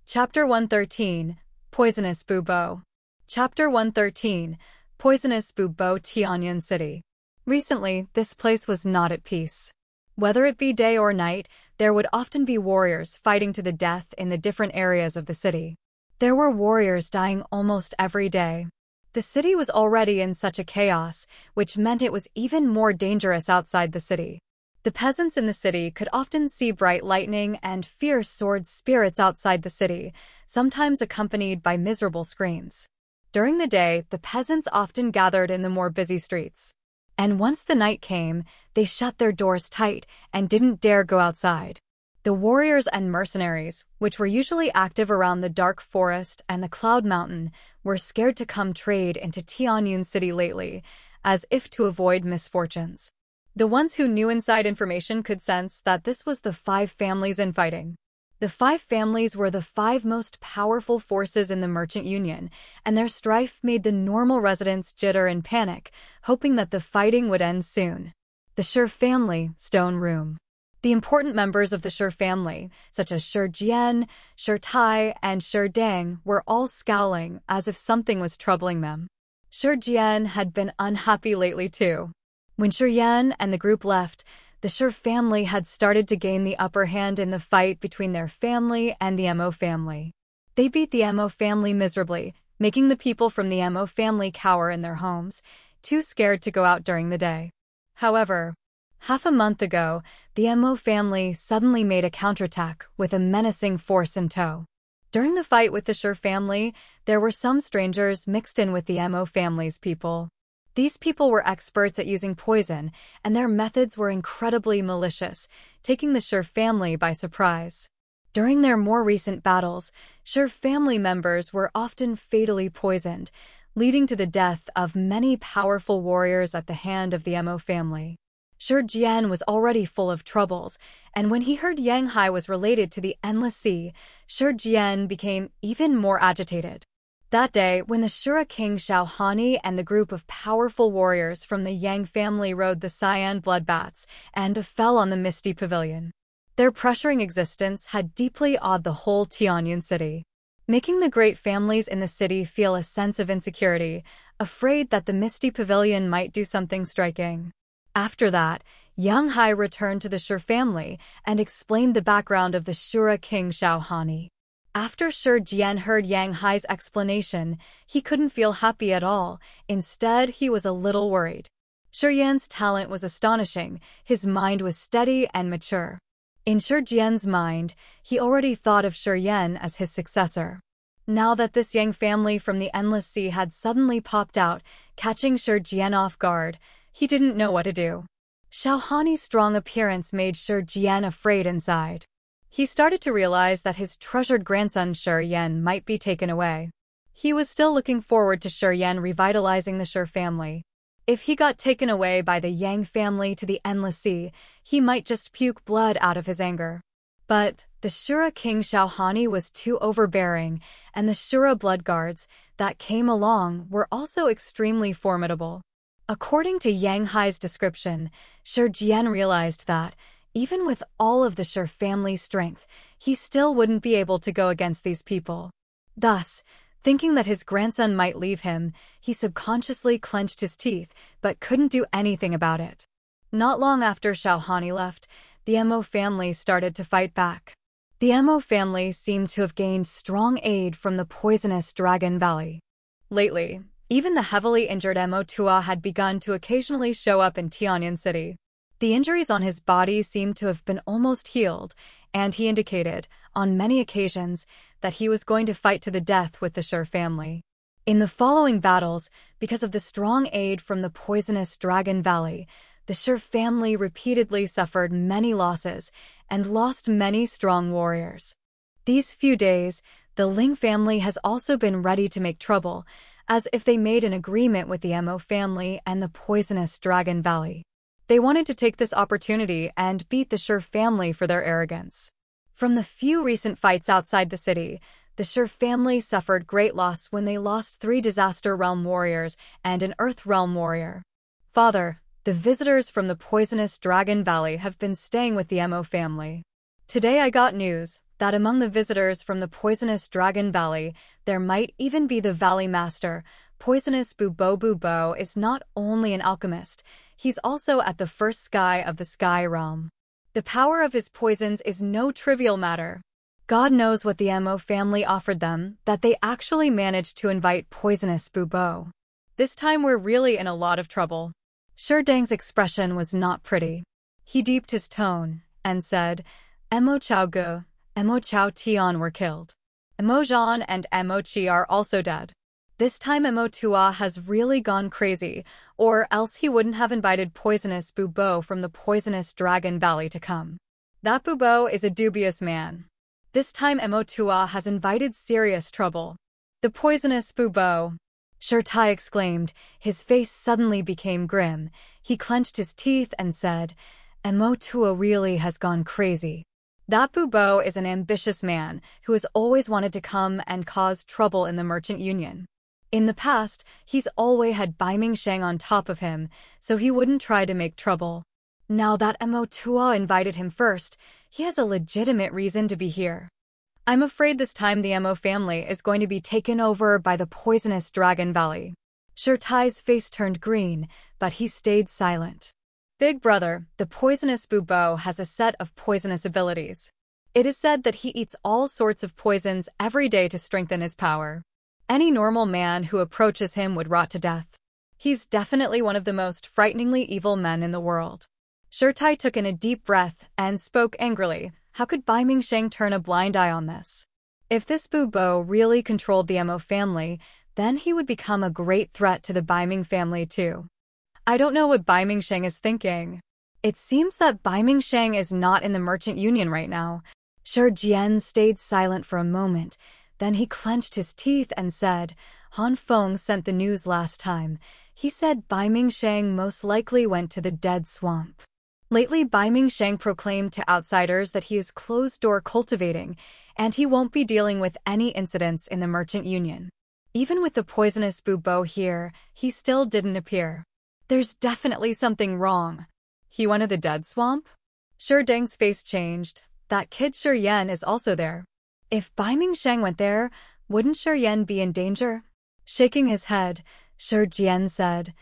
Chapter 113, Poisonous Bubo. Chapter 113, Poisonous Bubo, Tianyan City. Recently, this place was not at peace. Whether it be day or night, there would often be warriors fighting to the death in the different areas of the city. There were warriors dying almost every day. The city was already in such a chaos, which meant it was even more dangerous outside the city. The peasants in the city could often see bright lightning and fierce sword spirits outside the city, sometimes accompanied by miserable screams. During the day, the peasants often gathered in the more busy streets. And once the night came, they shut their doors tight and didn't dare go outside. The warriors and mercenaries, which were usually active around the Dark Forest and the Cloud Mountain, were scared to come trade into Tianyan City lately, as if to avoid misfortunes. The ones who knew inside information could sense that this was the 5 families infighting. The 5 families were the 5 most powerful forces in the Merchant Union, and their strife made the normal residents jitter and panic, hoping that the fighting would end soon. The Shur family, Stone Room. The important members of the Shur family, such as Shur Jian, Shur Tai, and Shur Dang, were all scowling as if something was troubling them. Shur Jian had been unhappy lately too. When Shura and the group left, the Shur family had started to gain the upper hand in the fight between their family and the Mo family. They beat the Mo family miserably, making the people from the Mo family cower in their homes, too scared to go out during the day. However, half a month ago, the Mo family suddenly made a counterattack with a menacing force in tow. During the fight with the Shur family, there were some strangers mixed in with the Mo family's people. These people were experts at using poison, and their methods were incredibly malicious, taking the Shur family by surprise. During their more recent battles, Shur family members were often fatally poisoned, leading to the death of many powerful warriors at the hand of the Mo family. Shur Jian was already full of troubles, and when he heard Yang Hai was related to the Endless Sea, Shur Jian became even more agitated. That day, when the Shura King Xiaohani and the group of powerful warriors from the Yang family rode the cyan bloodbaths and fell on the misty pavilion. Their pressuring existence had deeply awed the whole Tianyan city, making the great families in the city feel a sense of insecurity, afraid that the misty pavilion might do something striking. After that, Yang Hai returned to the Shur family and explained the background of the Shura King Xiaohani. After Shur Jian heard Yang Hai's explanation, he couldn't feel happy at all. Instead, he was a little worried. Shur Jian's talent was astonishing. His mind was steady and mature. In Shur Jian's mind, he already thought of Shur Yan as his successor. Now that this Yang family from the Endless Sea had suddenly popped out, catching Shur Jian off guard, he didn't know what to do. Xiaohani's strong appearance made Shur Jian afraid inside. He started to realize that his treasured grandson Shur Yan might be taken away. He was still looking forward to Shur Yan revitalizing the Shur family. If he got taken away by the Yang family to the Endless Sea, he might just puke blood out of his anger. But the Shura King Xiaohani was too overbearing, and the Shura blood guards that came along were also extremely formidable. According to Yang Hai's description, Shur Jian realized that, even with all of the Shur family's strength, he still wouldn't be able to go against these people. Thus, thinking that his grandson might leave him, he subconsciously clenched his teeth, but couldn't do anything about it. Not long after Xiaohani left, the Mo family started to fight back. The Mo family seemed to have gained strong aid from the poisonous Dragon Valley. Lately, even the heavily injured Mo Tua had begun to occasionally show up in Tianyan City. The injuries on his body seemed to have been almost healed, and he indicated, on many occasions, that he was going to fight to the death with the Shur family. In the following battles, because of the strong aid from the poisonous Dragon Valley, the Shur family repeatedly suffered many losses and lost many strong warriors. These few days, the Ling family has also been ready to make trouble, as if they made an agreement with the Mo family and the poisonous Dragon Valley. They wanted to take this opportunity and beat the Shur family for their arrogance. From the few recent fights outside the city, the Shur family suffered great loss when they lost 3 Disaster Realm warriors and an Earth Realm warrior. Father, the visitors from the poisonous Dragon Valley have been staying with the Mo family. Today I got news that among the visitors from the poisonous Dragon Valley, there might even be the Valley Master. Poisonous Bubo is not only an alchemist, he's also at the first sky of the Sky Realm. The power of his poisons is no trivial matter. God knows what the Mo family offered them, that they actually managed to invite poisonous Bubo. This time we're really in a lot of trouble. Shur Dang's expression was not pretty. He deepened his tone and said, Mo Chao Gu, Mo Chao Tian were killed. Mo Zhan and Mo Qi are also dead. This time Mo Tua has really gone crazy, or else he wouldn't have invited poisonous Bubo from the poisonous Dragon Valley to come. That Bubo is a dubious man. This time Mo Tua has invited serious trouble. The poisonous Bubo. Shur Tai exclaimed. His face suddenly became grim. He clenched his teeth and said, Mo Tua really has gone crazy. That Bubo is an ambitious man who has always wanted to come and cause trouble in the Merchant Union. In the past, he's always had Bai Mingsheng on top of him, so he wouldn't try to make trouble. Now that Mo Tua invited him first, he has a legitimate reason to be here. I'm afraid this time the Mo family is going to be taken over by the poisonous Dragon Valley. Shur Tai's face turned green, but he stayed silent. Big brother, the poisonous Bubo has a set of poisonous abilities. It is said that he eats all sorts of poisons every day to strengthen his power. Any normal man who approaches him would rot to death. He's definitely one of the most frighteningly evil men in the world. Shur Tai took in a deep breath and spoke angrily. How could Bai Mingsheng turn a blind eye on this? If this Bubo really controlled the Mo family, then he would become a great threat to the Bai Ming family too. I don't know what Bai Mingsheng is thinking. It seems that Bai Mingsheng is not in the Merchant Union right now. Shur Jian stayed silent for a moment. Then he clenched his teeth and said, Han Feng sent the news last time. He said Bai Mingsheng most likely went to the Dead Swamp. Lately Bai Mingsheng proclaimed to outsiders that he is closed-door cultivating, and he won't be dealing with any incidents in the Merchant Union. Even with the poisonous Bubo here, he still didn't appear. There's definitely something wrong. He went to the Dead Swamp? Shur Dang's face changed. That kid Shur Yan is also there. If Bai Mingsheng went there, wouldn't Shur Yan be in danger? Shaking his head, Shur Jian said,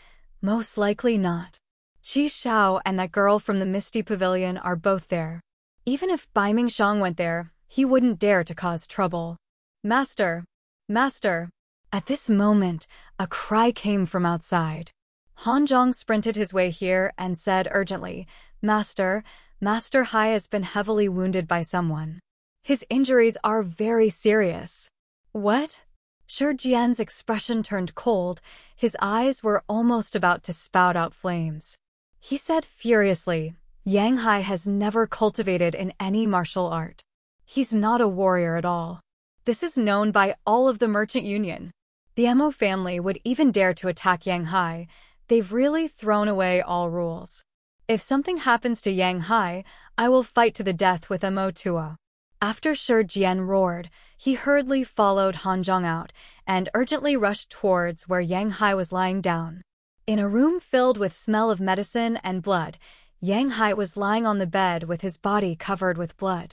Most likely not. Qi Xiao and that girl from the Misty Pavilion are both there. Even if Bai Mingsheng went there, he wouldn't dare to cause trouble. Master! Master! At this moment, a cry came from outside. Han Zhong sprinted his way here and said urgently, Master, Master Hai has been heavily wounded by someone. His injuries are very serious. What? Shur Jian's expression turned cold. His eyes were almost about to spout out flames. He said furiously, Yang Hai has never cultivated in any martial art. He's not a warrior at all. This is known by all of the Merchant Union. The Mo family would even dare to attack Yang Hai. They've really thrown away all rules. If something happens to Yang Hai, I will fight to the death with Mo Tua. After Shur Jian roared, he hurriedly followed Han Zhong out and urgently rushed towards where Yang Hai was lying down. In a room filled with smell of medicine and blood, Yang Hai was lying on the bed with his body covered with blood.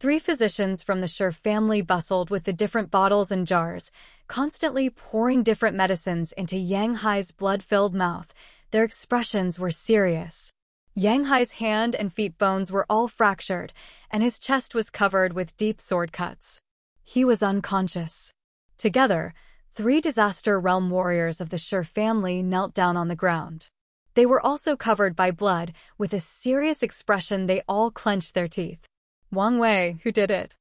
3 physicians from the Shur family bustled with the different bottles and jars, constantly pouring different medicines into Yang Hai's blood-filled mouth. Their expressions were serious. Yang Hai's hand and feet bones were all fractured, and his chest was covered with deep sword cuts. He was unconscious. Together, 3 Disaster Realm warriors of the Shur family knelt down on the ground. They were also covered by blood. With a serious expression, they all clenched their teeth. Wang Wei, who did it?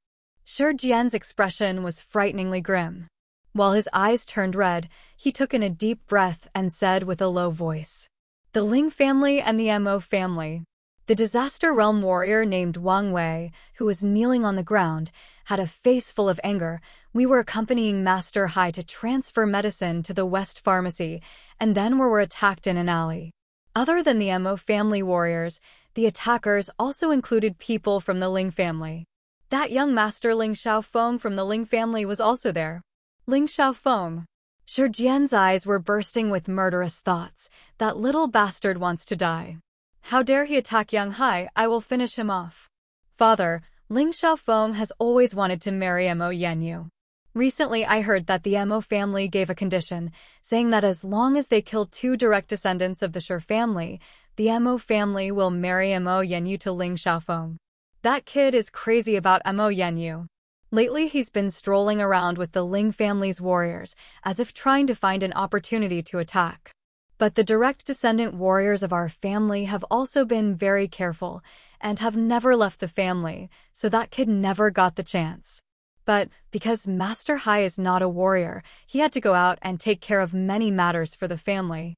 Shi Jian's expression was frighteningly grim. While his eyes turned red, he took in a deep breath and said with a low voice, "The Ling family and the Mo family." The Disaster Realm warrior named Wang Wei, who was kneeling on the ground, had a face full of anger. "We were accompanying Master Hai to transfer medicine to the West Pharmacy, and then we were attacked in an alley." Other than the Mo family warriors, the attackers also included people from the Ling family. That young master Ling Xiaofeng from the Ling family was also there. Ling Xiaofeng. Shi Jian's eyes were bursting with murderous thoughts. That little bastard wants to die. How dare he attack young Hai? I will finish him off. Father, Ling Xiaofeng has always wanted to marry Mo Yanyu. Recently I heard that the Mo family gave a condition, saying that as long as they kill 2 direct descendants of the Shi family, the Mo family will marry Mo Yanyu to Ling Xiaofeng. That kid is crazy about Mo Yanyu. Lately he's been strolling around with the Ling family's warriors, as if trying to find an opportunity to attack. But the direct descendant warriors of our family have also been very careful, and have never left the family, so that kid never got the chance. But, because Master Hai is not a warrior, he had to go out and take care of many matters for the family.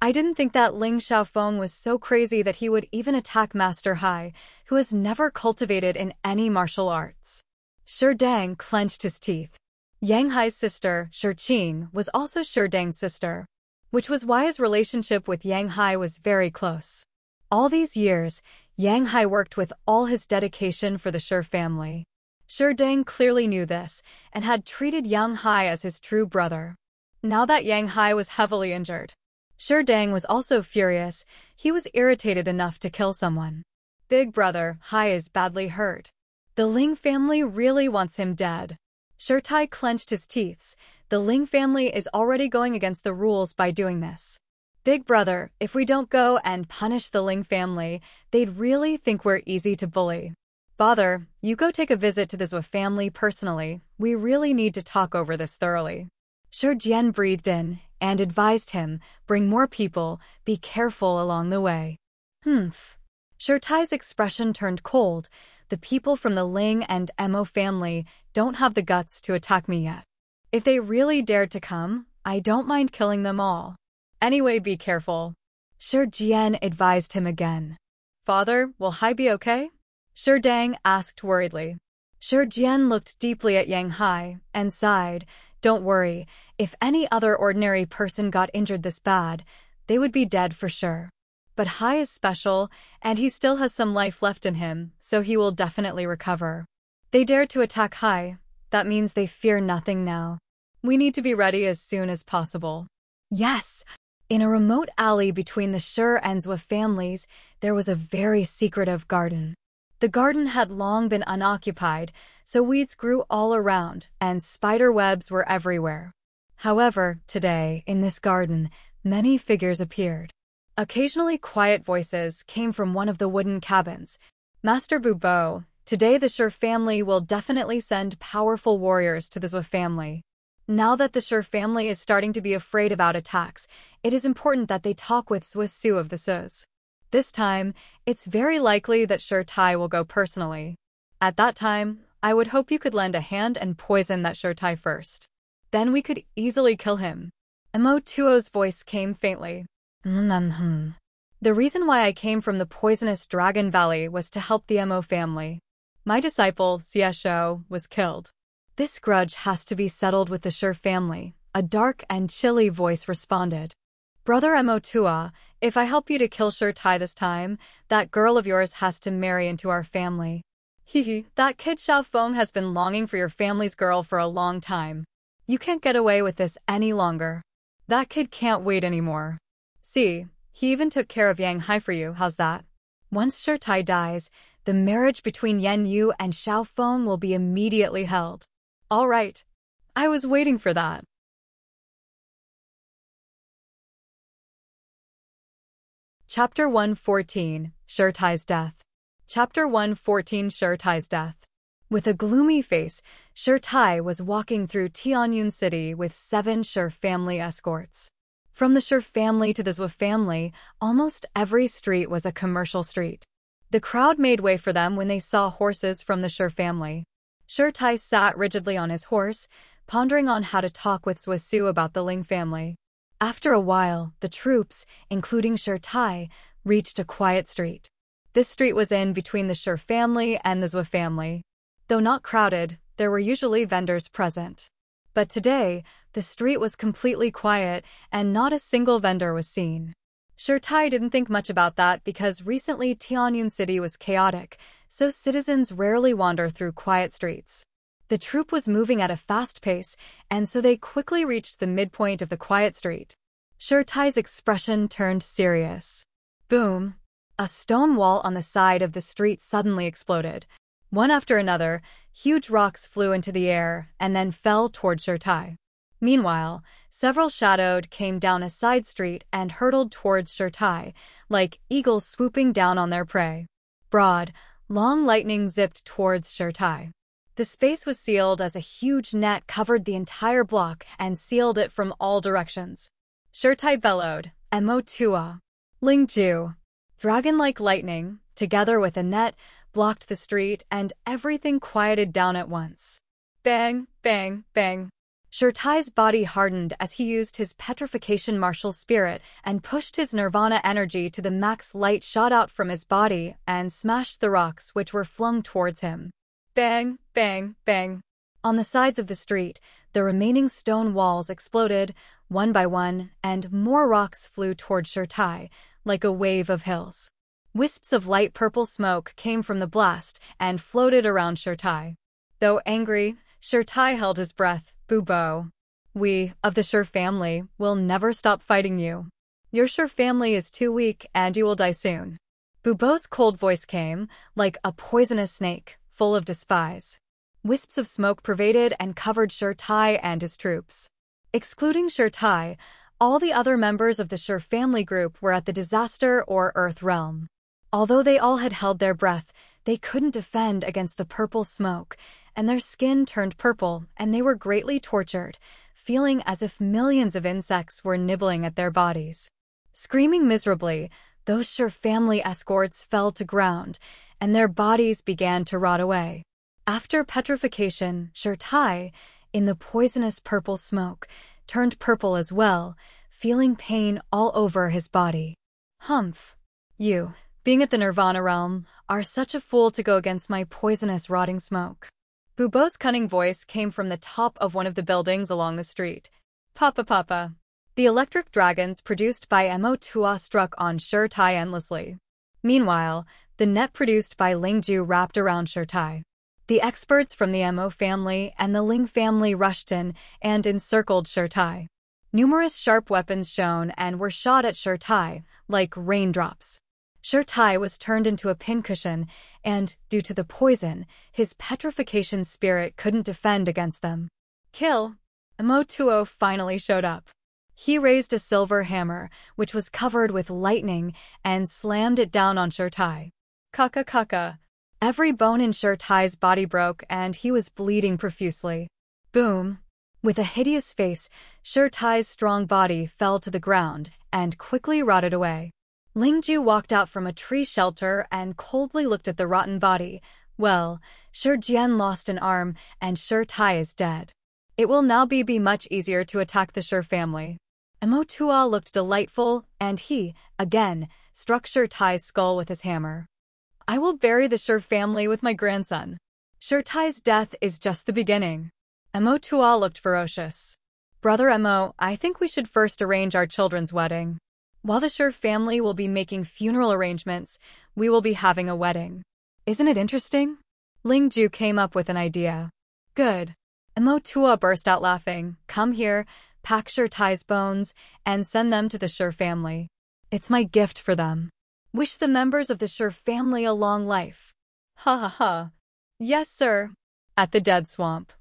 I didn't think that Ling Xiaofeng was so crazy that he would even attack Master Hai, who has never cultivated in any martial arts. Shi Dang clenched his teeth. Yang Hai's sister, Shi Qing, was also Shi Dang's sister, which was why his relationship with Yang Hai was very close. All these years, Yang Hai worked with all his dedication for the Shi family. Shi Dang clearly knew this, and had treated Yang Hai as his true brother. Now that Yang Hai was heavily injured, Shi Dang was also furious. He was irritated enough to kill someone. Big brother, Hai is badly hurt. The Ling family really wants him dead. Shi Tai clenched his teeth. The Ling family is already going against the rules by doing this. Big brother, if we don't go and punish the Ling family, they'd really think we're easy to bully. Father, you go take a visit to the Zhou family personally. We really need to talk over this thoroughly. Shi Jian breathed in and advised him, bring more people, be careful along the way. Shi Tai's expression turned cold. The people from the Ling and Mo family don't have the guts to attack me yet. If they really dared to come, I don't mind killing them all. Anyway, be careful. Shi Jian advised him again. Father, will Hai be okay? Shi Dang asked worriedly. Shi Jian looked deeply at Yang Hai and sighed. Don't worry, if any other ordinary person got injured this bad, they would be dead for sure. But Hai is special, and he still has some life left in him, so he will definitely recover. They dared to attack Hai. That means they fear nothing now. We need to be ready as soon as possible. Yes! In a remote alley between the Shi and Zhou families, there was a very secretive garden. The garden had long been unoccupied, so weeds grew all around, and spider webs were everywhere. However, today, in this garden, many figures appeared. Occasionally quiet voices came from one of the wooden cabins. Master Bubo, today the Shi family will definitely send powerful warriors to the Zhou family. Now that the Shi family is starting to be afraid about attacks, it is important that they talk with Zhou Su of the Sus. This time, it's very likely that Shi Tai will go personally. At that time, I would hope you could lend a hand and poison that Shi Tai first. Then we could easily kill him. Mo Tuo's voice came faintly. The reason why I came from the poisonous Dragon Valley was to help the Mo family. My disciple, Xie Shou, was killed. This grudge has to be settled with the Shi family, a dark and chilly voice responded. Brother Mo Tua, if I help you to kill Shi Tai this time, that girl of yours has to marry into our family. That kid Xiaofeng has been longing for your family's girl for a long time. You can't get away with this any longer. That kid can't wait anymore. See, he even took care of Yang Hai for you, how's that? Once Shi Tai dies, the marriage between Yan Yu and Xiaofeng will be immediately held. All right. I was waiting for that. Chapter 114, Shi Tai's Death. Chapter 114, Shi Tai's Death. With a gloomy face, Shi Tai was walking through Tianyun City with 7 Shi family escorts. From the Shi family to the Zhou family, almost every street was a commercial street. The crowd made way for them when they saw horses from the Shur family. Shur sat rigidly on his horse, pondering on how to talk with Swisu about the Ling family. After a while, the troops, including Shur, reached a quiet street. This street was in between the Shur family and the Zwa family. Though not crowded, there were usually vendors present. But today, the street was completely quiet and not a single vendor was seen. Shur didn't think much about that because recently Tianyang City was chaotic, so citizens rarely wander through quiet streets. The troop was moving at a fast pace, and so they quickly reached the midpoint of the quiet street. Shur expression turned serious. Boom! A stone wall on the side of the street suddenly exploded. One after another, huge rocks flew into the air and then fell toward Shur. Meanwhile, several shadowed came down a side street and hurtled towards Shur, like eagles swooping down on their prey. Broad, long lightning zipped towards Shur. The space was sealed as a huge net covered the entire block and sealed it from all directions. Shur bellowed, Emo-tua. Lingju. Dragon-like lightning, together with a net, blocked the street and everything quieted down at once. Bang, bang, bang. Shur body hardened as he used his petrification martial spirit and pushed his nirvana energy to the max. Light shot out from his body and smashed the rocks which were flung towards him. Bang, bang, bang. On the sides of the street, the remaining stone walls exploded, one by one, and more rocks flew toward Shur, like a wave of hills. Wisps of light purple smoke came from the blast and floated around Shur. Though angry, Shur held his breath. Bubo. We, of the Shur family, will never stop fighting you. Your Shur family is too weak and you will die soon. Bubo's cold voice came, like a poisonous snake, full of despise. Wisps of smoke pervaded and covered Shur and his troops. Excluding Shur, all the other members of the Shur family group were at the disaster or earth realm. Although they all had held their breath, they couldn't defend against the purple smoke, and their skin turned purple and they were greatly tortured, feeling as if millions of insects were nibbling at their bodies. Screaming miserably, those Shur family escorts fell to ground, and their bodies began to rot away. After petrification, Shur, in the poisonous purple smoke, turned purple as well, feeling pain all over his body. Humph. You, being at the Nirvana realm, are such a fool to go against my poisonous rotting smoke. Bubo's cunning voice came from the top of one of the buildings along the street. Papa. The electric dragons produced by Emo-tua struck on Shur endlessly. Meanwhile, the net produced by Lingju wrapped around Shur. The experts from the Emo family and the Ling family rushed in and encircled Shur. Numerous sharp weapons shone and were shot at Shur, like raindrops. Shur was turned into a pincushion, and, due to the poison, his petrification spirit couldn't defend against them. Kill! Emo-tua finally showed up. He raised a silver hammer, which was covered with lightning, and slammed it down on Shur. Kaka. Every bone in Shur body broke and he was bleeding profusely. Boom! With a hideous face, Shur strong body fell to the ground and quickly rotted away. Lingju walked out from a tree shelter and coldly looked at the rotten body. Well, Shur lost an arm and Shur is dead. It will now be much easier to attack the Shur family. Emo-tua looked delightful and he, again, struck Shur skull with his hammer. I will bury the Shur family with my grandson. Shur death is just the beginning. Emo-tua looked ferocious. Brother Emo, I think we should first arrange our children's wedding. While the Shur family will be making funeral arrangements, we will be having a wedding. Isn't it interesting? Lingju came up with an idea. Good. Emo-tua burst out laughing. Come here, pack Shur bones, and send them to the Shur family. It's my gift for them. Wish the members of the Shur family a long life. Ha. Yes, sir. At the dead swamp.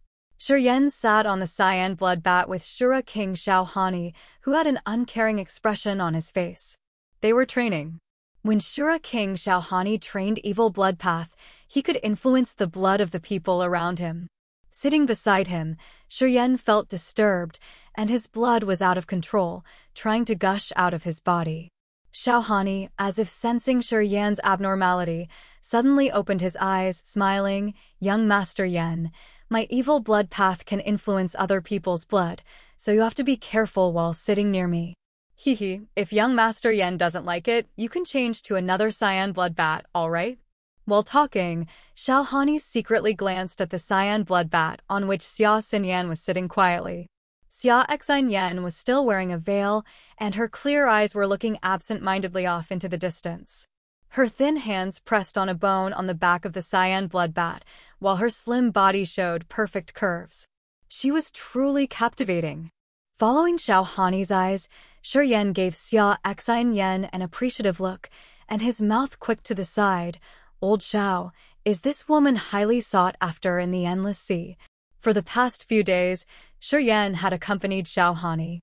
Shur sat on the cyan blood bat with Shura King Xiaohani, who had an uncaring expression on his face. They were training. When Shura King Xiaohani trained evil blood path, he could influence the blood of the people around him. Sitting beside him, Shur felt disturbed, and his blood was out of control, trying to gush out of his body. Xiaohani, as if sensing Yan's abnormality, suddenly opened his eyes, smiling. Young Master Yan, my evil blood path can influence other people's blood, so you have to be careful while sitting near me. Hehe, if young Master Yan doesn't like it, you can change to another cyan blood bat, alright? While talking, Xiaohani secretly glanced at the cyan blood bat on which Xia Xinyan was sitting quietly. Xia Xinyan was still wearing a veil, and her clear eyes were looking absent-mindedly off into the distance. Her thin hands pressed on a bone on the back of the cyan blood bat, while her slim body showed perfect curves. She was truly captivating. Following Xiaohani's eyes, Yan gave Xia Xinyan an appreciative look, and his mouth quirked to the side. Old Xiao, is this woman highly sought after in the endless sea? For the past few days, Yan had accompanied Xiaohani.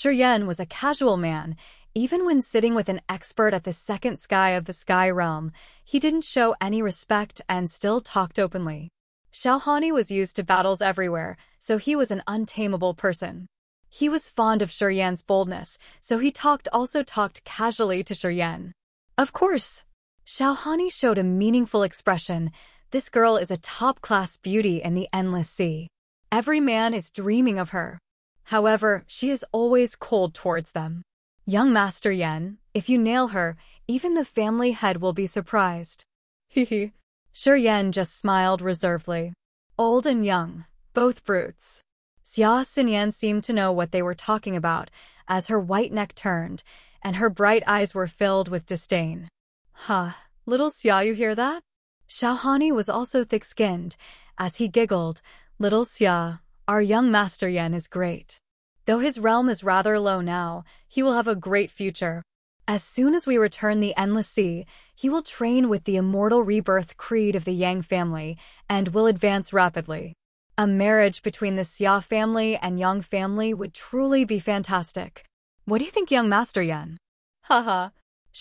Yan was a casual man. Even when sitting with an expert at the second sky of the sky realm, he didn't show any respect and still talked openly. Xiaohani was used to battles everywhere, so he was an untamable person. He was fond of Yan's boldness, so he also talked casually to Yan. Of course. Xiaohani showed a meaningful expression. This girl is a top-class beauty in the endless sea. Every man is dreaming of her. However, she is always cold towards them. Young Master Yan, if you nail her, even the family head will be surprised. Hehe. Yan just smiled reservedly. Old and young, both brutes. Xia Xinyan seemed to know what they were talking about, as her white neck turned, and her bright eyes were filled with disdain. Huh, little Xia, you hear that? Xiaohani was also thick-skinned. As he giggled, little Xia, our young Master Yan is great. Though his realm is rather low now, he will have a great future. As soon as we return the Endless Sea, he will train with the Immortal Rebirth Creed of the Yang family, and will advance rapidly. A marriage between the Xia family and Yang family would truly be fantastic. What do you think, young Master Yan? Haha.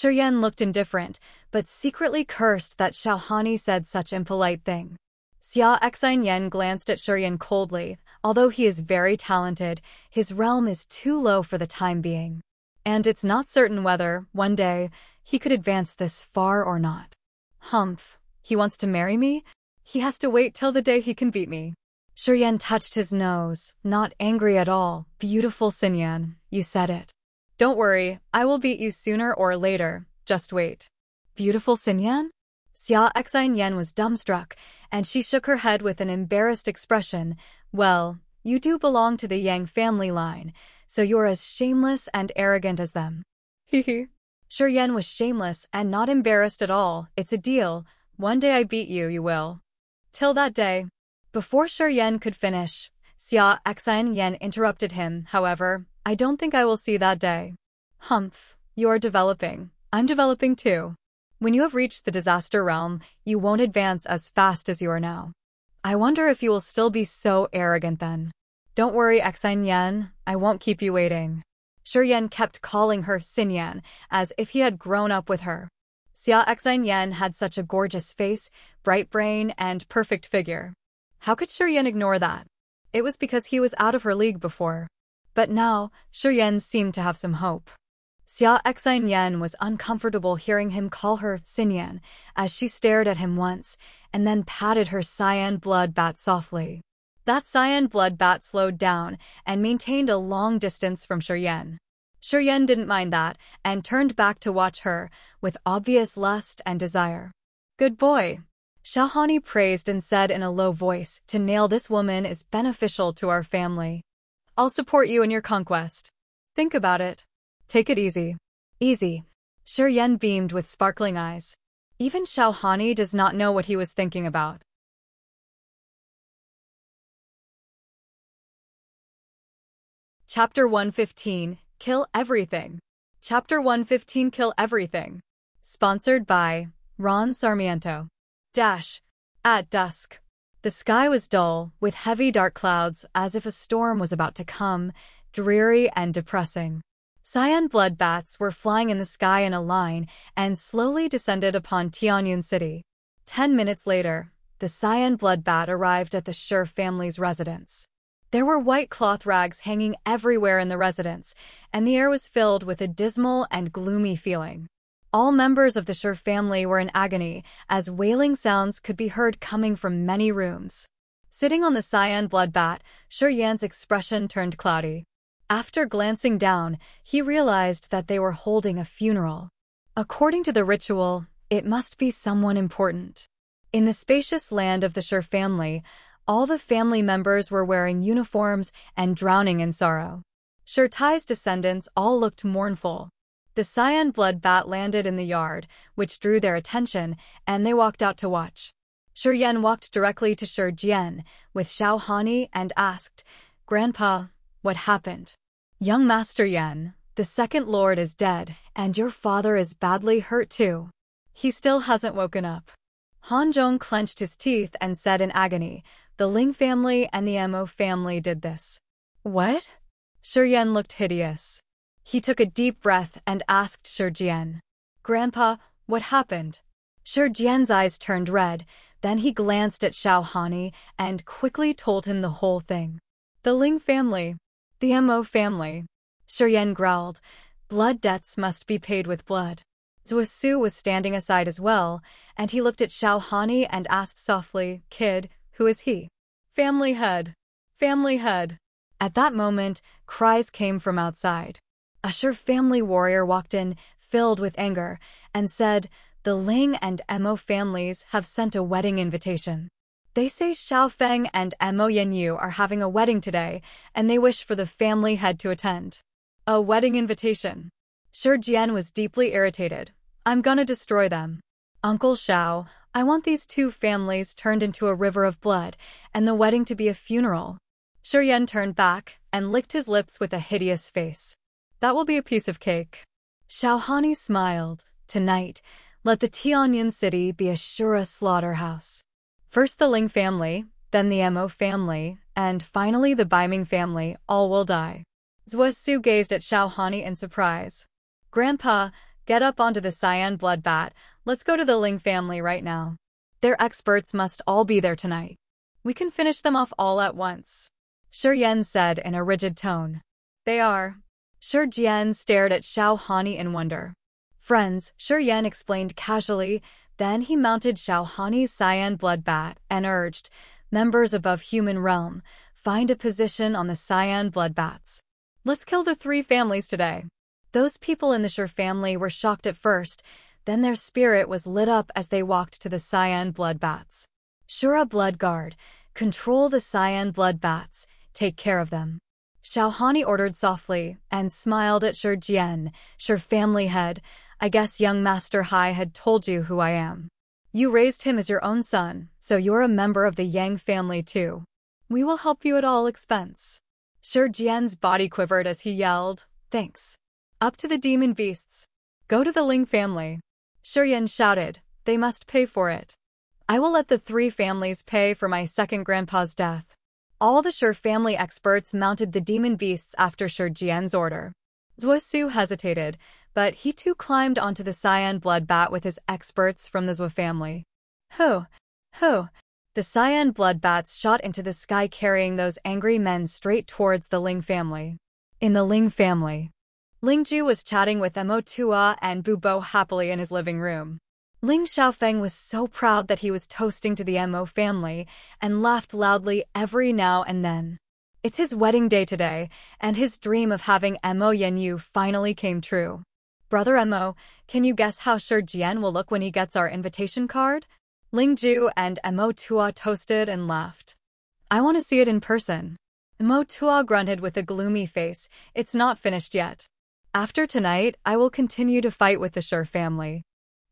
Yan looked indifferent, but secretly cursed that Xiaohani said such impolite thing. Xia Xinyan glanced at Yan coldly. Although he is very talented, his realm is too low for the time being. And it's not certain whether, one day, he could advance this far or not. Humph, he wants to marry me? He has to wait till the day he can beat me. Yan touched his nose, not angry at all. Beautiful Xinyan, you said it. Don't worry, I will beat you sooner or later, just wait. Beautiful Xinyan? Xia Xinyan was dumbstruck, and she shook her head with an embarrassed expression. Well, you do belong to the Yang family line, so you're as shameless and arrogant as them. Hehe. Yan was shameless and not embarrassed at all. It's a deal. One day I beat you, you will. Till that day. Before Yan could finish, Xia Xinyan interrupted him. However, I don't think I will see that day. Humph, you are developing. I'm developing too. When you have reached the disaster realm, you won't advance as fast as you are now. I wonder if you will still be so arrogant then. Don't worry, Xinyan, I won't keep you waiting. Yan kept calling her Xinyan, as if he had grown up with her. Xia Xinyan had such a gorgeous face, bright brain, and perfect figure. How could Yan ignore that? It was because he was out of her league before. But now, Yan seemed to have some hope. Xia Xinyan was uncomfortable hearing him call her Xinyan, as she stared at him once, and then patted her cyan blood bat softly. That cyan blood bat slowed down and maintained a long distance from Yan. Yan didn't mind that, and turned back to watch her, with obvious lust and desire. Good boy. Xiaohani praised and said in a low voice, to nail this woman is beneficial to our family. I'll support you in your conquest. Think about it. Take it easy. Easy. Yan beamed with sparkling eyes. Even Xiaohani does not know what he was thinking about. Chapter 115, Kill Everything. Chapter 115, Kill Everything. Sponsored by Ron Sarmiento. At dusk. The sky was dull, with heavy dark clouds, as if a storm was about to come, dreary and depressing. Cyan blood bats were flying in the sky in a line and slowly descended upon Tianyun City. 10 minutes later, the cyan blood bat arrived at the Shur family's residence. There were white cloth rags hanging everywhere in the residence, and the air was filled with a dismal and gloomy feeling. All members of the Shur family were in agony, as wailing sounds could be heard coming from many rooms. Sitting on the cyan blood bat, Shur Yan's expression turned cloudy. After glancing down, he realized that they were holding a funeral. According to the ritual, it must be someone important. In the spacious land of the Shur family, all the family members were wearing uniforms and drowning in sorrow. Shur Tai's descendants all looked mournful. The cyan blood bat landed in the yard, which drew their attention, and they walked out to watch. Shur Yan walked directly to Shur Jian with Xiao Hani and asked, "Grandpa, what happened?" "Young Master Yan, the second lord is dead, and your father is badly hurt too. He still hasn't woken up." Han Zhong clenched his teeth and said in agony, "The Ling family and the Mo family did this." "What?" Shur Yan looked hideous. He took a deep breath and asked Shur Jian, "Grandpa, what happened?" Shur Jian's eyes turned red, then he glanced at Xiao Hani and quickly told him the whole thing. "The Ling family. The Mo family." Shur Yan growled, "Blood debts must be paid with blood." Zhuo Su was standing aside as well, and he looked at Xiao Hani and asked softly, "Kid, who is he?" "Family head. Family head." At that moment, cries came from outside. A Shur family warrior walked in, filled with anger, and said, "The Ling and Mo families have sent a wedding invitation. They say Xiao Feng and Mo Yanyu are having a wedding today, and they wish for the family head to attend." A wedding invitation. Shur Jian was deeply irritated. "I'm gonna destroy them. Uncle Xiao, I want these two families turned into a river of blood, and the wedding to be a funeral." Shur Yan turned back and licked his lips with a hideous face. "That will be a piece of cake." Xiao Hani smiled. "Tonight, let the Tianyan city be a Shura slaughterhouse. First the Ling family, then the Mo family, and finally the Baiming family, all will die." Zhuo Su gazed at Xiao Hani in surprise. "Grandpa, get up onto the cyan blood bat. Let's go to the Ling family right now. Their experts must all be there tonight. We can finish them off all at once," Shur Yan said in a rigid tone. "They are." Shur Jian stared at Xiao Hani in wonder. "Friends," Shur Yan explained casually, then he mounted Xiao Hani's cyan blood bat and urged, "Members above human realm, find a position on the cyan blood bats. Let's kill the three families today." Those people in the Shur family were shocked at first, then their spirit was lit up as they walked to the cyan blood bats. "Shura Blood Guard, control the cyan blood bats, take care of them," Xiao Hani ordered softly, and smiled at Shur Jian, "Shur family head, I guess young Master Hai had told you who I am. You raised him as your own son, so you're a member of the Yang family too. We will help you at all expense." Shur Jian's body quivered as he yelled, "Thanks. Up to the demon beasts. Go to the Ling family." Shur Yan shouted, "They must pay for it. I will let the three families pay for my second grandpa's death." All the Shur family experts mounted the demon beasts after Shur Jian's order. Zhuo Su hesitated, but he too climbed onto the cyan blood bat with his experts from the Zhuo family. Ho! Ho! The cyan blood bats shot into the sky carrying those angry men straight towards the Ling family. In the Ling family, Lingju was chatting with Mo Tua and Bu Bo happily in his living room. Ling Xiaofeng was so proud that he was toasting to the Mo family and laughed loudly every now and then. It's his wedding day today, and his dream of having Mo Yanyu finally came true. "Brother Mo, can you guess how Shur Jian will look when he gets our invitation card?" Lingju and Mo Tua toasted and laughed. "I want to see it in person." Mo Tua grunted with a gloomy face, "It's not finished yet. After tonight, I will continue to fight with the Shur family.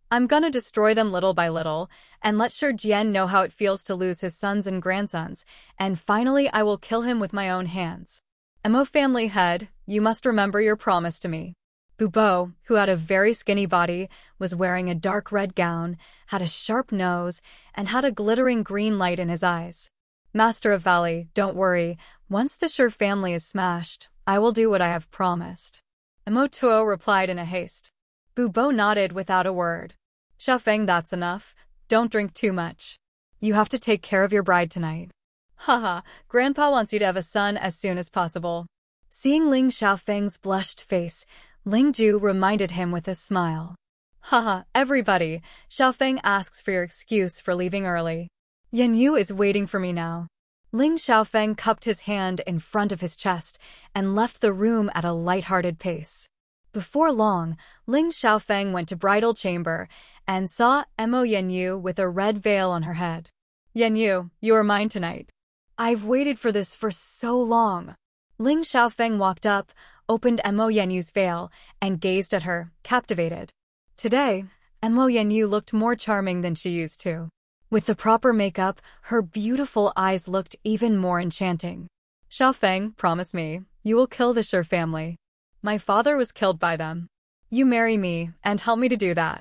I'm gonna destroy them little by little, and let Shur Jian know how it feels to lose his sons and grandsons, and finally I will kill him with my own hands. Mo family head, you must remember your promise to me." Bu Bo, who had a very skinny body, was wearing a dark red gown, had a sharp nose, and had a glittering green light in his eyes. "Master of Valley, don't worry, once the Shur family is smashed, I will do what I have promised." Mo Tuo replied in a haste. Bu Bo nodded without a word. "Xiaofeng, that's enough. Don't drink too much. You have to take care of your bride tonight." Haha, Grandpa wants you to have a son as soon as possible. Seeing Ling Xiaofeng's blushed face, Ling Ju reminded him with a smile. Haha, everybody, Xiaofeng asks for your excuse for leaving early. Yan Yu is waiting for me now. Ling Xiaofeng cupped his hand in front of his chest and left the room at a light-hearted pace. Before long, Ling Xiaofeng went to bridal chamber and saw Mo Yan Yu with a red veil on her head. Yan Yu, you are mine tonight. I've waited for this for so long. Ling Xiaofeng walked up, opened Mo Yan Yu's veil, and gazed at her, captivated. Today, Mo Yan Yu looked more charming than she used to. With the proper makeup, her beautiful eyes looked even more enchanting. Xiaofeng, promise me, you will kill the Shur family. My father was killed by them. You marry me and help me to do that.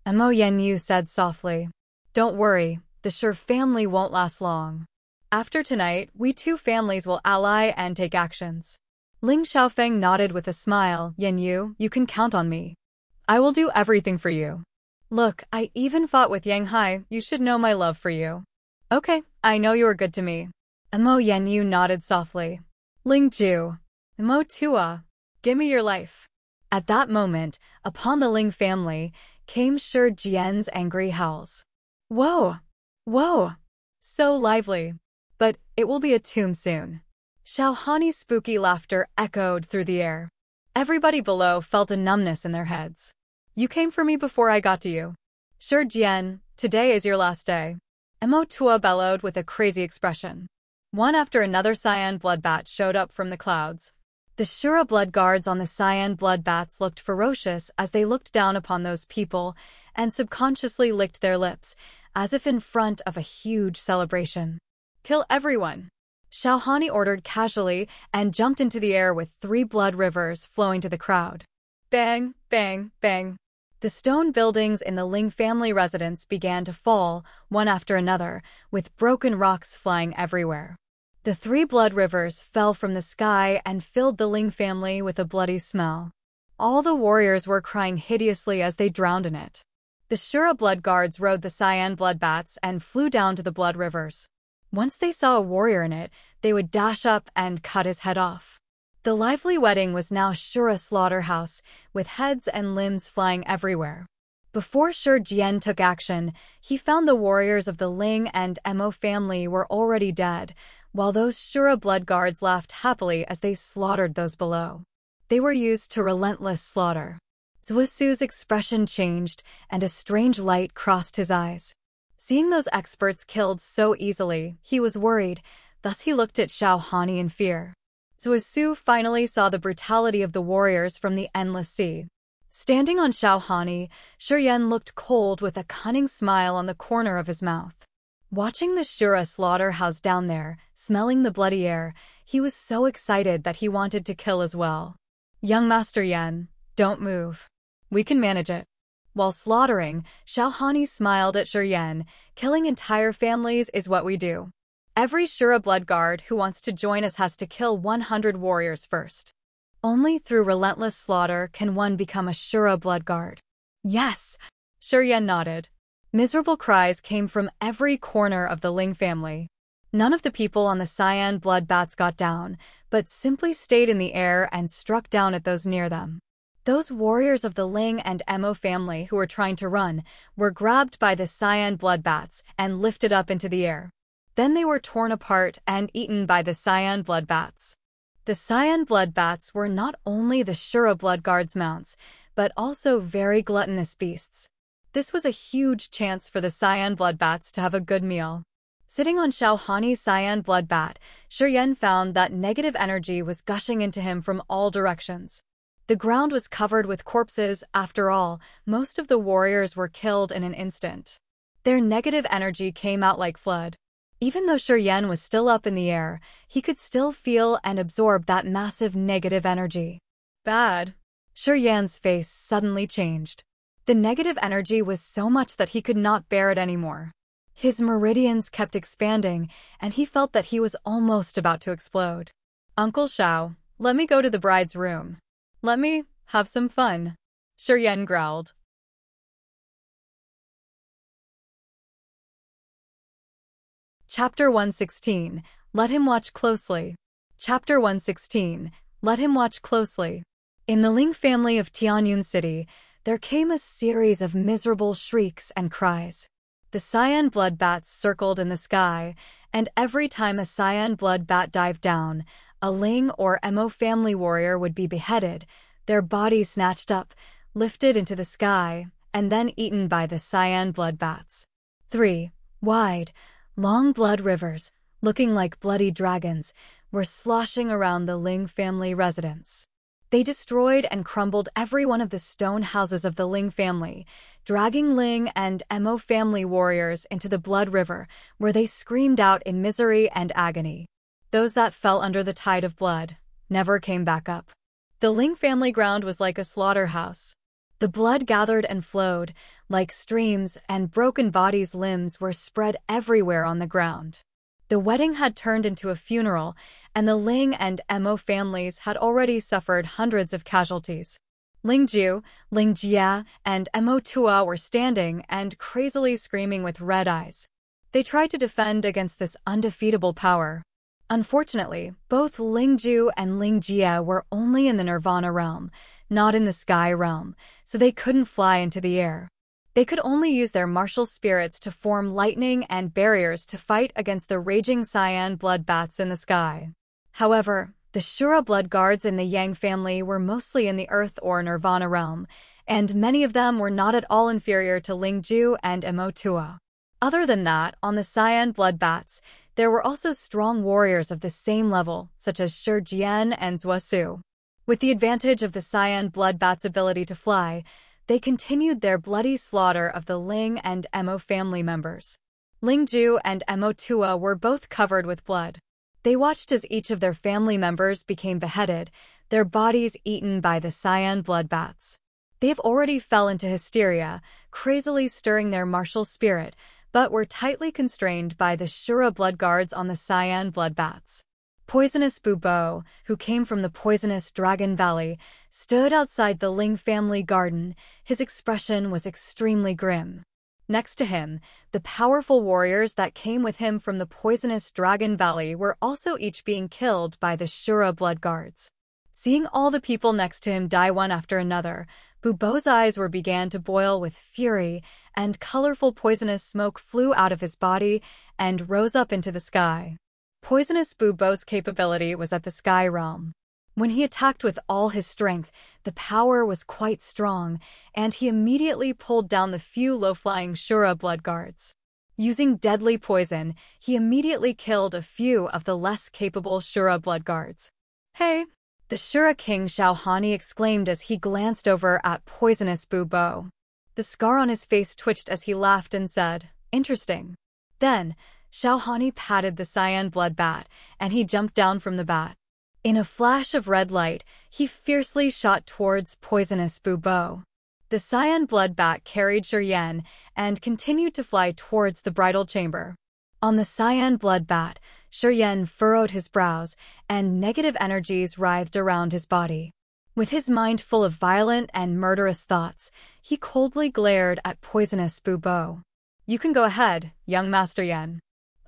Mo Yan Yu said softly. Don't worry, the Shur family won't last long. After tonight, we two families will ally and take actions. Ling Xiaofeng nodded with a smile. Yan Yu, you can count on me. I will do everything for you. Look, I even fought with Yang Hai. You should know my love for you. Okay, I know you are good to me. Mo Yan Yu nodded softly. Ling Ju. Mo Tua. Give me your life. At that moment, upon the Ling family, came Shi Jian's angry howls. Whoa! Whoa! So lively. But it will be a tomb soon. Xiaohani's spooky laughter echoed through the air. Everybody below felt a numbness in their heads. You came for me before I got to you. Shi Jian, today is your last day. Mo Tua bellowed with a crazy expression. One after another cyan blood bats showed up from the clouds. The Shura blood guards on the cyan blood bats looked ferocious as they looked down upon those people and subconsciously licked their lips, as if in front of a huge celebration. Kill everyone! Xiaohani ordered casually and jumped into the air with 3 blood rivers flowing to the crowd. Bang, bang, bang. The stone buildings in the Ling family residence began to fall, one after another, with broken rocks flying everywhere. The 3 blood rivers fell from the sky and filled the Ling family with a bloody smell. All the warriors were crying hideously as they drowned in it. The Shura blood guards rode the cyan blood bats and flew down to the blood rivers. Once they saw a warrior in it, they would dash up and cut his head off. The lively wedding was now Shura slaughterhouse, with heads and limbs flying everywhere. Before Shi Jian took action, he found the warriors of the Ling and Mo family were already dead, while those Shura blood guards laughed happily as they slaughtered those below. They were used to relentless slaughter. Zuosu's expression changed, and a strange light crossed his eyes. Seeing those experts killed so easily, he was worried, thus he looked at Xiaohani in fear. Zuosu finally saw the brutality of the warriors from the endless sea. Standing on Xiaohani, Shi Yan looked cold with a cunning smile on the corner of his mouth. Watching the Shura slaughterhouse down there, smelling the bloody air, he was so excited that he wanted to kill as well. Young Master Yan, don't move. We can manage it. While slaughtering, Xiaohani smiled at Shi Yan. Killing entire families is what we do. Every Shura blood guard who wants to join us has to kill 100 warriors first. Only through relentless slaughter can one become a Shura blood guard. Yes! Shi Yan nodded. Miserable cries came from every corner of the Ling family. None of the people on the cyan blood bats got down, but simply stayed in the air and struck down at those near them. Those warriors of the Ling and Mo family who were trying to run were grabbed by the cyan blood bats and lifted up into the air. Then they were torn apart and eaten by the cyan blood bats. The cyan blood bats were not only the Shura blood guards' mounts, but also very gluttonous beasts. This was a huge chance for the cyan blood bats to have a good meal. Sitting on Xiaohani's cyan blood bat, Shi Yan found that negative energy was gushing into him from all directions. The ground was covered with corpses. After all, most of the warriors were killed in an instant. Their negative energy came out like flood. Even though Shi Yan was still up in the air, he could still feel and absorb that massive negative energy. Bad. Shi Yan's face suddenly changed. The negative energy was so much that he could not bear it anymore. His meridians kept expanding, and he felt that he was almost about to explode. Uncle Xiao, let me go to the bride's room. Let me have some fun. Shi Yan growled. Chapter 116. Let him watch closely. Chapter 116. Let him watch closely. In the Ling family of Tianyun City, there came a series of miserable shrieks and cries. The cyan blood bats circled in the sky, and every time a cyan blood bat dived down, a Ling or Mo family warrior would be beheaded, their bodies snatched up, lifted into the sky, and then eaten by the cyan blood bats. 3. Wide, long blood rivers, looking like bloody dragons, were sloshing around the Ling family residence. They destroyed and crumbled every one of the stone houses of the Ling family, dragging Ling and Mo family warriors into the blood river, where they screamed out in misery and agony. Those that fell under the tide of blood never came back up. The Ling family ground was like a slaughterhouse. The blood gathered and flowed, like streams, and broken bodies' limbs were spread everywhere on the ground. The wedding had turned into a funeral, and the Ling and Mo families had already suffered hundreds of casualties. Ling Ju, Ling Jia, and Mo Tua were standing and crazily screaming with red eyes. They tried to defend against this undefeatable power. Unfortunately, both Ling Ju and Ling Jia were only in the Nirvana realm, not in the sky realm, so they couldn't fly into the air. They could only use their martial spirits to form lightning and barriers to fight against the raging cyan blood bats in the sky. However, the Shura blood guards in the Yang family were mostly in the Earth or Nirvana realm, and many of them were not at all inferior to Ling Ju and Mo Tua. Other than that, on the cyan blood bats, there were also strong warriors of the same level, such as Shi Jian and Zhuo Su. With the advantage of the cyan blood bat's ability to fly, they continued their bloody slaughter of the Ling and Mo family members. Ling Ju and Mo Tua were both covered with blood. They watched as each of their family members became beheaded, their bodies eaten by the cyan blood bats. They have already fell into hysteria, crazily stirring their martial spirit, but were tightly constrained by the Shura blood guards on the cyan blood bats. Poisonous Bubo, who came from the poisonous Dragon Valley, stood outside the Ling family garden. His expression was extremely grim. Next to him, the powerful warriors that came with him from the poisonous Dragon Valley were also each being killed by the Shura blood guards. Seeing all the people next to him die one after another, Bubo's eyes began to boil with fury, and colorful poisonous smoke flew out of his body and rose up into the sky. Poisonous Bubo's capability was at the sky realm. When he attacked with all his strength, the power was quite strong, and he immediately pulled down the few low-flying Shura blood guards. Using deadly poison, he immediately killed a few of the less capable Shura blood guards. "Hey!" the Shura king Xiaohani exclaimed as he glanced over at poisonous Bubo. The scar on his face twitched as he laughed and said, "Interesting." Then, Xiaohani patted the cyan blood bat, and he jumped down from the bat. In a flash of red light, he fiercely shot towards poisonous Bubo. The cyan blood bat carried Shuryen and continued to fly towards the bridal chamber. On the cyan blood bat, Shuryen furrowed his brows, and negative energies writhed around his body. With his mind full of violent and murderous thoughts, he coldly glared at poisonous Bubo. "You can go ahead, young Master Yan.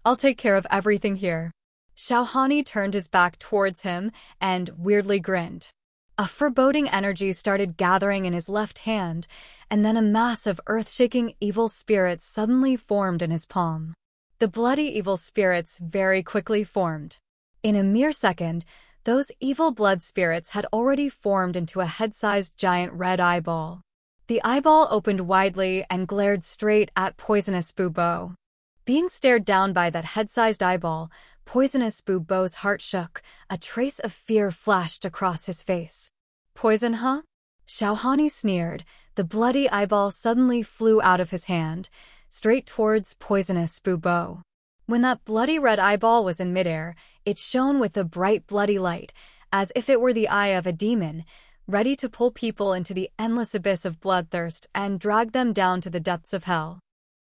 I'll take care of everything here." Xiaohani turned his back towards him and weirdly grinned. A foreboding energy started gathering in his left hand, and then a mass of earth-shaking evil spirits suddenly formed in his palm. The bloody evil spirits very quickly formed. In a mere second, those evil blood spirits had already formed into a head-sized giant red eyeball. The eyeball opened widely and glared straight at poisonous Bubo. Being stared down by that head-sized eyeball, poisonous Bubo's heart shook. A trace of fear flashed across his face. "Poison, huh?" Xiaohani sneered. The bloody eyeball suddenly flew out of his hand, straight towards poisonous Bubo. When that bloody red eyeball was in midair, it shone with a bright bloody light, as if it were the eye of a demon, ready to pull people into the endless abyss of bloodthirst and drag them down to the depths of hell.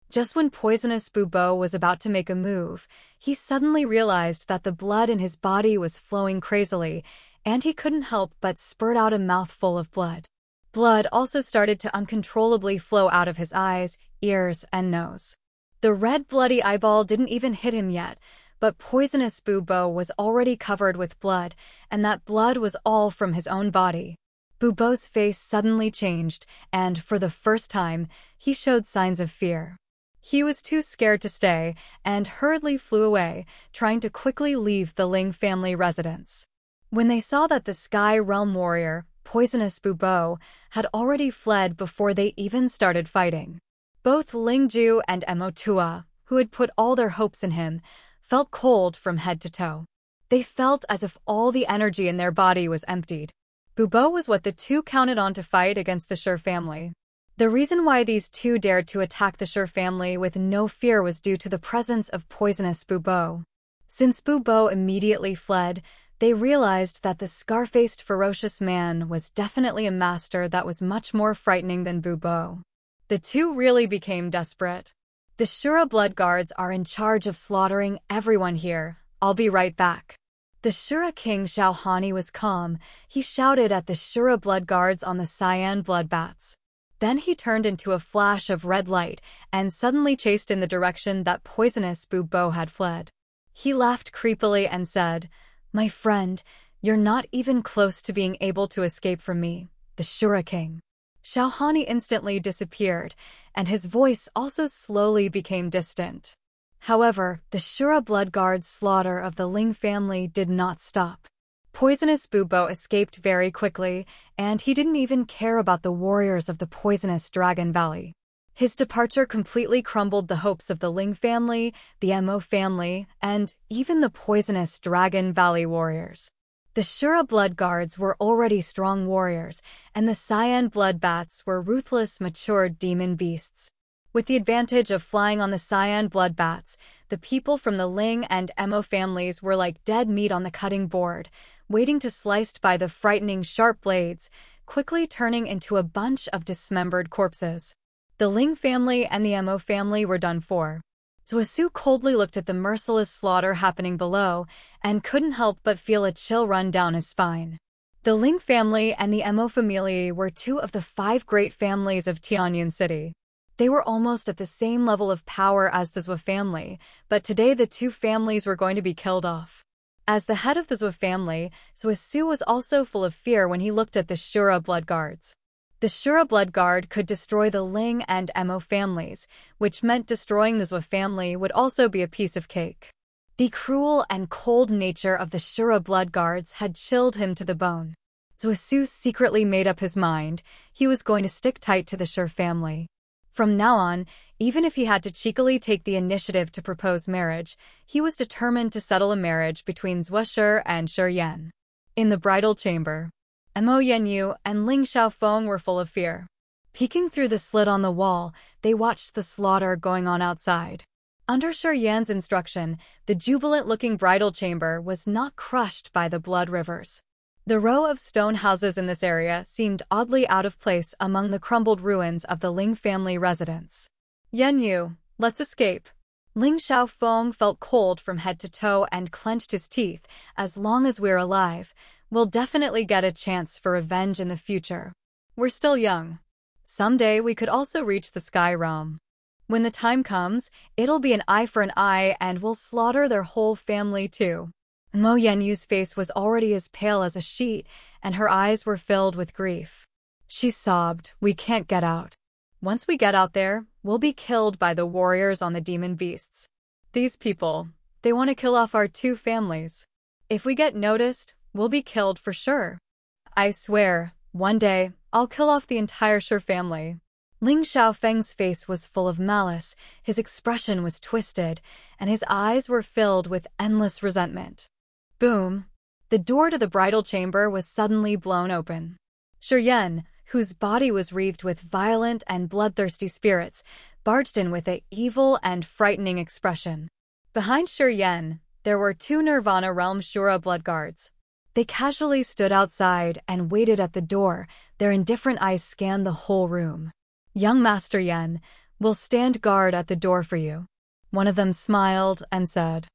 Just when poisonous Bubo was about to make a move, he suddenly realized that the blood in his body was flowing crazily, and he couldn't help but spurt out a mouthful of blood. Blood also started to uncontrollably flow out of his eyes, ears, and nose. The red bloody eyeball didn't even hit him yet, but poisonous Bu Bo was already covered with blood, and that blood was all from his own body. Bu Bo's face suddenly changed, and, for the first time, he showed signs of fear. He was too scared to stay, and hurriedly flew away, trying to quickly leave the Ling family residence. When they saw that the Sky Realm warrior, poisonous Bu Bo, had already fled before they even started fighting, both Ling Ju and Tua, who had put all their hopes in him, felt cold from head to toe. They felt as if all the energy in their body was emptied. Bu Bo was what the two counted on to fight against the Shura family. The reason why these two dared to attack the Shura family with no fear was due to the presence of poisonous Bu Bo. Since Bu Bo immediately fled, they realized that the scar-faced ferocious man was definitely a master that was much more frightening than Bu Bo. The two really became desperate. The Shura blood guards are in charge of slaughtering everyone here. I'll be right back. The Shura king Xiaohani was calm. He shouted at the Shura blood guards on the cyan blood bats. Then he turned into a flash of red light and suddenly chased in the direction that poisonous Bu Bo had fled. He laughed creepily and said, "My friend, you're not even close to being able to escape from me, the Shura king." Xiaohani instantly disappeared, and his voice also slowly became distant. However, the Shura blood guard's slaughter of the Ling family did not stop. Poisonous Bu Bo escaped very quickly, and he didn't even care about the warriors of the poisonous Dragon Valley. His departure completely crumbled the hopes of the Ling family, the Mo family, and even the poisonous Dragon Valley warriors. The Shura blood guards were already strong warriors, and the cyan blood bats were ruthless, matured demon beasts. With the advantage of flying on the cyan blood bats, the people from the Ling and Mo families were like dead meat on the cutting board, waiting to sliced by the frightening sharp blades, quickly turning into a bunch of dismembered corpses. The Ling family and the Mo family were done for. Zuosu coldly looked at the merciless slaughter happening below and couldn't help but feel a chill run down his spine. The Ling family and the Mo family were two of the 5 great families of Tianyan City. They were almost at the same level of power as the Zhou family, but today the two families were going to be killed off. As the head of the Zhou family, Zuosu was also full of fear when he looked at the Shura blood guards. The Shura blood guard could destroy the Ling and Mo families, which meant destroying the Zhou family would also be a piece of cake. The cruel and cold nature of the Shura blood guards had chilled him to the bone. Zuosu secretly made up his mind. He was going to stick tight to the Shura family. From now on, even if he had to cheekily take the initiative to propose marriage, he was determined to settle a marriage between Zuo and Shur Yan. In the bridal chamber, Mo Yanyu and Ling Xiaofeng were full of fear. Peeking through the slit on the wall, they watched the slaughter going on outside. Under Shur Yan's instruction, the jubilant-looking bridal chamber was not crushed by the blood rivers. The row of stone houses in this area seemed oddly out of place among the crumbled ruins of the Ling family residence. "Yanyu, let's escape." Ling Xiaofeng felt cold from head to toe and clenched his teeth. "As long as we're alive, we'll definitely get a chance for revenge in the future. We're still young. Someday we could also reach the Sky Realm. When the time comes, it'll be an eye for an eye and we'll slaughter their whole family too." Mo Yanyu's face was already as pale as a sheet, and her eyes were filled with grief. She sobbed, "We can't get out. Once we get out there, we'll be killed by the warriors on the demon beasts. These people, they want to kill off our 2 families. If we get noticed, we'll be killed for sure. I swear, one day, I'll kill off the entire Shur family." Ling Xiaofeng's face was full of malice, his expression was twisted, and his eyes were filled with endless resentment. Boom! The door to the bridal chamber was suddenly blown open. Shur Yan, whose body was wreathed with violent and bloodthirsty spirits, barged in with an evil and frightening expression. Behind Shur Yan, there were 2 Nirvana Realm Shura blood guards. They casually stood outside and waited at the door. Their indifferent eyes scanned the whole room. "Young Master Yan, we'll stand guard at the door for you." One of them smiled and said,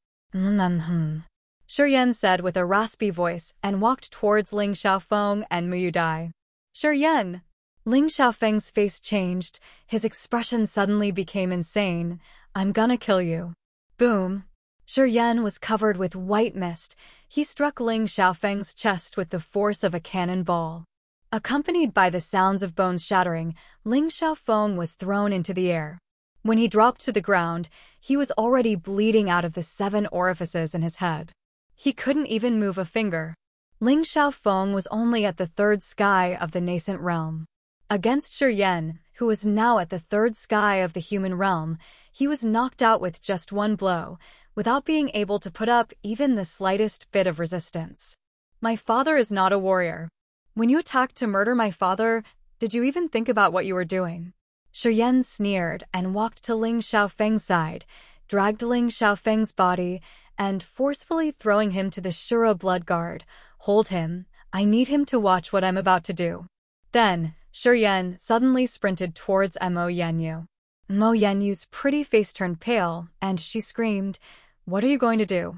Shur Yan said with a raspy voice and walked towards Ling Xiaofeng and Mu Yudai. "Shur Yan!" Ling Xiaofeng's face changed. His expression suddenly became insane. "I'm gonna kill you." Boom! Shuryen was covered with white mist. He struck Ling Xiaofeng's chest with the force of a cannonball. Accompanied by the sounds of bones shattering, Ling Xiaofeng was thrown into the air. When he dropped to the ground, he was already bleeding out of the 7 orifices in his head. He couldn't even move a finger. Ling Xiaofeng was only at the 3rd sky of the nascent realm. Against Shuryen, who was now at the 3rd sky of the human realm, he was knocked out with just 1 blow, without being able to put up even the slightest bit of resistance. My father is not a warrior. When you attacked to murder my father, did you even think about what you were doing? Shuryen sneered and walked to Ling Xiaofeng's side, dragged Ling Xiaofeng's body, and forcefully throwing him to the Shura blood guard. Hold him. I need him to watch what I'm about to do. Then, Shuryen suddenly sprinted towards Mo Yanyu. Mo Yanyu's pretty face turned pale, and she screamed, "What are you going to do?"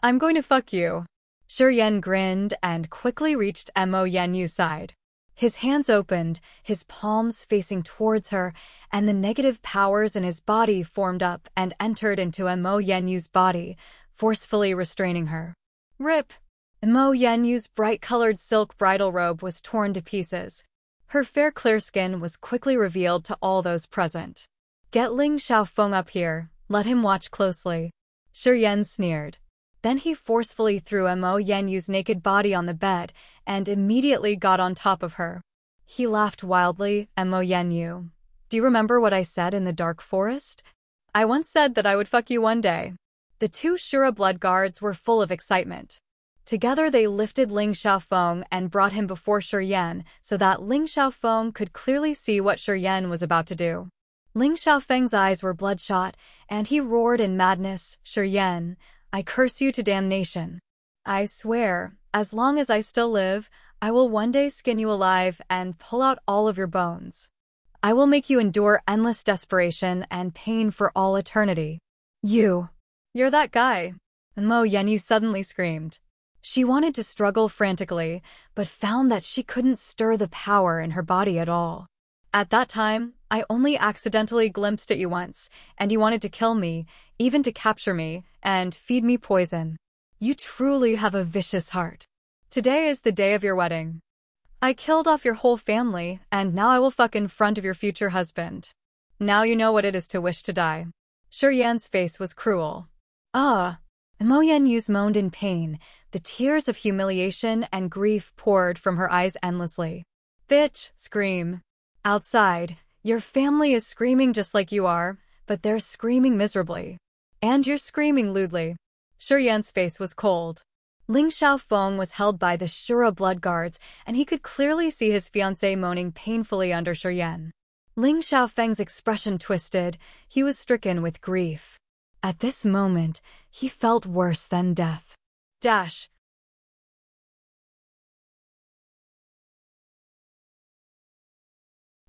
"I'm going to fuck you." Shuryen grinned and quickly reached Mo Yanyu's side. His hands opened, his palms facing towards her, and the negative powers in his body formed up and entered into Mo Yanyu's body, forcefully restraining her. Rip! Mo Yanyu's bright-colored silk bridal robe was torn to pieces. Her fair clear skin was quickly revealed to all those present. "Get Ling Xiaofeng up here, let him watch closely." Shuryen sneered. Then he forcefully threw Mo Yanyu's naked body on the bed and immediately got on top of her. He laughed wildly. "Mo Yanyu, do you remember what I said in the dark forest? I once said that I would fuck you one day." The 2 Shura blood guards were full of excitement. Together they lifted Ling Xiaofeng and brought him before Shuryen so that Ling Xiaofeng could clearly see what Shuryen was about to do. Ling Xiaofeng's eyes were bloodshot, and he roared in madness, "Shuryen, I curse you to damnation. I swear, as long as I still live, I will one day skin you alive and pull out all of your bones. I will make you endure endless desperation and pain for all eternity." You're that guy. Mo Yanyu suddenly screamed. She wanted to struggle frantically, but found that she couldn't stir the power in her body at all. "At that time, I only accidentally glimpsed at you once, and you wanted to kill me, even to capture me, and feed me poison. You truly have a vicious heart. Today is the day of your wedding. I killed off your whole family, and now I will fuck in front of your future husband. Now you know what it is to wish to die." Shuryen's face was cruel. Mo Yanyu's moaned in pain. The tears of humiliation and grief poured from her eyes endlessly. "Bitch, scream. Outside, your family is screaming just like you are, but they're screaming miserably. And you're screaming lewdly." Shuryen's face was cold. Ling Xiaofeng was held by the Shura blood guards, and he could clearly see his fiancée moaning painfully under Shuryen. Ling Xiaofeng's expression twisted. He was stricken with grief. At this moment, he felt worse than death.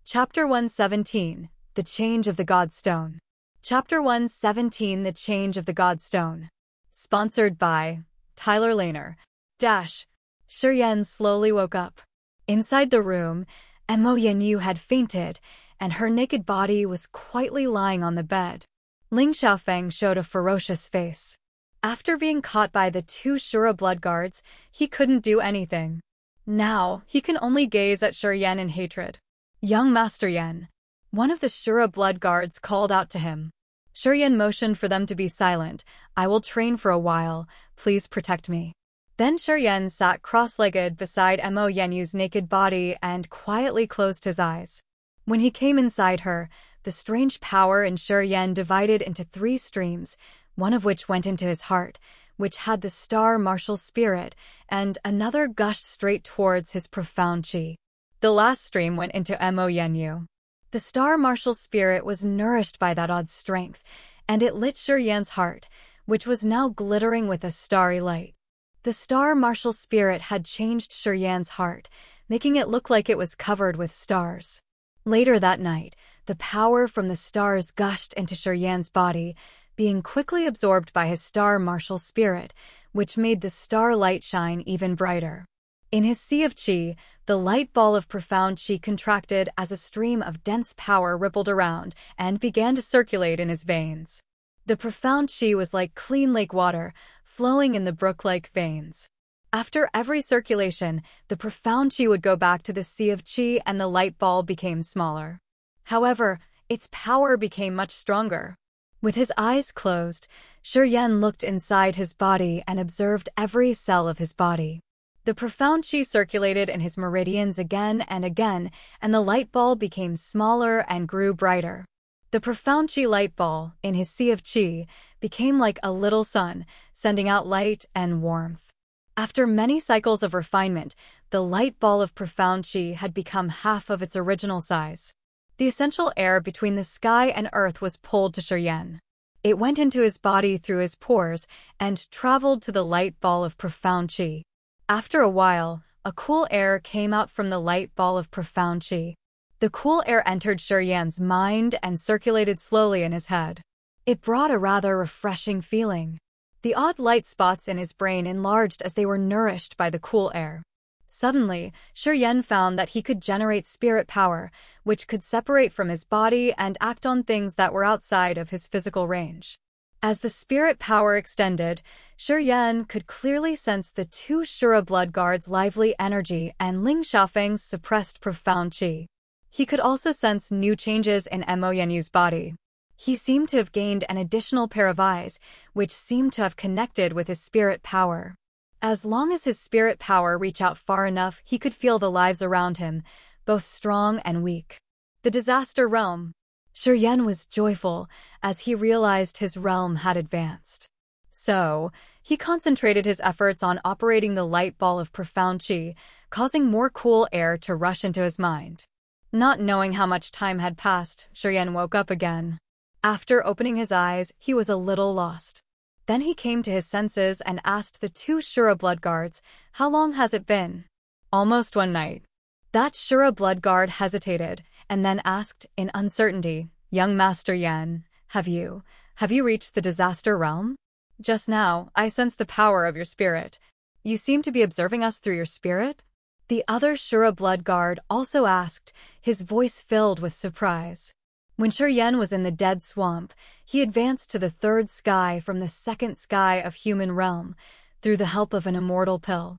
Chapter 117, The Change of the Godstone. Chapter 117, The Change of the Godstone. Sponsored by Tyler Laner. Shuryen slowly woke up. Inside the room, Mo Yanyu had fainted, and her naked body was quietly lying on the bed. Ling Xiaofeng showed a ferocious face. After being caught by the 2 Shura blood guards, he couldn't do anything. Now, he can only gaze at Shuryen in hatred. "Young Master Yan." One of the Shura blood guards called out to him. Shuryen motioned for them to be silent. "I will train for a while. Please protect me." Then Shuryen sat cross-legged beside Mo Yanyu's naked body and quietly closed his eyes. When he came inside her, the strange power in Shuryen divided into 3 streams, one of which went into his heart, which had the star martial spirit, and another gushed straight towards his profound chi. The last stream went into Mo Yanyu. The star martial spirit was nourished by that odd strength, and it lit Shuryen's heart, which was now glittering with a starry light. The star martial spirit had changed Shuryen's heart, making it look like it was covered with stars. Later that night, the power from the stars gushed into Shuryen's body, being quickly absorbed by his star martial spirit, which made the star light shine even brighter. In his sea of chi, the light ball of profound chi contracted as a stream of dense power rippled around and began to circulate in his veins. The profound qi was like clean lake water, flowing in the brook-like veins. After every circulation, the profound qi would go back to the sea of qi and the light ball became smaller. However, its power became much stronger. With his eyes closed, Shura looked inside his body and observed every cell of his body. The profound qi circulated in his meridians again, and the light ball became smaller and grew brighter. The profound qi light ball, in his sea of qi, became like a little sun, sending out light and warmth. After many cycles of refinement, the light ball of profound qi had become half of its original size. The essential air between the sky and earth was pulled to Shura. It went into his body through his pores and traveled to the light ball of profound qi. After a while, a cool air came out from the light ball of profound qi. The cool air entered Shura's mind and circulated slowly in his head. It brought a rather refreshing feeling. The odd light spots in his brain enlarged as they were nourished by the cool air. Suddenly, Shura found that he could generate spirit power, which could separate from his body and act on things that were outside of his physical range. As the spirit power extended, Shura could clearly sense the two Shura blood guards' lively energy and Ling Xiaofeng's suppressed profound qi. He could also sense new changes in Mo Yanyu's body. He seemed to have gained an additional pair of eyes, which seemed to have connected with his spirit power. As long as his spirit power reached out far enough, he could feel the lives around him, both strong and weak. The disaster realm. Shura was joyful as he realized his realm had advanced. So, he concentrated his efforts on operating the light ball of profound qi, causing more cool air to rush into his mind. Not knowing how much time had passed, Shura woke up again. After opening his eyes, he was a little lost. Then he came to his senses and asked the two Shura blood guards, "How long has it been?" "Almost one night." That Shura blood guard hesitated, and then asked, in uncertainty, "Young Master Yan, have you reached the disaster realm?" "Just now, I sense the power of your spirit. You seem to be observing us through your spirit?" The other Shura blood guard also asked, his voice filled with surprise. When Shura was in the dead swamp, he advanced to the third sky from the second sky of human realm, through the help of an immortal pill.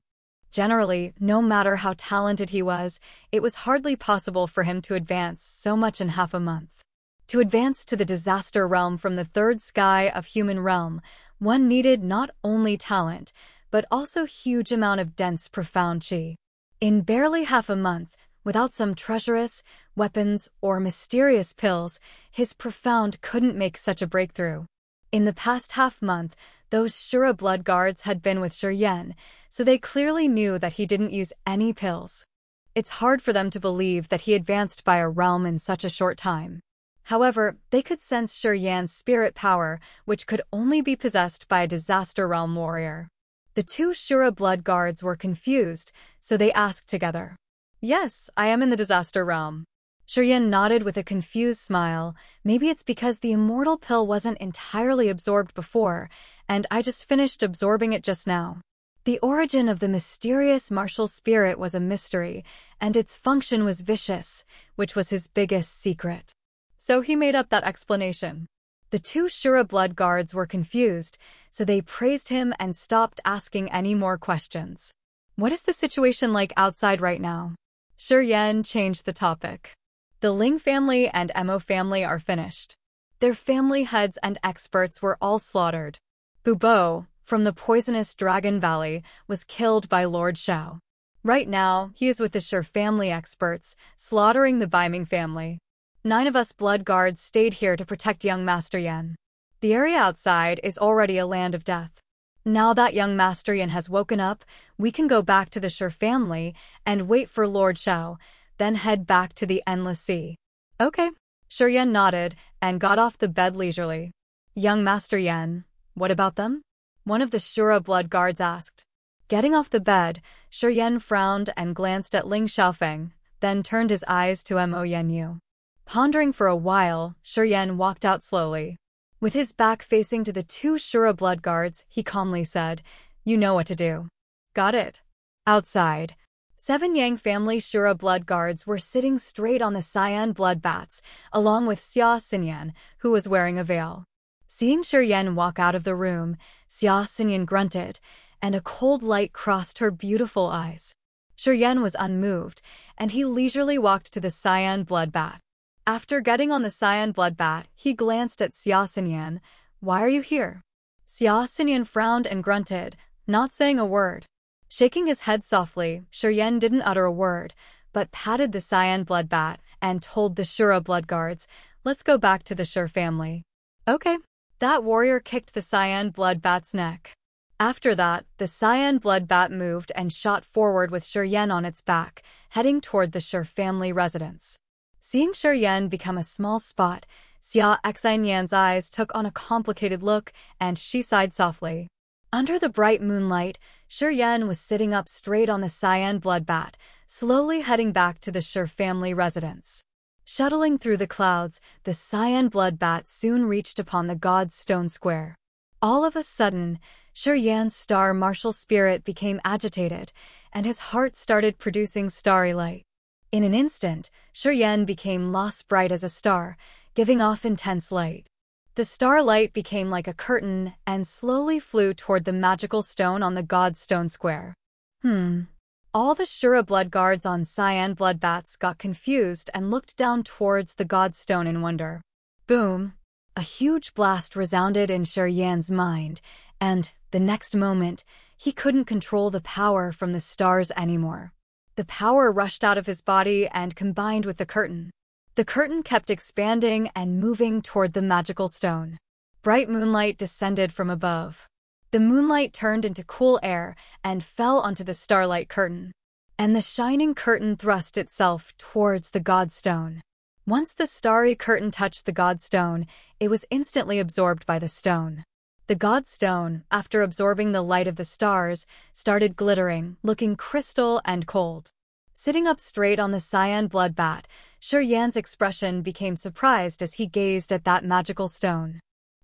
Generally, no matter how talented he was, it was hardly possible for him to advance so much in half a month. To advance to the disaster realm from the third sky of human realm, one needed not only talent, but also huge amount of dense profound qi. In barely half a month, without some treacherous weapons or mysterious pills, his profound couldn't make such a breakthrough. In the past half-month, those Shura blood guards had been with Shura, so they clearly knew that he didn't use any pills. It's hard for them to believe that he advanced by a realm in such a short time. However, they could sense Shura's spirit power, which could only be possessed by a disaster realm warrior. The two Shura blood guards were confused, so they asked together, "Yes, I am in the disaster realm." Shura nodded with a confused smile. "Maybe it's because the immortal pill wasn't entirely absorbed before, and I just finished absorbing it just now." The origin of the mysterious martial spirit was a mystery, and its function was vicious, which was his biggest secret. So he made up that explanation. The two Shura blood guards were confused, so they praised him and stopped asking any more questions. "What is the situation like outside right now?" Shura changed the topic. "The Ling family and Mo family are finished. Their family heads and experts were all slaughtered. Bubo, from the poisonous Dragon Valley, was killed by Lord Shao. Right now, he is with the Shur family experts, slaughtering the Baiming family. 9 of us blood guards stayed here to protect young Master Yan. The area outside is already a land of death. Now that young Master Yan has woken up, we can go back to the Shur family and wait for Lord Shao, then head back to the Endless Sea." "Okay." Shura nodded and got off the bed leisurely. "Young Master Yan, what about them?" one of the Shura blood guards asked. Getting off the bed, Shura frowned and glanced at Ling Xiaofeng, then turned his eyes to Mo Yanyu. Pondering for a while, Shura walked out slowly. With his back facing to the two Shura blood guards, he calmly said, "You know what to do." "Got it." Outside, 7 Yang family Shura blood guards were sitting straight on the cyan blood bats, along with Xia Xinyan, who was wearing a veil. Seeing Shuryen walk out of the room, Xia Xinyan grunted, and a cold light crossed her beautiful eyes. Shuryen was unmoved, and he leisurely walked to the cyan blood bat. After getting on the cyan blood bat, he glanced at Xia Xinyan. "Why are you here?" Xia Xinyan frowned and grunted, not saying a word. Shaking his head softly, Shuryen didn't utter a word, but patted the cyan blood bat and told the Shura blood guards, "Let's go back to the Shur family." Okay. That warrior kicked the cyan blood bat's neck. After that, the cyan blood bat moved and shot forward with Shuryen on its back, heading toward the Shur family residence. Seeing Shuryen become a small spot, Xia Xinyan's eyes took on a complicated look, and she sighed softly. Under the bright moonlight, Shuryen was sitting up straight on the cyan blood bat, slowly heading back to the Shur family residence. Shuttling through the clouds, the cyan blood bat soon reached upon the god's stone square. All of a sudden, Shuryen's star martial spirit became agitated, and his heart started producing starry light. In an instant, Shuryen became lost bright as a star, giving off intense light. The starlight became like a curtain and slowly flew toward the magical stone on the god's stone square. All the Shura blood guards on cyan blood bats got confused and looked down towards the god's stone in wonder. Boom! A huge blast resounded in Shuryen's mind, and, the next moment, he couldn't control the power from the stars anymore. The power rushed out of his body and combined with the curtain. The curtain kept expanding and moving toward the magical stone. Bright moonlight descended from above. The moonlight turned into cool air and fell onto the starlight curtain. And the shining curtain thrust itself towards the god's stone. Once the starry curtain touched the god's stone, it was instantly absorbed by the stone. The god's stone, after absorbing the light of the stars, started glittering, looking crystal and cold. Sitting up straight on the cyan blood bat, Shuryen's expression became surprised as he gazed at that magical stone.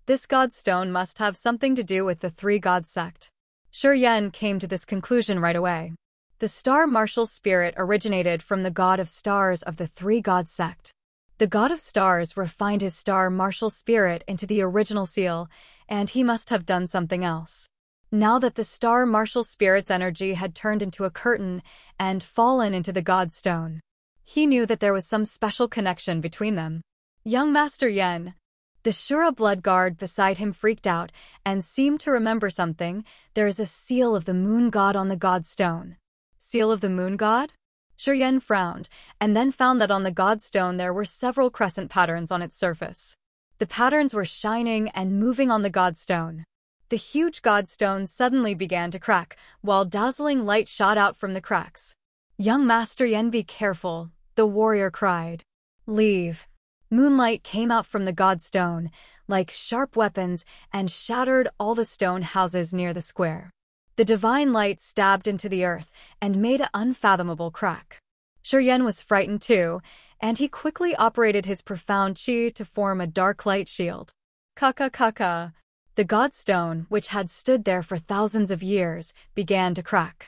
This god's stone must have something to do with the three gods sect. Shuryen came to this conclusion right away. The star martial spirit originated from the god of stars of the three gods sect. The god of stars refined his star martial spirit into the original seal, and he must have done something else. Now that the star martial spirit's energy had turned into a curtain and fallen into the god's stone, he knew that there was some special connection between them. Young Master Yen. The Shura blood guard beside him freaked out and seemed to remember something. "There is a seal of the moon god on the god's stone." Seal of the moon god? Shuryen frowned, and then found that on the god's stone there were several crescent patterns on its surface. The patterns were shining and moving on the god's stone. The huge god's stone suddenly began to crack, while dazzling light shot out from the cracks. "Young Master Yen, be careful," the warrior cried. "Leave." Moonlight came out from the god's stone, like sharp weapons, and shattered all the stone houses near the square. The divine light stabbed into the earth and made an unfathomable crack. Shuryen was frightened too, and he quickly operated his profound chi to form a dark light shield. Kaka. The god stone, which had stood there for thousands of years, began to crack.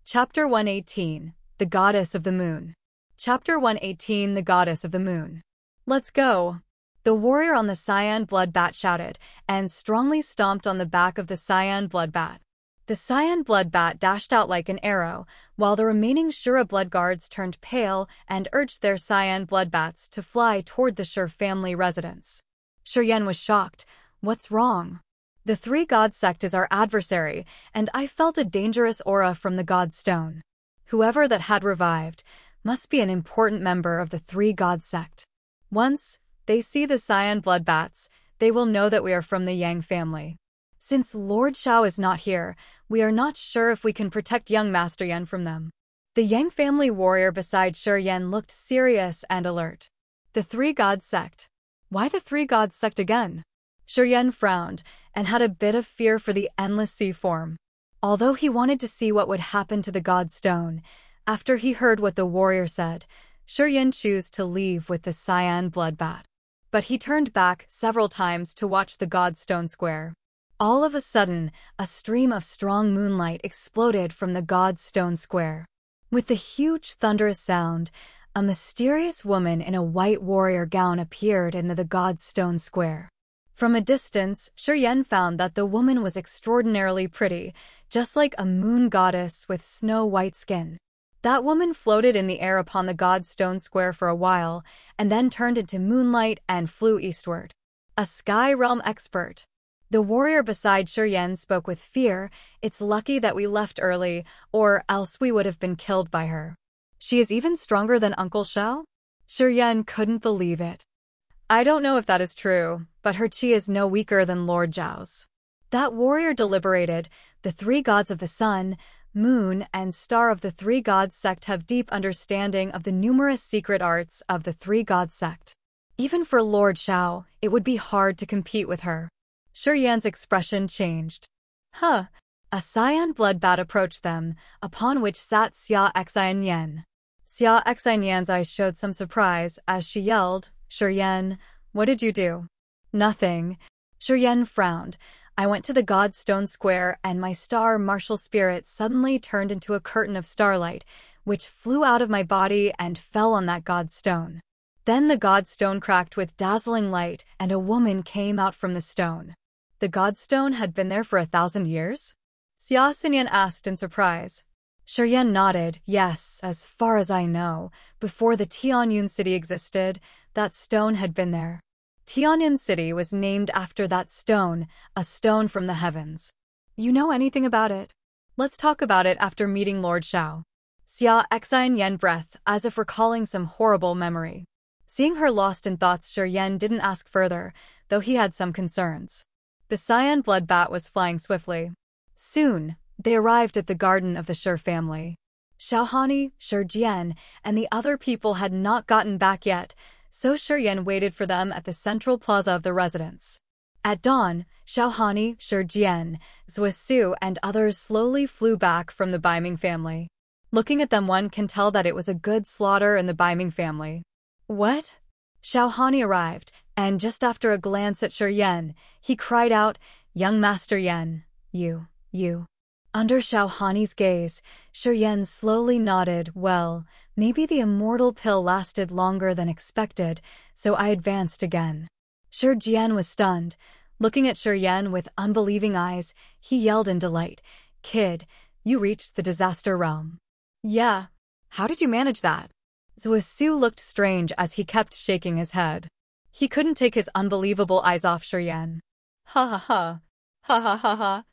Chapter 118, The Goddess of the Moon. Chapter 118, The Goddess of the Moon. "Let's go!" The warrior on the cyan blood bat shouted, and strongly stomped on the back of the cyan blood bat. The cyan blood bat dashed out like an arrow, while the remaining Shura blood guards turned pale and urged their cyan blood bats to fly toward the Shur family residence. Shuryen was shocked. "What's wrong?" "The three god sect is our adversary, and I felt a dangerous aura from the god stone. Whoever that had revived must be an important member of the three god sect. Once they see the cyan blood bats, they will know that we are from the Yang family. Since Lord Shao is not here, we are not sure if we can protect young Master Yen from them." The Yang family warrior beside Shuryen looked serious and alert. "The three god sect. Why the three god sect again?" Shuryen frowned and had a bit of fear for the endless sea form. Although he wanted to see what would happen to the god stone, after he heard what the warrior said, Shuryen chose to leave with the cyan blood bat. But he turned back several times to watch the god stone square. All of a sudden, a stream of strong moonlight exploded from the god stone square. With the huge thunderous sound, A mysterious woman in a white warrior gown appeared in the god's stone square. From a distance, Shura found that the woman was extraordinarily pretty, just like a moon goddess with snow-white skin. That woman floated in the air upon the god's stone square for a while, and then turned into moonlight and flew eastward. A sky realm expert. The warrior beside Shura spoke with fear. It's lucky that we left early, or else we would have been killed by her. She is even stronger than Uncle Xiao? Shura couldn't believe it. I don't know if that is true, but her chi is no weaker than Lord Zhao's. That warrior deliberated. The three gods of the sun, moon, and star of the three gods sect have deep understanding of the numerous secret arts of the three gods sect. Even for Lord Xiao, it would be hard to compete with her. Shura's expression changed. Huh. A cyan blood bat approached them, upon which sat Xia Xianyan. Xia Xianyan's eyes showed some surprise as she yelled, Shura, what did you do? Nothing. Shura frowned. I went to the god's stone square and my star martial spirit suddenly turned into a curtain of starlight, which flew out of my body and fell on that god's stone. Then the god's stone cracked with dazzling light and a woman came out from the stone. The god's stone had been there for 1,000 years? Xia Xianyan asked in surprise. Shura nodded. Yes, as far as I know, before the Tianyun city existed, that stone had been there. Tianyun city was named after that stone, a stone from the heavens. You know anything about it? Let's talk about it after meeting Lord Xiao. Xia Xianyan breath, as if recalling some horrible memory. Seeing her lost in thoughts, Shura didn't ask further, though he had some concerns. The cyan blood bat was flying swiftly. Soon, they arrived at the garden of the Shur family. Xiaohani, Shurjian, and the other people had not gotten back yet, so Shura waited for them at the central plaza of the residence. At dawn, Xiaohani, Shurjian, Zuisu, and others slowly flew back from the Baiming family. Looking at them, one can tell that it was a good slaughter in the Baiming family. What? Xiaohani arrived, and just after a glance at Shura, he cried out, Young Master Yan, you. Under Xiaohani's gaze, Shura slowly nodded. Well, maybe the immortal pill lasted longer than expected, so I advanced again. Shurjian was stunned. Looking at Shura with unbelieving eyes, he yelled in delight, Kid, you reached the disaster realm. Yeah. How did you manage that? Zuisu looked strange as he kept shaking his head. He couldn't take his unbelievable eyes off Shura. Ha ha ha. Ha ha ha ha.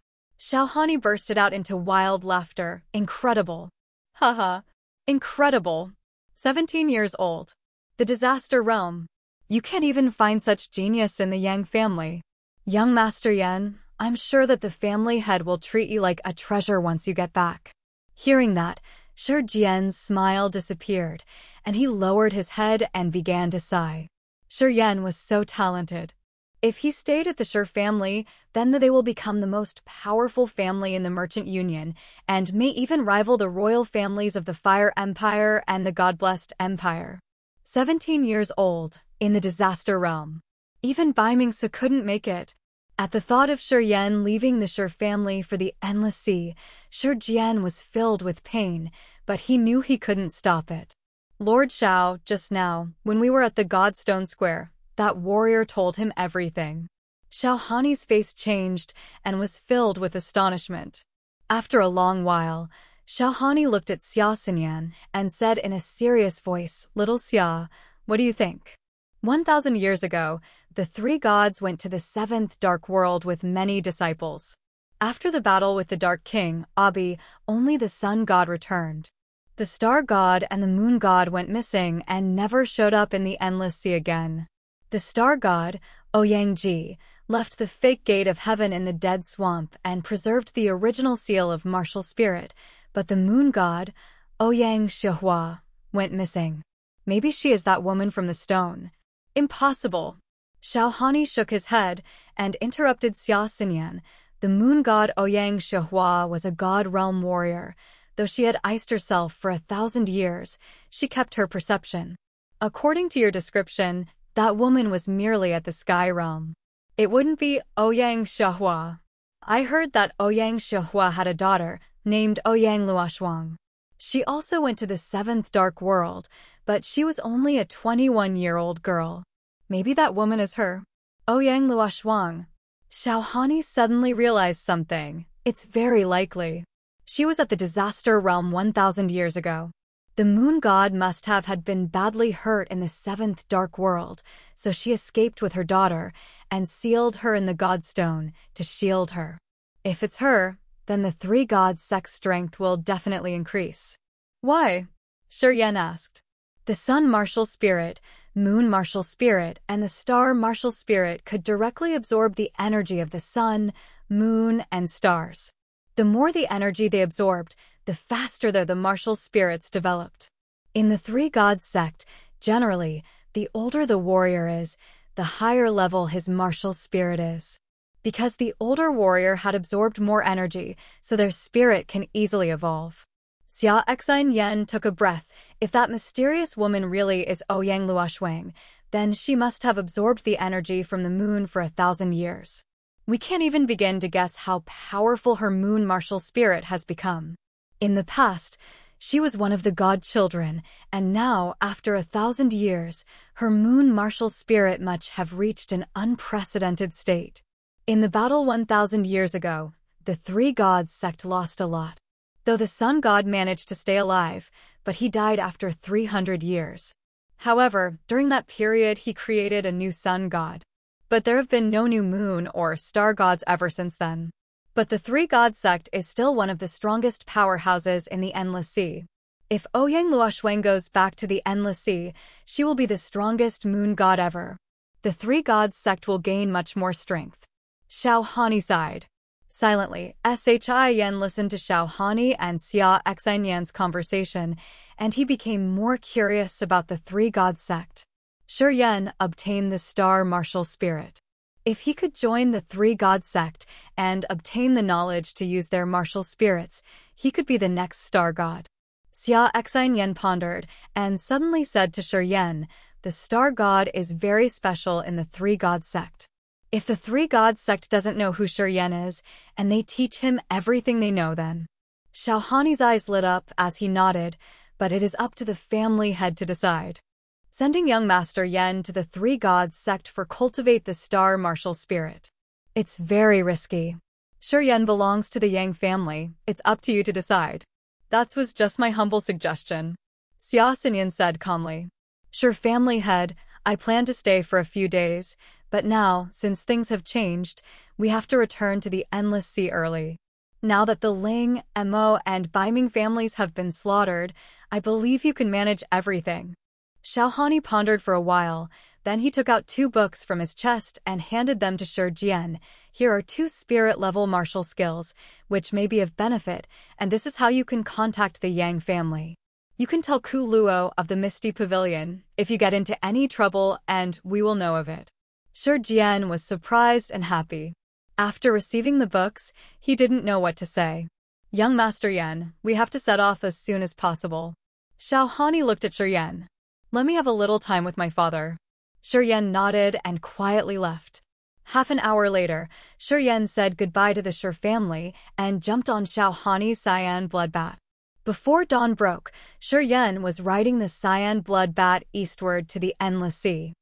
Xiaohani bursted out into wild laughter. Incredible. Haha. Incredible. 17 years old. The disaster realm. You can't even find such genius in the Yang family. Young Master Yan, I'm sure that the family head will treat you like a treasure once you get back. Hearing that, Shurjian's smile disappeared, and he lowered his head and began to sigh. Shura was so talented. If he stayed at the Shur family, then they will become the most powerful family in the Merchant Union, and may even rival the royal families of the Fire Empire and the God-blessed Empire. 17 years old, in the disaster realm. Even Baimingsu couldn't make it. At the thought of Shura leaving the Shur family for the endless sea, Shurjian was filled with pain, but he knew he couldn't stop it. Lord Xiao, just now, when we were at the Godstone Square, that warrior told him everything. Xiaohani's face changed and was filled with astonishment. After a long while, Xiaohani looked at Xia Xianyan and said in a serious voice, Little Xia, what do you think? 1,000 years ago, the three gods went to the seventh dark world with many disciples. After the battle with the Dark King, Abi, only the sun god returned. The star god and the moon god went missing and never showed up in the endless sea again. The star god, Ouyang-ji, left the fake gate of heaven in the dead swamp and preserved the original seal of martial spirit, but the moon god, Ouyang-shihua, went missing. Maybe she is that woman from the stone. Impossible. Xiaohani shook his head and interrupted Xia Xianyan. The moon god Ouyang-shihua was a god realm warrior. Though she had iced herself for 1,000 years, she kept her perception. According to your description, that woman was merely at the sky realm. It wouldn't be Ouyang-shihua. I heard that Ouyang-shihua had a daughter, named Ouyang-luoshuang. She also went to the 7th dark world, but she was only a 21-year-old girl. Maybe that woman is her. Ouyang Luoshuang. Xiaohani suddenly realized something. It's very likely. She was at the disaster realm 1,000 years ago. The moon god must have had been badly hurt in the 7th dark world, so she escaped with her daughter and sealed her in the god stone to shield her. If it's her, then the 3 gods' sex strength will definitely increase. Why? Shura asked. The sun martial spirit, moon martial spirit, and the star martial spirit could directly absorb the energy of the sun, moon, and stars. The more the energy they absorbed, the faster the martial spirits developed. In the 3 gods sect, generally, the older the warrior is, the higher level his martial spirit is. Because the older warrior had absorbed more energy, so their spirit can easily evolve. Xia Xine Yen took a breath. If that mysterious woman really is Ouyang Luoshuang, then she must have absorbed the energy from the moon for 1,000 years. We can't even begin to guess how powerful her moon martial spirit has become. In the past, she was one of the god children, and now, after 1,000 years, her moon martial spirit must have reached an unprecedented state. In the battle 1,000 years ago, the 3 gods sect lost a lot. Though the sun god managed to stay alive, but he died after 300 years. However, during that period he created a new sun god. But there have been no new moon or star gods ever since then. But the 3 god sect is still one of the strongest powerhouses in the Endless Sea. If Ouyang Luoshuang goes back to the Endless Sea, she will be the strongest moon god ever. The 3 gods sect will gain much more strength. Xiaohani sighed. Silently, Shi listened to Xiaohani and Xia Xine Yan's conversation, and he became more curious about the 3 gods sect. Shura obtained the star martial spirit. If he could join the 3 gods sect and obtain the knowledge to use their martial spirits, he could be the next star god. Xia Xine pondered and suddenly said to Shura, the star god is very special in the 3 gods sect. If the 3 gods sect doesn't know who Shura is, and they teach him everything they know then. Xiaohani's eyes lit up as he nodded, but it is up to the family head to decide. Sending young Master Yen to the 3 gods sect for cultivate the star martial spirit. It's very risky. Shura belongs to the Yang family, it's up to you to decide. That was just my humble suggestion. Xia Xinyan said calmly. Sure, family head, I plan to stay for a few days, but now, since things have changed, we have to return to the Endless Sea early. Now that the Ling, Mo, and Baiming families have been slaughtered, I believe you can manage everything. Xiaohani pondered for a while, then he took out 2 books from his chest and handed them to Shura. Here are 2 spirit-level martial skills, which may be of benefit, and this is how you can contact the Yang family. You can tell Ku Luo of the Misty Pavilion if you get into any trouble, and we will know of it. Shura was surprised and happy. After receiving the books, he didn't know what to say. Young Master Yen, we have to set off as soon as possible. Xiaohani looked at Shura. Let me have a little time with my father. Shura nodded and quietly left. Half an hour later, Shura said goodbye to the Shur family and jumped on Xiaohani's cyan blood bat. Before dawn broke, Shura was riding the cyan blood bat eastward to the Endless Sea.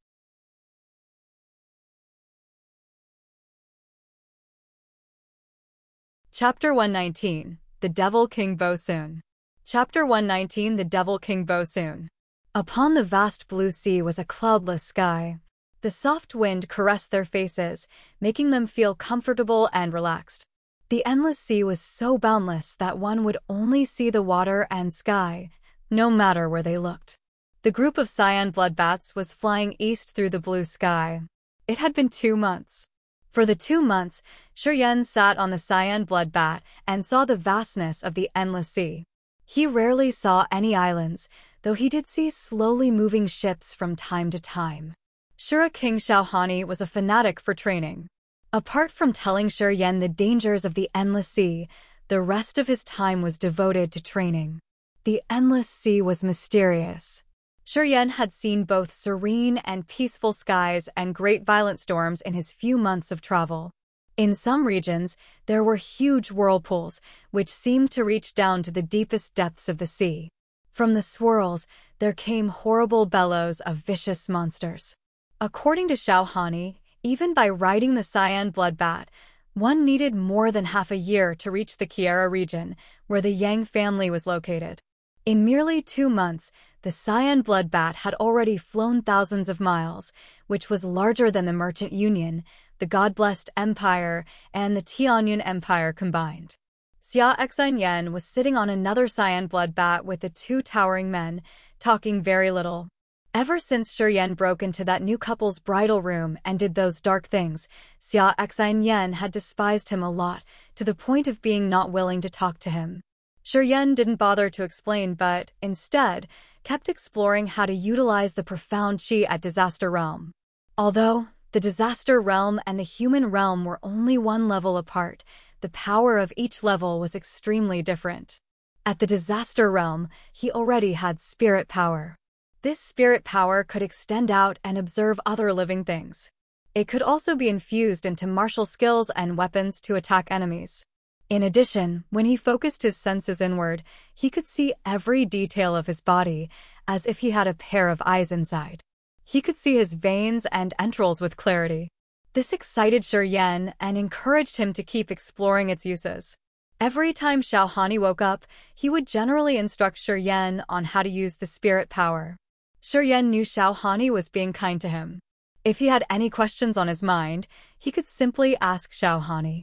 Chapter 119, The Devil King Bosun. Chapter 119, The Devil King Bosun. Upon the vast blue sea was a cloudless sky. The soft wind caressed their faces, making them feel comfortable and relaxed. The Endless Sea was so boundless that one would only see the water and sky, no matter where they looked. The group of cyan blood bats was flying east through the blue sky. It had been 2 months. For the 2 months, Shura sat on the cyan blood bat and saw the vastness of the Endless Sea. He rarely saw any islands, though he did see slowly moving ships from time to time. Shura King Xiaohani was a fanatic for training. Apart from telling Shura the dangers of the Endless Sea, the rest of his time was devoted to training. The Endless Sea was mysterious. Shura had seen both serene and peaceful skies and great violent storms in his few months of travel. In some regions, there were huge whirlpools, which seemed to reach down to the deepest depths of the sea. From the swirls, there came horrible bellows of vicious monsters. According to Xiaohani, even by riding the cyan bloodbat, one needed more than half a year to reach the Kiera region, where the Yang family was located. In merely 2 months, the cyan bloodbat had already flown thousands of miles, which was larger than the Merchant Union, the God-blessed Empire, and the Tianyuan Empire combined. Xia Exinyan was sitting on another cyan bloodbat with the 2 towering men, talking very little. Ever since Shuryen broke into that new couple's bridal room and did those dark things, Xia Exinyan had despised him a lot, to the point of being not willing to talk to him. Shuryen didn't bother to explain but, instead, kept exploring how to utilize the profound qi at Disaster Realm. Although the Disaster Realm and the human realm were only one level apart, the power of each level was extremely different. At the Disaster Realm, he already had spirit power. This spirit power could extend out and observe other living things. It could also be infused into martial skills and weapons to attack enemies. In addition, when he focused his senses inward, he could see every detail of his body, as if he had a pair of eyes inside. He could see his veins and entrails with clarity. This excited Shuryen and encouraged him to keep exploring its uses. Every time Xiaohani woke up, he would generally instruct Shuryen on how to use the spirit power. Shuryen knew Xiaohani was being kind to him. If he had any questions on his mind, he could simply ask Xiaohani.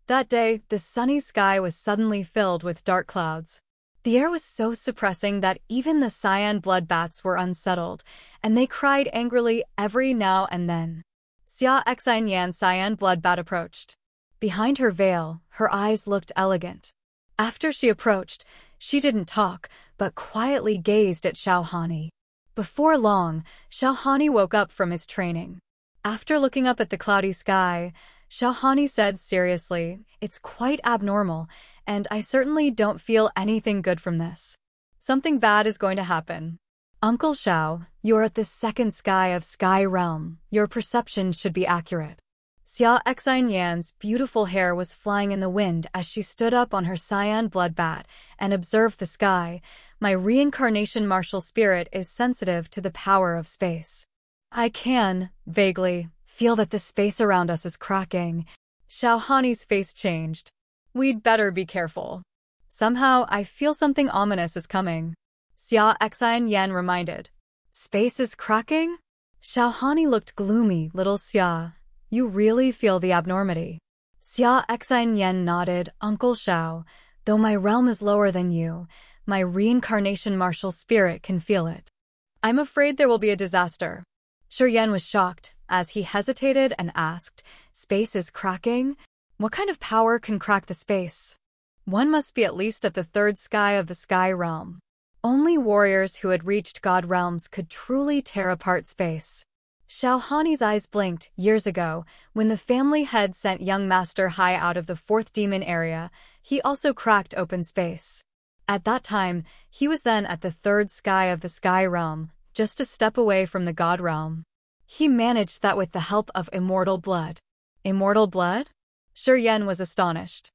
That day, the sunny sky was suddenly filled with dark clouds. The air was so suppressing that even the cyan bloodbats were unsettled, and they cried angrily every now and then. Xia Exinyan's cyan bloodbat approached. Behind her veil, her eyes looked elegant. After she approached, she didn't talk, but quietly gazed at Xiaohani. Before long, Xiaohani woke up from his training. After looking up at the cloudy sky, Xiaohani said seriously, "It's quite abnormal, and I certainly don't feel anything good from this. Something bad is going to happen. Uncle Xiao, you're at the second sky of Sky Realm. Your perception should be accurate." Xia Exinyan's beautiful hair was flying in the wind as she stood up on her cyan bloodbat and observed the sky. "My reincarnation martial spirit is sensitive to the power of space. I can, vaguely, feel that the space around us is cracking." Xiaohani's face changed. "We'd better be careful. Somehow, I feel something ominous is coming." Xia Exinyan reminded. "Space is cracking?" Xiaohani looked gloomy. "Little Xia, you really feel the abnormity?" Xia Exinyan nodded. "Uncle Xiao, though my realm is lower than you, my reincarnation martial spirit can feel it. I'm afraid there will be a disaster." Shuryen was shocked, as he hesitated and asked, "Space is cracking? What kind of power can crack the space?" "One must be at least at the third sky of the Sky Realm. Only warriors who had reached God realms could truly tear apart space." Xiaohani's eyes blinked. Years ago, when the family head sent young Master Hai out of the 4th demon area, he also cracked open space. At that time, he was then at the third sky of the Sky Realm, just a step away from the God realm. He managed that with the help of immortal blood. Immortal blood? Shuryen was astonished.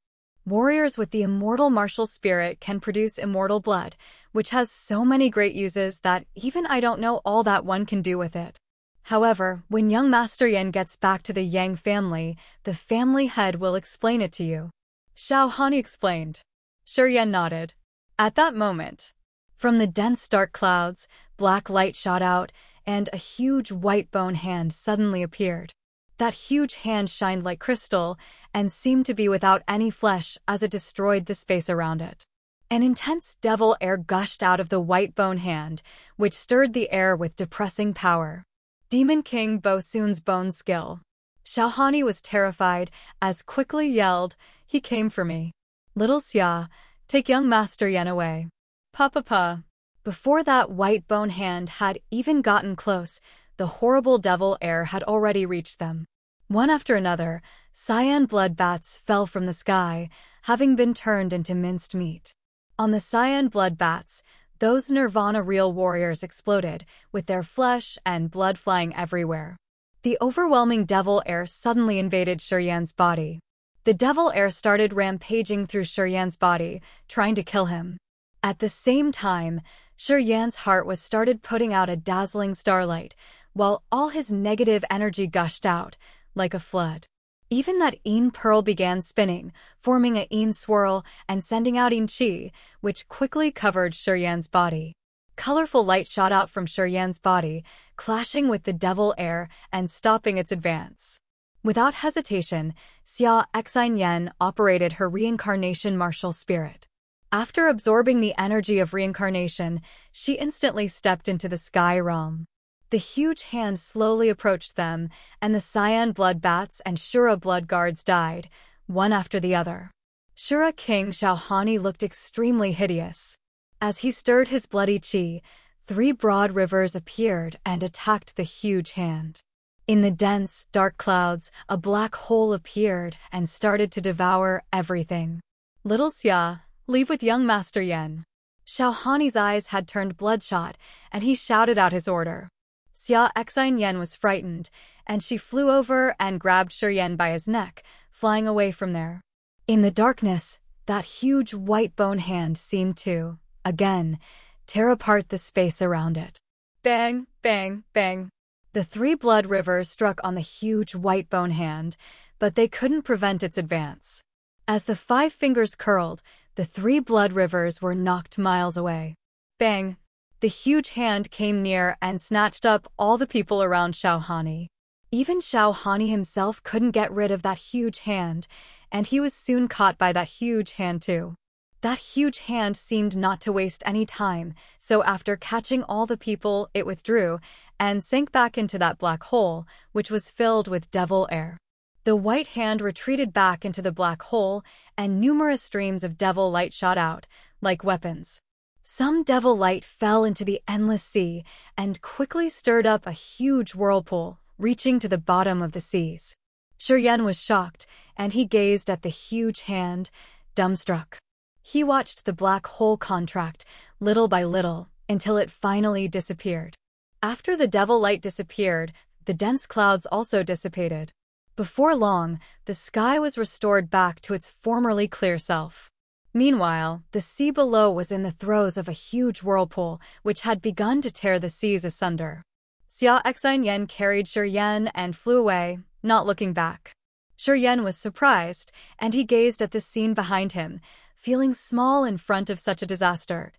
Warriors with the immortal martial spirit can produce immortal blood, which has so many great uses that even I don't know all that one can do with it. However, when young Master Yan gets back to the Yang family, the family head will explain it to you." Xiaohani explained. Shuryen nodded. At that moment, from the dense dark clouds, black light shot out, and a huge white bone hand suddenly appeared. That huge hand shined like crystal and seemed to be without any flesh as it destroyed the space around it. An intense devil air gushed out of the white bone hand, which stirred the air with depressing power. Demon King Bo Sun's bone skill. Xiaohani was terrified, as quickly yelled, "He came for me. Little Xia, take young Master Yan away." Pa. Before that white bone hand had even gotten close, the horrible devil air had already reached them. One after another, cyan blood bats fell from the sky, having been turned into minced meat. On the cyan blood bats, those Nirvana real warriors exploded, with their flesh and blood flying everywhere. The overwhelming devil air suddenly invaded Shuryen's body. The devil air started rampaging through Shuryan's body, trying to kill him. At the same time, Shuryan's heart was started putting out a dazzling starlight, while all his negative energy gushed out, like a flood. Even that Een pearl began spinning, forming a Een swirl and sending out Een chi, which quickly covered Shuryan's body. Colorful light shot out from Shuryan's body, clashing with the devil air and stopping its advance. Without hesitation, Xia Xian operated her reincarnation martial spirit. After absorbing the energy of reincarnation, she instantly stepped into the sky realm. The huge hand slowly approached them, and the cyan blood bats and Shura blood guards died, one after the other. Shura King Xiaohani looked extremely hideous. As he stirred his bloody qi, 3 broad rivers appeared and attacked the huge hand. In the dense, dark clouds, a black hole appeared and started to devour everything. Little Xia, leave with young Master Yan. Xiaohani's eyes had turned bloodshot, and he shouted out his order. Xia Xian was frightened, and she flew over and grabbed Shuryan by his neck, flying away from there. In the darkness, that huge white bone hand seemed to, again, tear apart the space around it. Bang, bang, bang. The 3 blood rivers struck on the huge white bone hand, but they couldn't prevent its advance. As the 5 fingers curled, the 3 blood rivers were knocked miles away. Bang! The huge hand came near and snatched up all the people around Xiaohani. Even Xiaohani himself couldn't get rid of that huge hand, and he was soon caught by that huge hand too. That huge hand seemed not to waste any time, so after catching all the people, it withdrew and sank back into that black hole, which was filled with devil air. The white hand retreated back into the black hole, and numerous streams of devil light shot out, like weapons. Some devil light fell into the endless sea and quickly stirred up a huge whirlpool, reaching to the bottom of the seas. Shuryan was shocked, and he gazed at the huge hand, dumbstruck. He watched the black hole contract, little by little, until it finally disappeared. After the devil light disappeared, the dense clouds also dissipated. Before long, the sky was restored back to its formerly clear self. Meanwhile, the sea below was in the throes of a huge whirlpool, which had begun to tear the seas asunder. Xia Xian carried Shuryan and flew away, not looking back. Shuryan was surprised, and he gazed at the scene behind him, feeling small in front of such a disaster.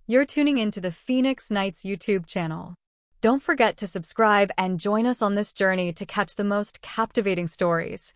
You're tuning into the Phoenix Nights YouTube channel. Don't forget to subscribe and join us on this journey to catch the most captivating stories.